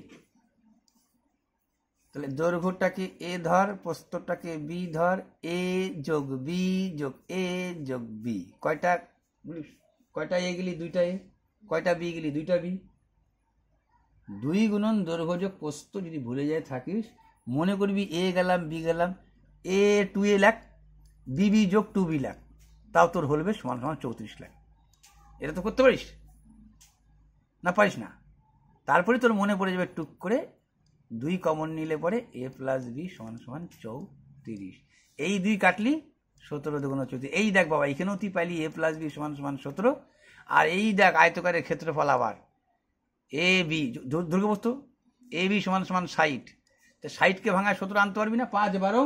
তাহলে দৈর্ঘ্যটাকে এ ধর, প্রস্থটাকে বি ধর, এ যোগ বি যোগ এ যোগ বি, কয়টা কয়টা এ গেলি? 2টা এ। কয়টা বি গেলি? 2টা বি। 2 গুণন দৈর্ঘ্য যোগ প্রস্থ যদি ভুলে যায় থাকিস, মনে করবি এ গেলাম বি গেলাম, এ 2a লাখ, বি যোগ 2b লাখ, তাও তোর হলবে সমান সমান 34 লাখ। এটা তো করতে পারিস না? পারিস না? তারপরে তোর মনে পড়ে যাবে টুক করে 2 কমন নিলে পরে a প্লাস বি সমান সমান 34। এই 2 কাটলি 17 দুগুণ 34। এই দেখ বাবা, এখানেও তুই পাইলি a প্লাস বি সমান সমান 17। আর এই দেখ আয়তকারের ক্ষেত্রফল আবার এ বি, দৈর্ঘ্যবস্তু এ বি সমান সমান 60। তো 60কে ভাঙায় 17 আনতে পারবি না? 5 12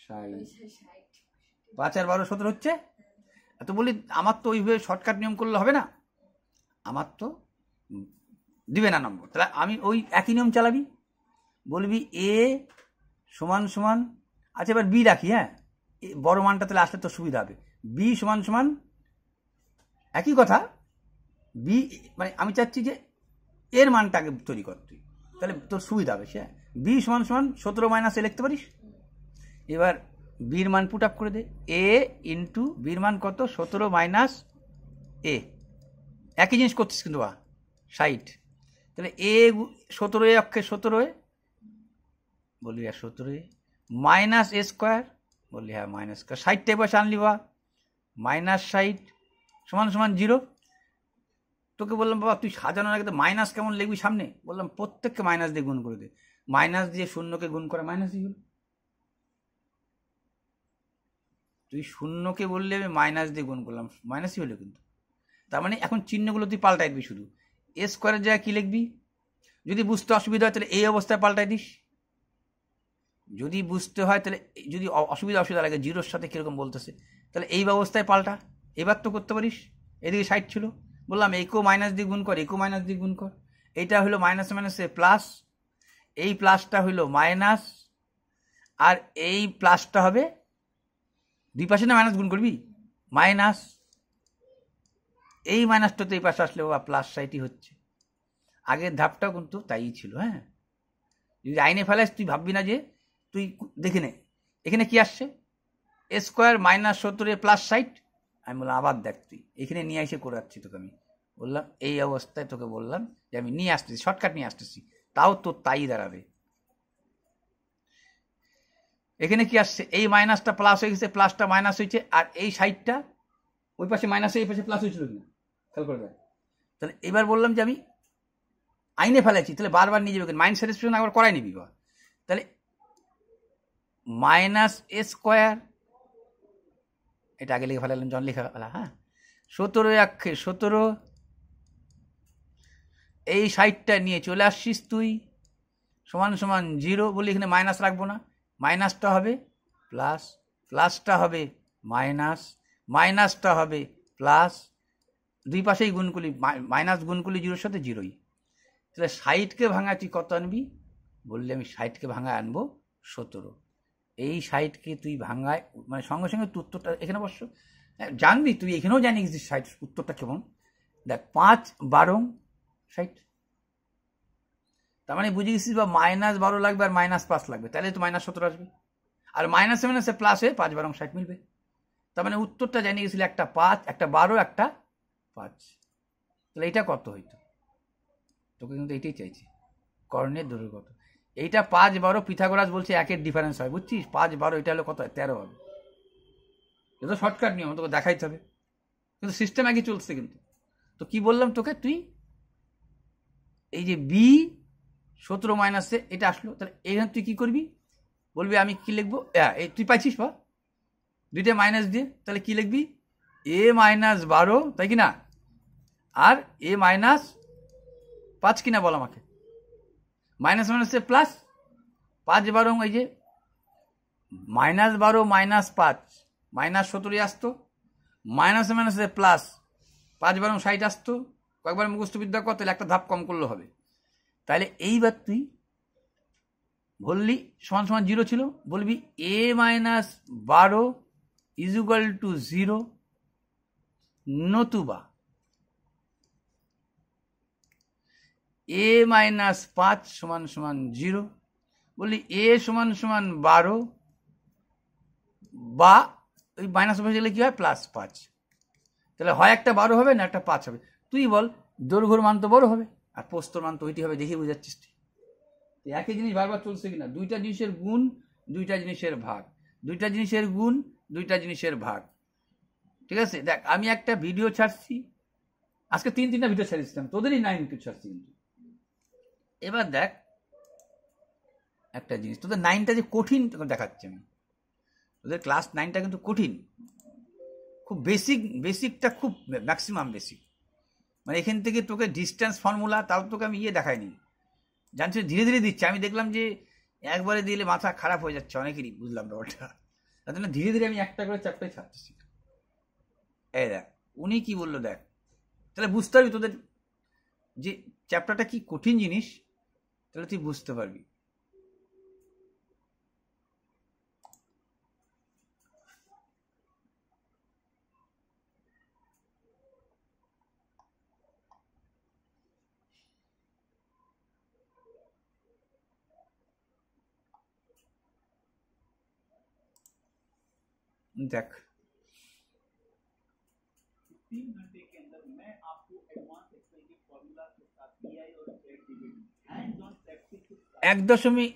60, 5 আর 12 17 হচ্ছে। এত বলি আমার তো ওইভাবে শর্টকাট নিয়ম করলে হবে না, আমার তো দিবে না নম্বর। তাহলে আমি ওই একই নিয়ম চালাবি, বলবি এ সমান সমান, আচ্ছা এবার বি রাখি, হ্যাঁ বড় মানটা তাহলে আসলে তো সুবিধা হবে। বি সমান সমান একই কথা, বি মানে আমি চাচ্ছি যে এর মানটা আগে তৈরি কর তুই, তাহলে তোর সুবিধা হবে। সে বি সমান সমান 17 মাইনাস এ লিখতে পারিস। এবার বির মান পুট আপ করে দে, এ ইন্টু বির মান কত? 17 মাইনাস এ, একই জিনিস করছিস কিন্তু 60। তাহলে এ 17 এ অক্ষে 17 এ, বললি হ্যাঁ 17 এ, মাইনাস এ স্কোয়ার, বললি হ্যাঁ মাইনাস স্কোয়ার, 60 বসে আনলি মাইনাস 60 সমান সমান 0। তোকে বললাম বাবা তুই সাজানোর আগে তো মাইনাস কেমন লিখবি সামনে, বললাম প্রত্যেককে মাইনাস দিয়ে গুণ করে দে, মাইনাস দিয়ে শূন্যকে গুণ করা মাইনাসই হলো। তুই শূন্যকে বললে আমি মাইনাস দিয়ে গুণ করলাম, মাইনাসই হলো কিন্তু। তার মানে এখন চিহ্নগুলো তুই পাল্টাই দিবি, শুধু এ স্কোয়ারের জায়গায় কি লিখবি? যদি বুঝতে অসুবিধা হয় তাহলে এই অবস্থায় পাল্টাই দিস, যদি বুঝতে হয় তাহলে, যদি অসুবিধা লাগে জিরোর সাথে কিরকম বলতেছে তাহলে এই ব্যবস্থায় পাল্টা। এবার তো করতে পারিস, এদিকে 60 ছিল, বললাম একেও মাইনাস দিয়ে গুণ কর, একেও মাইনাস দিয়ে গুণ কর, এইটা হলো মাইনাস মাইনাসে প্লাস, এই প্লাসটা হলো মাইনাস, আর এই প্লাসটা হবে, দুই পাশে না মাইনাস গুণ করবি, মাইনাস, এই মাইনাসটা তো এই পাশে আসলে বা প্লাস 60 হচ্ছে। আগের ধাপটাও কিন্তু তাই ছিল। হ্যাঁ, যদি আইনে ফেলাস তুই ভাববি না যে, তুই দেখে নে এখানে কি আসছে, এ স্কোয়ার মাইনাস 17 প্লাস 60। আমি বললাম আবার দেখ, তুই এখানে নিয়ে এসে করাচ্ছি তোকে, আমি বললাম এই অবস্থায় তোকে বললাম যে আমি নিয়ে আসতেছি, শর্টকাট নিয়ে আসতেছি, তাও তো তাই দাঁড়াবে। এখানে কি আসছে, এই মাইনাসটা প্লাস হয়ে গেছে, প্লাসটা মাইনাস হয়েছে, আর এই 60টা ওই পাশে মাইনাস, এই পাশে প্লাস হয়েছিল কিনা খেয়াল করে দেখ। তাহলে এবার বললাম যে আমি আইনে ফেলেছি, তাহলে বারবার নিয়ে যাবে, মাইন্ড স্যাটিসফ্যাকশন একবার করাই নিবি। তাহলে মাইনাস এ স্কোয়ার, এটা আগে লিখে ফেলালাম, জন লিখে ফেলা, হ্যাঁ 17 অক্ষে 17 এই 60টা নিয়ে চলে আসছিস তুই, সমান সমান 0 বলি, এখানে মাইনাস রাখবো না, মাইনাসটা হবে প্লাস, প্লাসটা হবে মাইনাস, মাইনাসটা হবে প্লাস, দুই পাশেই গুণগুলি মাইনাস গুণগুলি 0-র সাথে 0ই। তাহলে 60কে ভাঙা তুই কত আনবি? বললে আমি 60কে ভাঙা আনবো 17। এই 60কে তুই ভাঙায় মানে সঙ্গে সঙ্গে তুই উত্তরটা এখানে বসছ, জানবি তুই, এখানেও জানিস যে 60 উত্তরটা কেমন। দেখ 5 12 60, তার মানে বুঝে গেছিস বা -12 লাগবে আর -5 লাগবে, তাহলে তো -17 আসবে। আর মাইনাসে মাইনাসে প্লাসে 5 12 60 মিলবে। তার মানে উত্তরটা জানিয়ে গেছিল একটা 5, একটা 12, একটা 5। তাহলে এটা কত হইতো? তোকে কিন্তু এইটাই চাইছি, কর্ণের দৈর্ঘ্য কত। এইটা 5 12 পিথাগোরাস বলছে একের ডিফারেন্স হয়, বুঝছিস? 5 12 এটা হলো কত হয়? 13 হবে। এটা শর্টকাট নিয়ম, তোকে দেখাইতে হবে, কিন্তু সিস্টেম একই চলছে। কিন্তু তো কি বললাম তোকে, তুই এই যে বি 17 মাইনাসে এটা আসলো, তাহলে এখানে তুই কি করবি? বলবি আমি কি লিখবো, এই তুই পাইছিস বা দুইটা মাইনাস দিয়ে, তাহলে কি লিখবি? a -12, তাই কি না? আর a -5 কিনা বল আমাকে, মাইনাস মাইনাসে প্লাস 5 12, এই যে -12 -5 -17 আসতো, মাইনাসে মাইনাসে প্লাস 5 12 60 আসতো। কয়েকবার মুখস্থ বিদ্যা কর, তাহলে একটা ধাপ কম করলে হবে। তাহলে এইবার তুই বললি সমান সমান 0 ছিল, বলবি a -12 = 0, নতুবা a -5 সমান সমান 0, বললি a সমান সমান 12 বা ওই মাইনাস বসে গেলে কি হয়? +5। তাহলে হয় একটা 12 হবে না একটা 5 হবে। তুই বল দৈর্ঘ্যর মান তো বড় হবে আর প্রস্থর মান তো ওইটি হবে, দেখে বুঝাচ্ছিস তুই। একই জিনিস বারবার চলছে কিনা, দুইটা জিনিসের গুণ দুইটা জিনিসের ভাগ, দুইটা জিনিসের গুণ দুইটা জিনিসের ভাগ। ঠিক আছে, দেখ আমি একটা ভিডিও ছাড়ছি আজকে, 3-3টা ভিডিও ছাড়িয়েছিলাম, তোদেরই 9 ইনটু ছাড়ছি। কিন্তু এবার দেখ একটা জিনিস, তোদের 9টা যে কঠিন তোকে দেখাচ্ছি আমি। তোদের ক্লাস 9টা কিন্তু কঠিন, খুব বেসিকটা খুব ম্যাক্সিমাম বেসিক। মানে এখান থেকে তোকে ডিস্টেন্স ফর্মুলা, তাও তোকে আমি দেখাইনি, জানছি ধীরে ধীরে দিচ্ছি। আমি দেখলাম যে একবারে দিলে মাথা খারাপ হয়ে যাচ্ছে অনেকেরই, বুঝলাম না ওটা, তার জন্য ধীরে ধীরে আমি একটা করে চ্যাপ্টার ছাড়তেছি। এই দেখ উনি কি বললো, দেখ তাহলে বুঝতে পারবি তোদের যে চ্যাপ্টারটা কি কঠিন জিনিস, তাহলে তুই বুঝতে পারবি। देख 3 घंटे के अंदर मैं आपको एडवांस एक्सेल के फॉर्मूला के साथ पीआई और जेड हैंड्स ऑन प्रैक्टिस 1.1